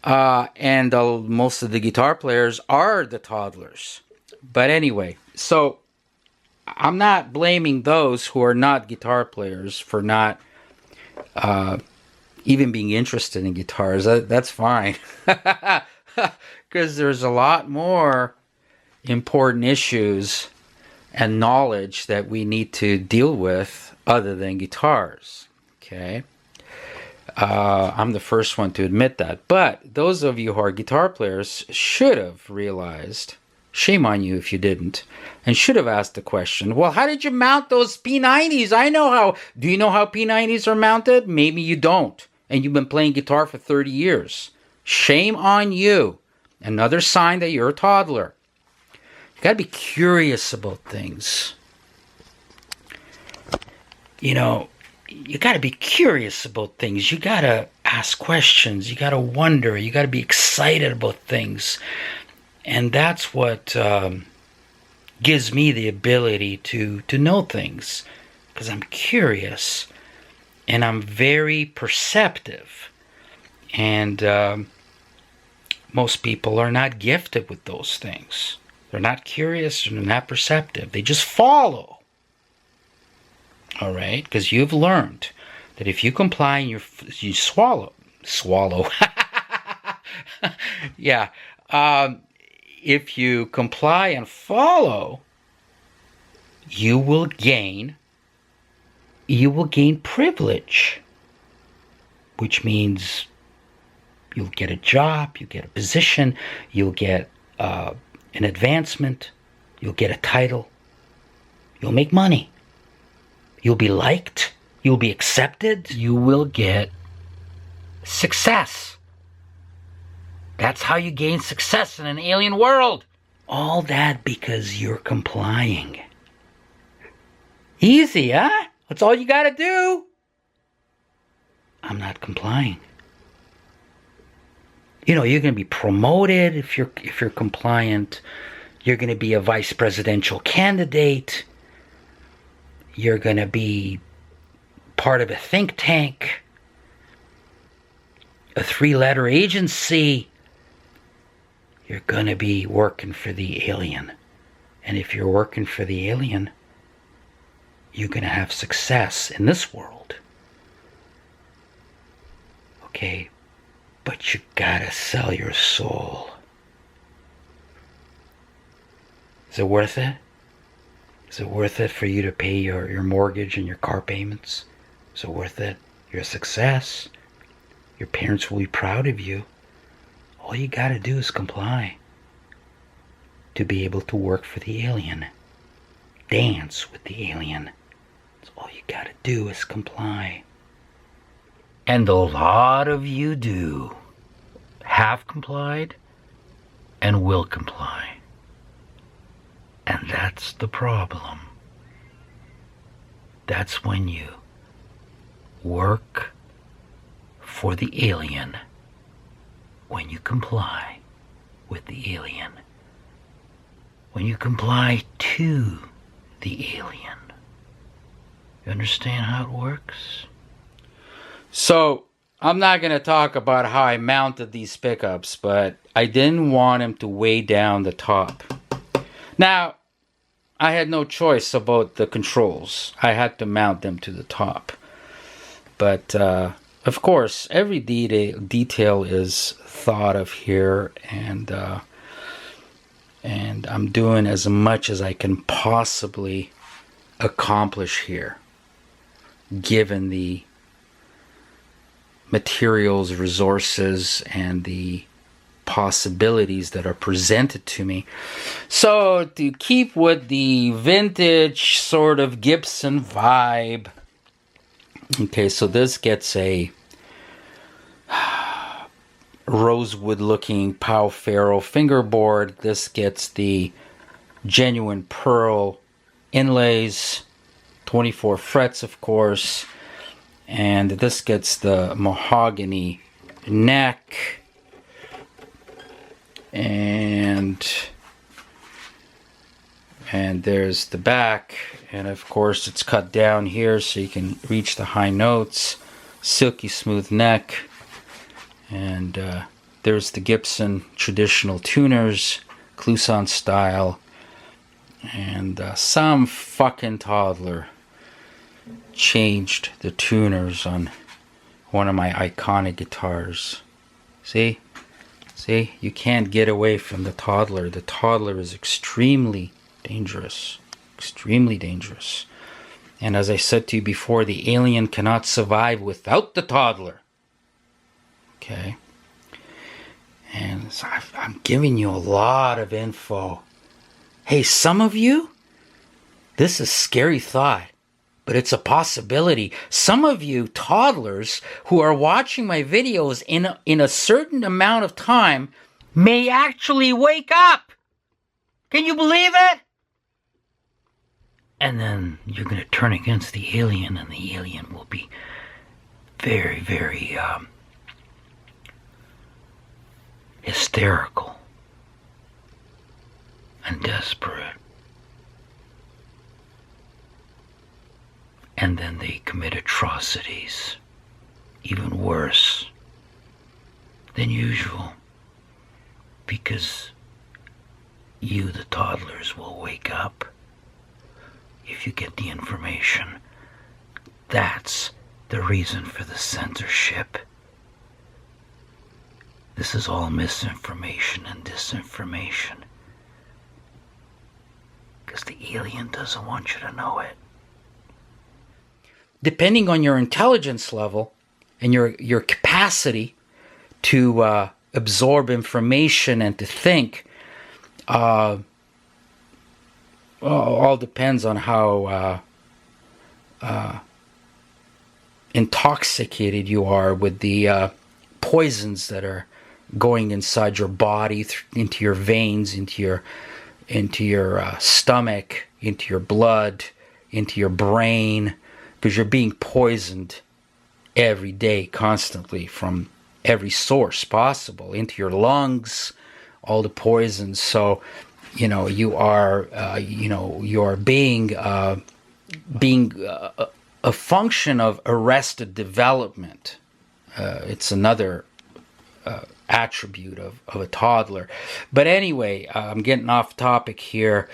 And most of the guitar players are the toddlers. But anyway, so I'm not blaming those who are not guitar players for not even being interested in guitars. That's fine. Because there's a lot more important issues and knowledge that we need to deal with other than guitars. Okay? I'm the first one to admit that. But those of you who are guitar players should have realized, shame on you if you didn't, and should have asked the question, well, how did you mount those P90s? I know how. Do you know how P90s are mounted? Maybe you don't. And you've been playing guitar for 30 years. Shame on you. Another sign that you're a toddler. You got to be curious about things. You know, you got to be curious about things. You got to ask questions. You got to wonder. You got to be excited about things. And that's what gives me the ability to know things. Because I'm curious. And I'm very perceptive. And most people are not gifted with those things. They're not curious. They're not perceptive. They just follow. All right? Because you've learned that if you comply and you swallow. Yeah. If you comply and follow, you will gain privilege, which means you'll get a job, you'll get a position, you'll get an advancement, you'll get a title, you'll make money, you'll be liked, you'll be accepted, you will get success. That's how you gain success in an alien world. All that because you're complying. Easy, huh? That's all you gotta do. I'm not complying. You know, you're going to be promoted if you're compliant. You're going to be a vice presidential candidate. You're going to be part of a think tank, a 3-letter agency. You're going to be working for the alien. And if you're working for the alien, you're going to have success in this world. Okay? But you gotta sell your soul. Is it worth it? Is it worth it for you to pay your mortgage and your car payments? Is it worth it? You're a success. Your parents will be proud of you. All you gotta do is comply to be able to work for the alien. Dance with the alien. That's all you gotta do is comply. And a lot of you do, have complied, and will comply. And that's the problem. That's when you work for the alien, when you comply with the alien, when you comply to the alien. You understand how it works? So, I'm not going to talk about how I mounted these pickups, but I didn't want them to weigh down the top. Now, I had no choice about the controls. I had to mount them to the top. But, of course, every detail is thought of here, and I'm doing as much as I can possibly accomplish here, given the materials, resources, and the possibilities that are presented to me. So to keep with the vintage sort of Gibson vibe, okay, so this gets a rosewood looking Pau Ferro fingerboard. This gets the genuine pearl inlays, 24 frets of course, and this gets the mahogany neck, and there's the back, and of course it's cut down here so you can reach the high notes. Silky smooth neck, and there's the Gibson traditional tuners, Clouson style, and some fucking toddler changed the tuners on one of my iconic guitars. See, you can't get away from the toddler. The toddler is extremely dangerous, extremely dangerous. And as I said to you before, the alien cannot survive without the toddler. Okay? And so I'm giving you a lot of info. Hey, some of you, this is a scary thought, but it's a possibility. Some of you toddlers who are watching my videos in a certain amount of time may actually wake up. Can you believe it? And then you're going to turn against the alien, and the alien will be very, very hysterical and desperate. And then they commit atrocities, even worse than usual, because you, the toddlers, will wake up if you get the information. That's the reason for the censorship. This is all misinformation and disinformation, because the alien doesn't want you to know it. Depending on your intelligence level and your capacity to absorb information and to think, all depends on how intoxicated you are with the poisons that are going inside your body, into your veins, into your stomach, into your blood, into your brain, because you're being poisoned every day, constantly, from every source possible, into your lungs, all the poisons. So, you are being a function of arrested development. It's another attribute of a toddler. But anyway, I'm getting off topic here.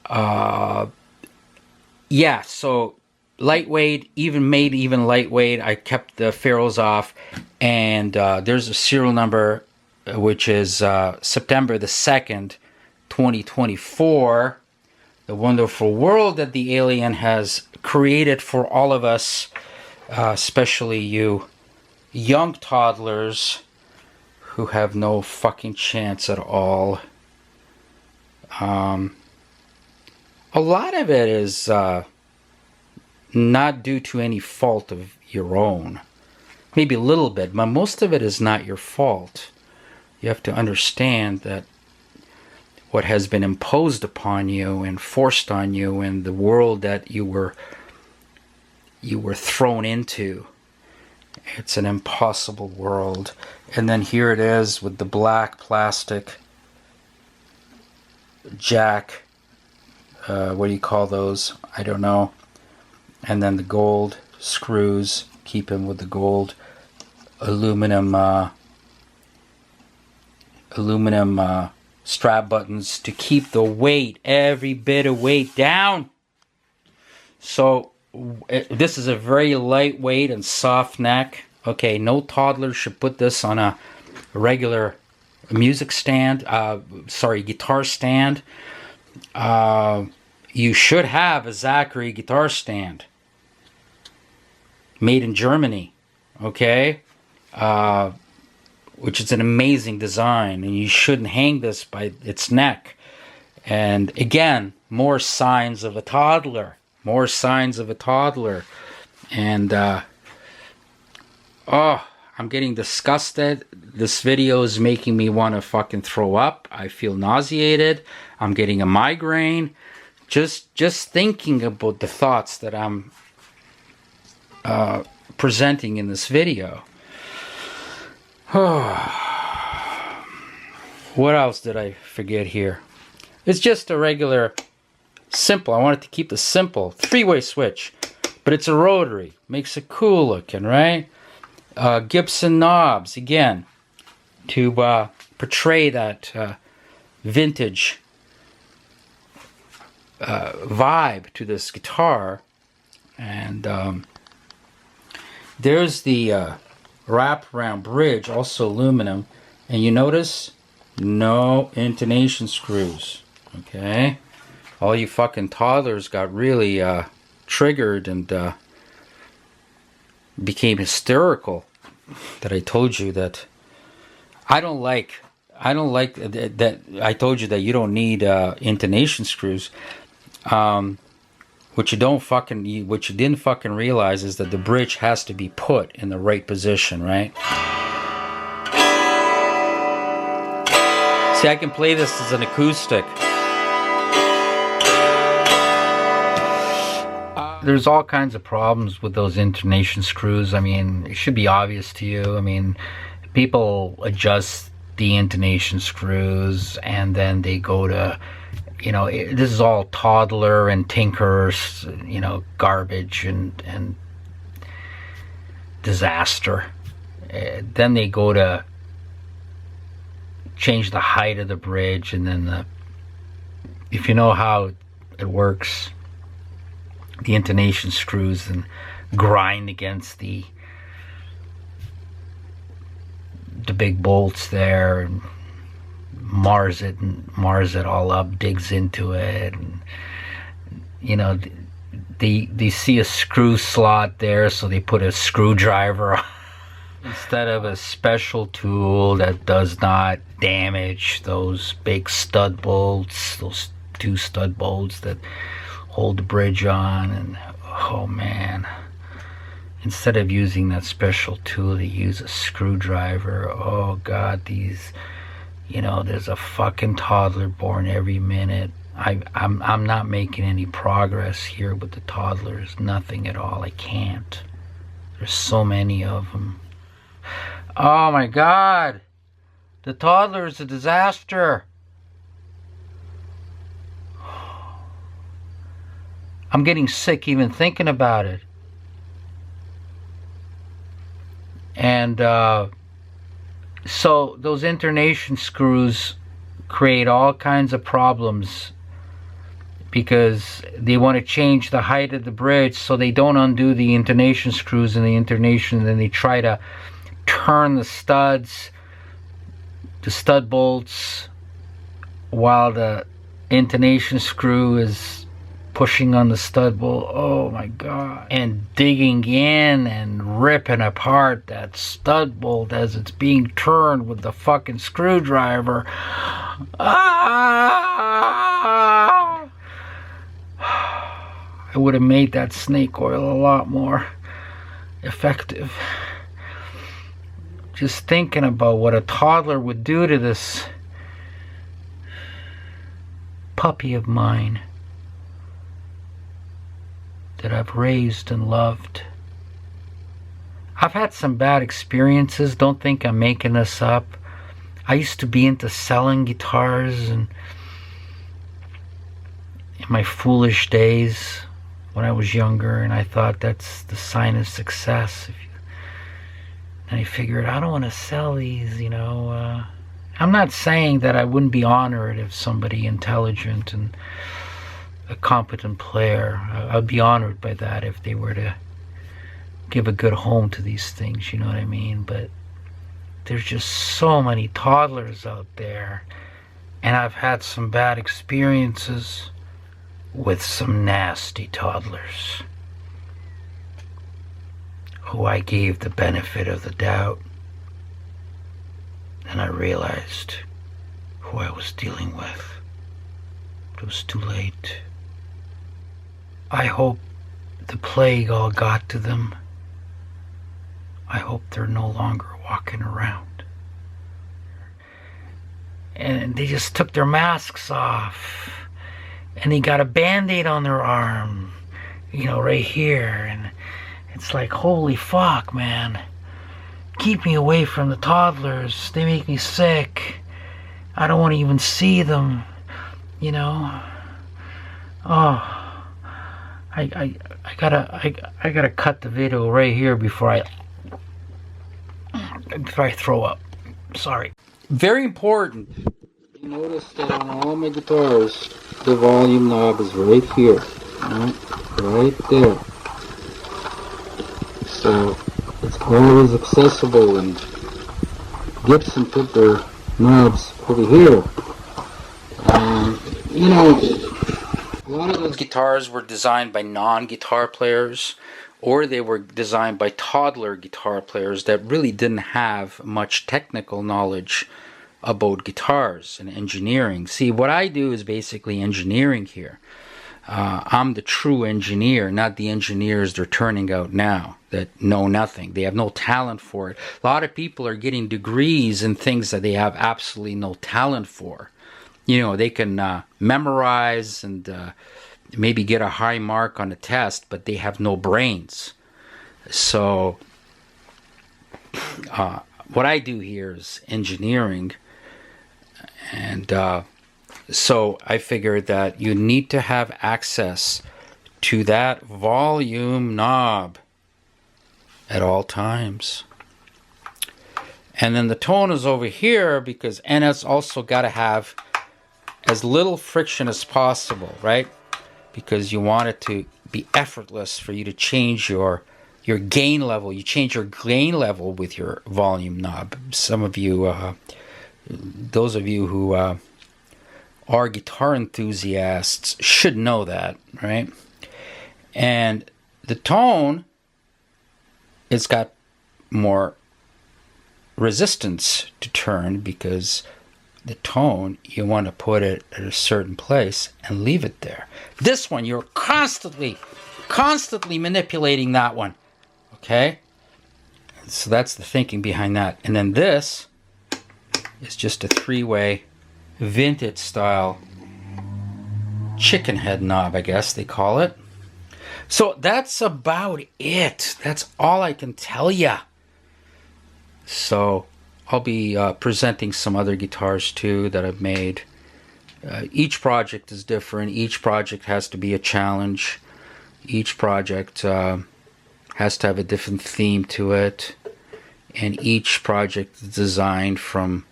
Yeah, so lightweight, even lightweight. I kept the ferrules off, and there's a serial number, which is September the 2nd, 2024. The wonderful world that the alien has created for all of us, especially you young toddlers who have no fucking chance at all. A lot of it is not due to any fault of your own. Maybe a little bit, but most of it is not your fault. You have to understand that what has been imposed upon you and forced on you in the world that you were thrown into, it's an impossible world. And then here it is with the black plastic jack, what do you call those? I don't know. And then the gold screws, keep him with the gold aluminum strap buttons to keep the weight, every bit of weight down. So this is a very lightweight and soft neck. Okay, no toddler should put this on a regular music stand, guitar stand. You should have a Zachary guitar stand made in Germany, okay? Which is an amazing design, and you shouldn't hang this by its neck. And again, more signs of a toddler. More signs of a toddler. And, I'm getting disgusted. This video is making me want to fucking throw up. I feel nauseated. I'm getting a migraine. Just thinking about the thoughts that I'm presenting in this video. What else did I forget here? It's just a regular, simple. I wanted to keep the simple 3-way switch, but it's a rotary. Makes it cool looking, right? Gibson knobs, again, to portray that vintage vibe to this guitar. And there's the wraparound bridge, also aluminum, and you notice no intonation screws. Okay, all you fucking toddlers got really triggered and became hysterical that I told you that I don't like that I told you that you don't need intonation screws. What you didn't fucking realize is that the bridge has to be put in the right position, right? See, I can play this as an acoustic. There's all kinds of problems with those intonation screws. I mean, it should be obvious to you. I mean, people adjust the intonation screws and then they go to, you know, this is all toddler and tinkers, you know, garbage and disaster. Then they go to change the height of the bridge, and then if you know how it works, the intonation screws and grind against the big bolts there and mars it all up, digs into it, and you know, they see a screw slot there, so they put a screwdriver on instead of a special tool that does not damage those big stud bolts, those 2 stud bolts that hold the bridge on. And oh man, instead of using that special tool, they use a screwdriver. Oh god, these, you know, there's a fucking toddler born every minute. I'm not making any progress here with the toddlers, nothing at all. I can't. There's so many of them. Oh my god, the toddler is a disaster. I'm getting sick even thinking about it. And so those intonation screws create all kinds of problems because they want to change the height of the bridge, so they don't undo the intonation screws and the intonation, and then they try to turn the stud bolts while the intonation screw is pushing on the stud bolt. Oh my god. And digging in and ripping apart that stud bolt as it's being turned with the fucking screwdriver. Ah! I would have made that snake oil a lot more effective. Just thinking about what a toddler would do to this puppy of mine that I've raised and loved. I've had some bad experiences. Don't think I'm making this up. I used to be into selling guitars, and in my foolish days when I was younger, and I thought that's the sign of success. And I figured, I don't want to sell these, you know. I'm not saying that I wouldn't be honored if somebody intelligent and a competent player, I'd be honored by that if they were to give a good home to these things, you know what I mean? But there's just so many toddlers out there, and I've had some bad experiences with some nasty toddlers who I gave the benefit of the doubt, and I realized who I was dealing with. It was too late. I hope the plague all got to them. I hope they're no longer walking around. and they just took their masks off, and they got a band-aid on their arm, you know, right here, and it's like, holy fuck, man. Keep me away from the toddlers. They make me sick. I don't want to even see them, you know. Oh, I gotta cut the video right here before I throw up. Sorry. Very important. You notice that on all my guitars, the volume knob is right here, right there. So it's always accessible, and Gibson put their knobs over here. You know, a lot of those guitars were designed by non-guitar players, or they were designed by toddler guitar players that really didn't have much technical knowledge about guitars and engineering. See, what I do is basically engineering here. I'm the true engineer, not the engineers they're turning out now that know nothing. They have no talent for it. A lot of people are getting degrees in things that they have absolutely no talent for. You know, they can memorize and maybe get a high mark on a test, but they have no brains. So what I do here is engineering, and so I figured that you need to have access to that volume knob at all times. And then the tone is over here because, and it's also got to have as little friction as possible, right? Because you want it to be effortless for you to change your gain level. You change your gain level with your volume knob. Some of you, those of you who are guitar enthusiasts should know that, right? And the tone, it's got more resistance to turn because the tone, you want to put it at a certain place and leave it there. This one, you're constantly manipulating that one, okay? So that's the thinking behind that. And then this is just a three-way vintage style chicken head knob, I guess they call it. So that's about it. That's all I can tell you. So I'll be presenting some other guitars too that I've made. Each project is different. Each project has to be a challenge. Each project has to have a different theme to it. And each project is designed from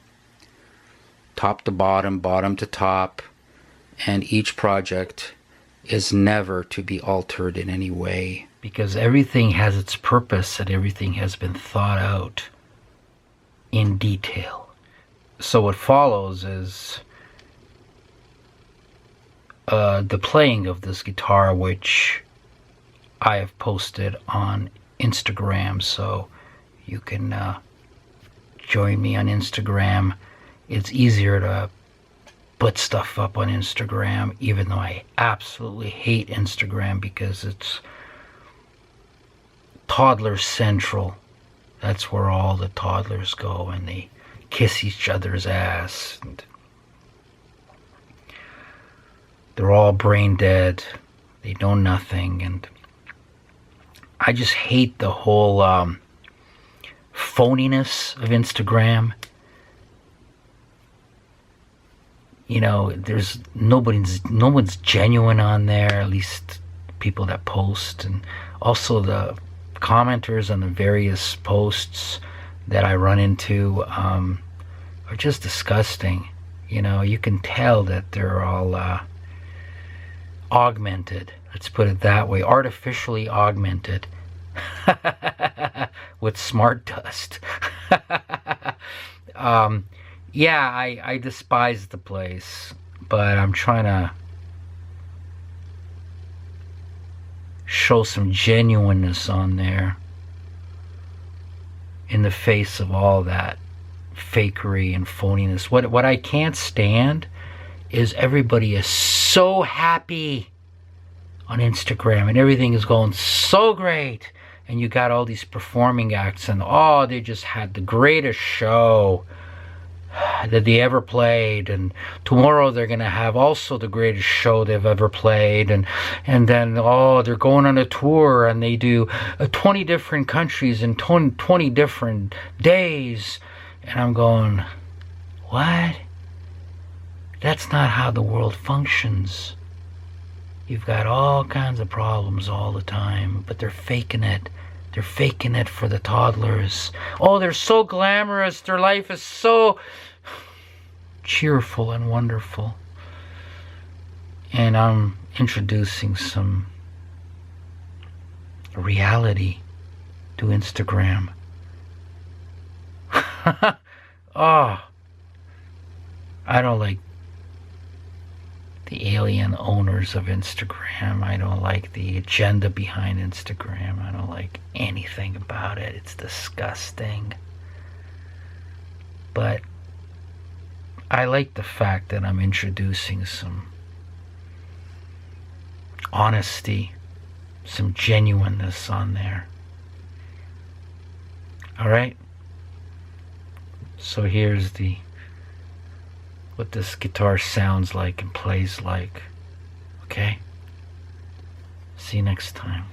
top to bottom, bottom to top. And each project is never to be altered in any way. Because everything has its purpose and everything has been thought out in detail. So what follows is the playing of this guitar, which I have posted on Instagram, so you can join me on Instagram. It's easier to put stuff up on Instagram, even though I absolutely hate Instagram because it's toddler central. That's where all the toddlers go and they kiss each other's ass. And they're all brain dead. They know nothing. And I just hate the whole phoniness of Instagram. You know, there's no one's genuine on there, at least people that post. And also the commenters on the various posts that I run into are just disgusting. You know, you can tell that they're all augmented, let's put it that way, artificially augmented with smart dust. Yeah, I despise the place, but I'm trying to show some genuineness on there in the face of all that fakery and phoniness. What I can't stand is everybody is so happy on Instagram and everything is going so great, and you got all these performing acts and oh, they just had the greatest show. that they ever played, and tomorrow they're going to have also the greatest show they've ever played, and then they're going on a tour and they do 20 different countries in 20 different days. And I'm going, what? That's not how the world functions. You've got all kinds of problems all the time, but they're faking it. They're faking it for the toddlers. Oh, they're so glamorous. Their life is so cheerful and wonderful. And I'm introducing some reality to Instagram. Oh, I don't like the alien owners of Instagram. I don't like the agenda behind Instagram. I don't like anything about it. It's disgusting. But I like the fact that I'm introducing some honesty, some genuineness on there. Alright? So here's what this guitar sounds like and plays like. Okay? See you next time.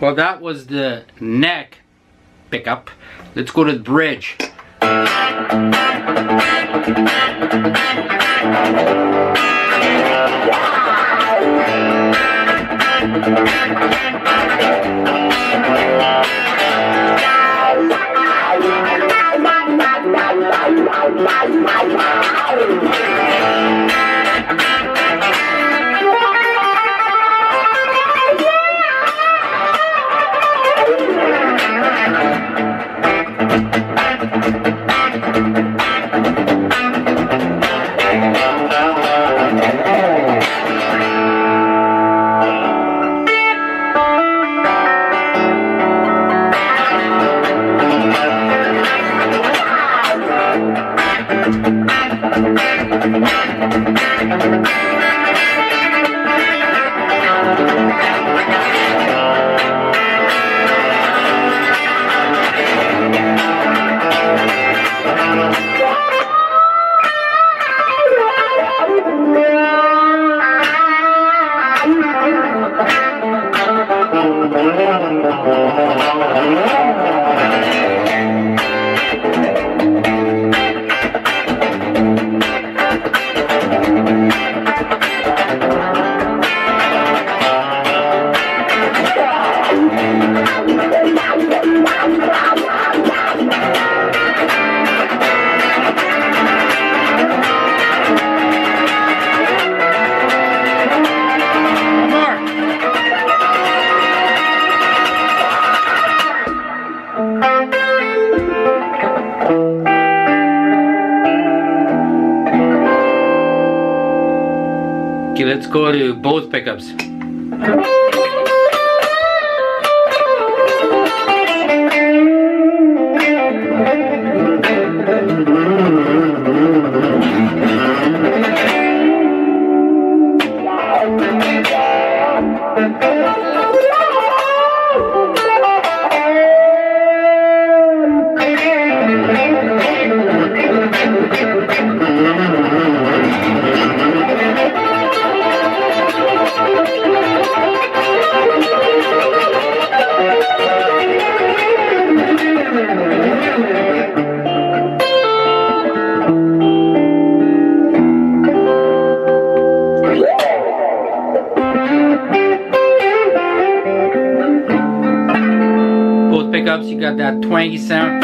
Well, that was the neck pickup. Let's go to the bridge. Okay, let's go to both pickups. Pickups, you got that twangy sound.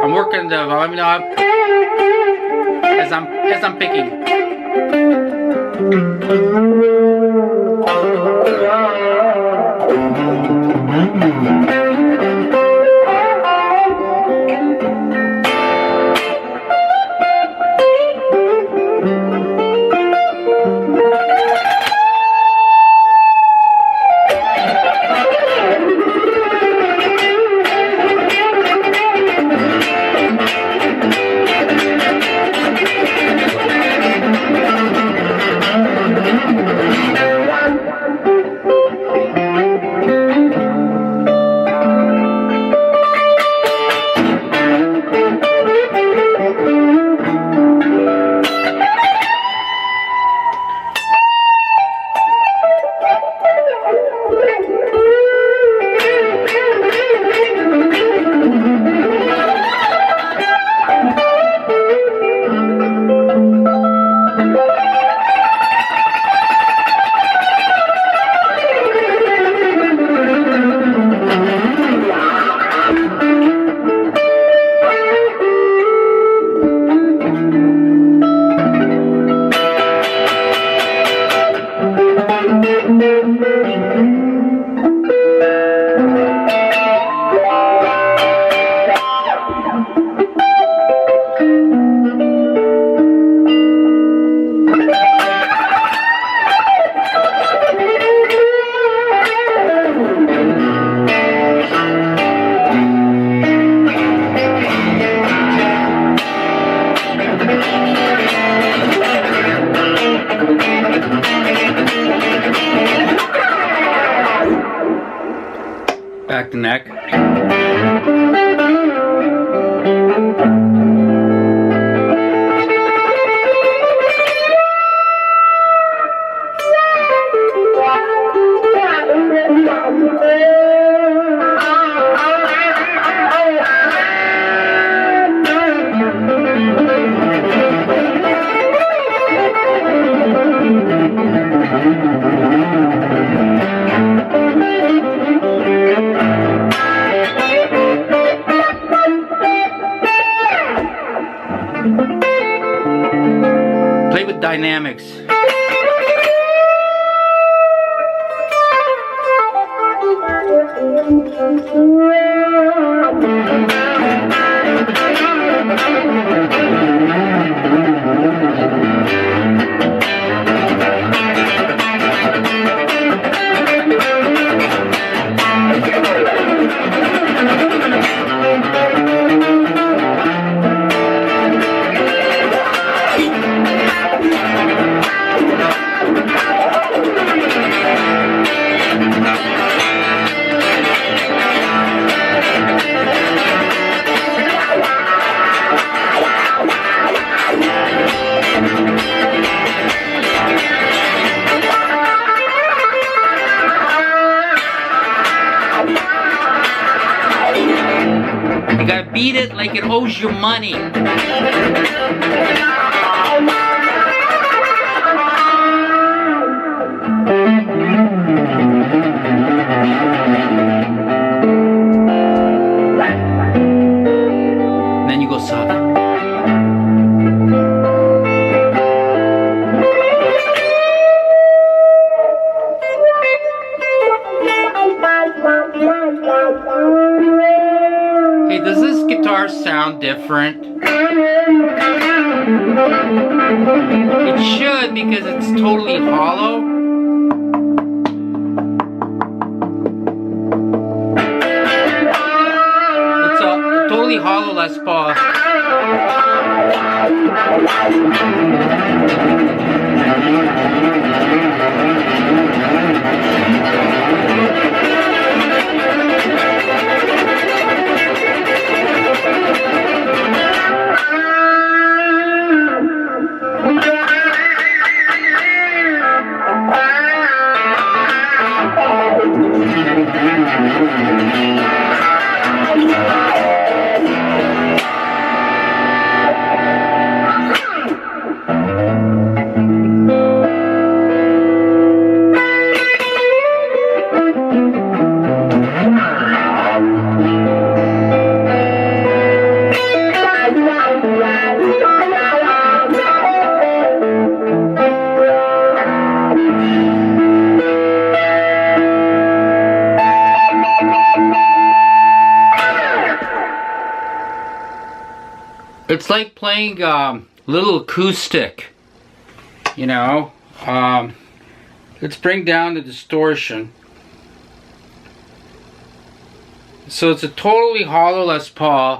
I'm working the volume knob as I'm picking. Back to neck. Play with dynamics. beat it like it owes you money. Then you go soft. Hey, does this guitar sound different? It should, because it's totally hollow. It's a totally hollow Les Paul. It's like playing little acoustic, you know. Let's bring down the distortion. So it's a totally hollow Les Paul.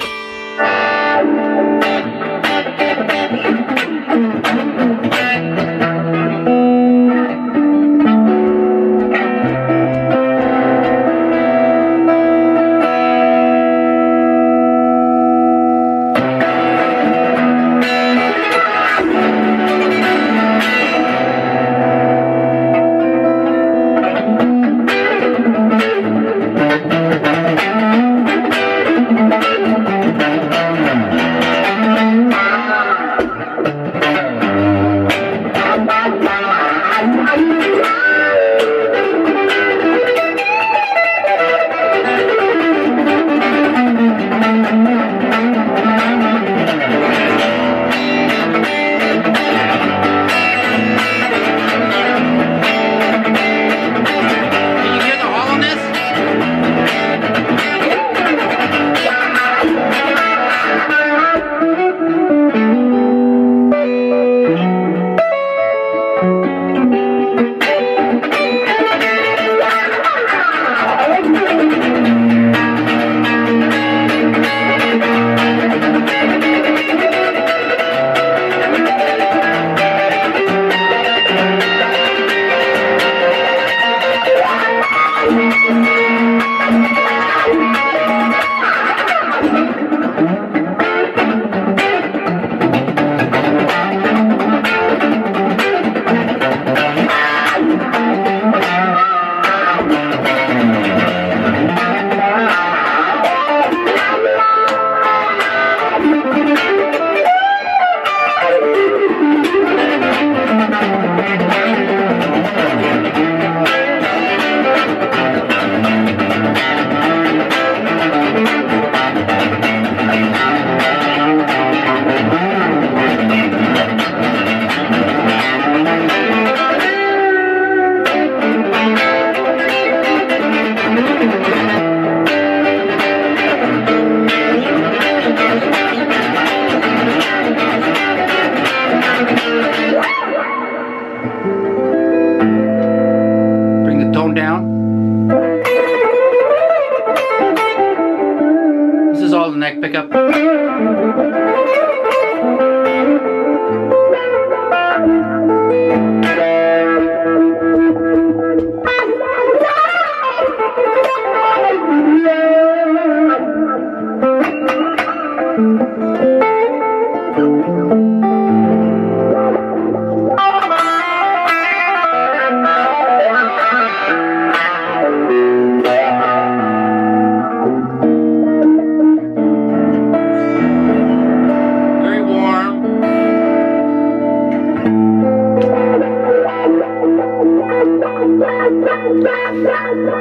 Neck pickup.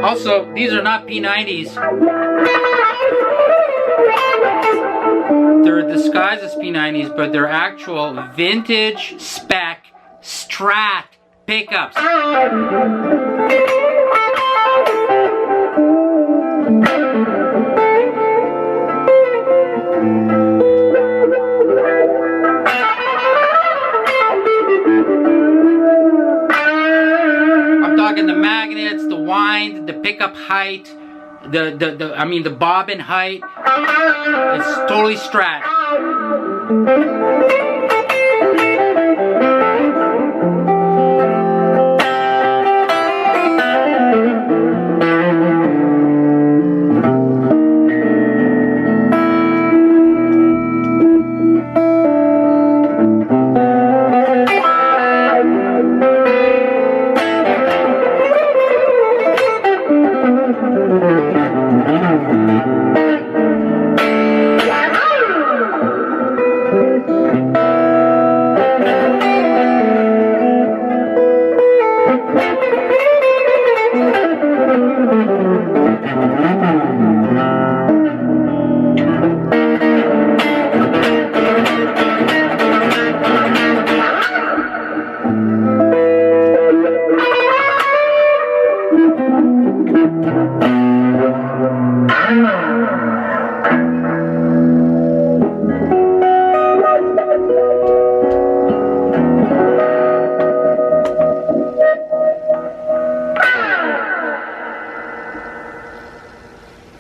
Also, these are not P90s. They're disguised as P90s, but they're actual vintage spec Strat pickups. I'm talking the magnets, the wind, the pickup height, the bobbin height. It's totally Strat.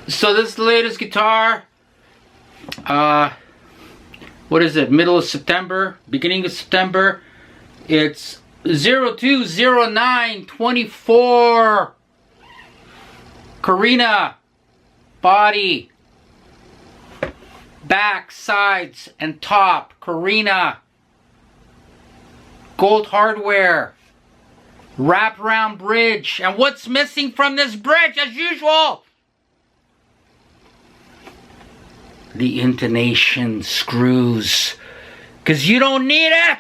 So this is the latest guitar. What is it? Middle of September, beginning of September. It's 020924. Carina body, back, sides, and top. Carina. Gold hardware. Wraparound bridge. And what's missing from this bridge, as usual? The intonation screws. Because you don't need it.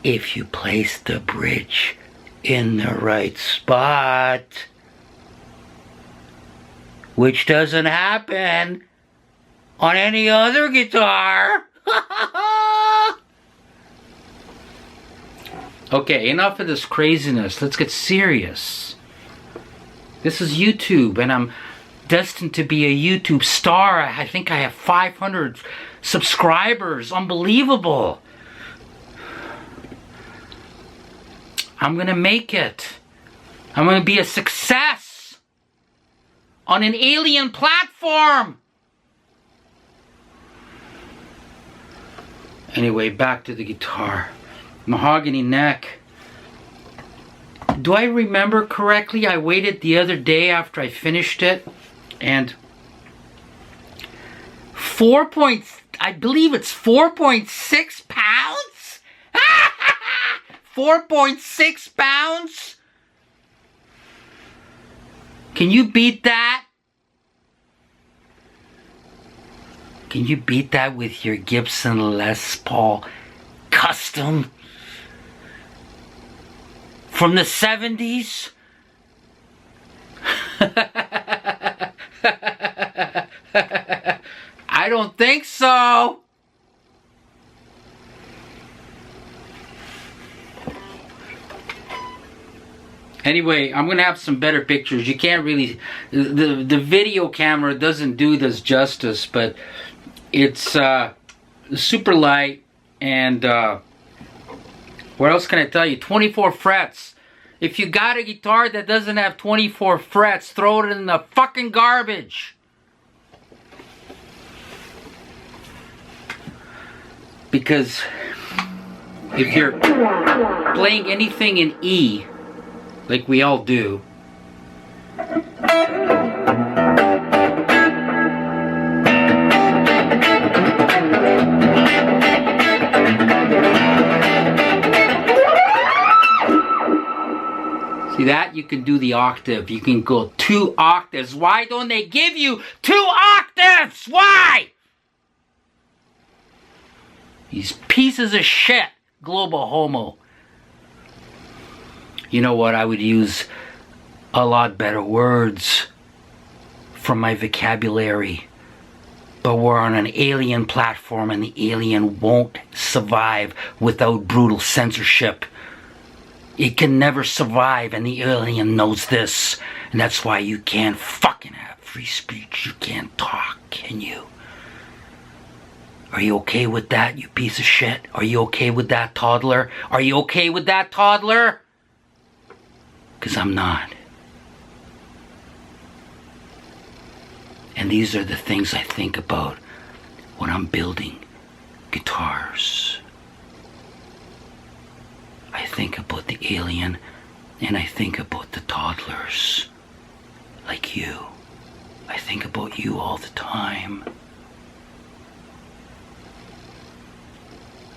If you place the bridge in the right spot, which doesn't happen on any other guitar. Okay, enough of this craziness. Let's get serious. This is YouTube, and I'm destined to be a YouTube star. I think I have 500 subscribers. Unbelievable. I'm gonna make it. I'm gonna be a success on an alien platform. Anyway, back to the guitar. Mahogany neck. Do I remember correctly? I waited the other day after I finished it, and I believe it's 4.6 pounds? 4.6 pounds? Can you beat that? Can you beat that with your Gibson Les Paul Custom from the 70s? I don't think so. Anyway, I'm gonna have some better pictures. You can't really, the video camera doesn't do this justice, but it's super light, and what else can I tell you? 24 frets. If you got a guitar that doesn't have 24 frets, throw it in the fucking garbage. Because if you're playing anything in E, like we all do, see that? You can do the octave. You can go 2 octaves. Why don't they give you 2 octaves? Why? These pieces of shit. Global homo. you know what, I would use a lot better words from my vocabulary. But we're on an alien platform, and the alien won't survive without brutal censorship. It can never survive, and the alien knows this. And that's why you can't fucking have free speech. You can't talk, can you? Are you okay with that, you piece of shit? Are you okay with that, toddler? Are you okay with that, toddler? Because I'm not. And these are the things I think about when I'm building guitars. I think about the alien, and I think about the toddlers, like you. I think about you all the time.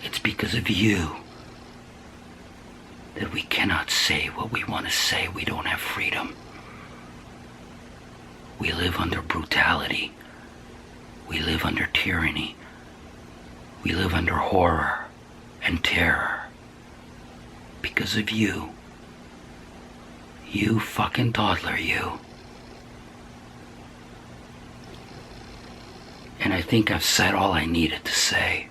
It's because of you that we cannot say what we want to say. We don't have freedom. We live under brutality. We live under tyranny. We live under horror and terror. Because of you. You fucking toddler, you. And I think I've said all I needed to say.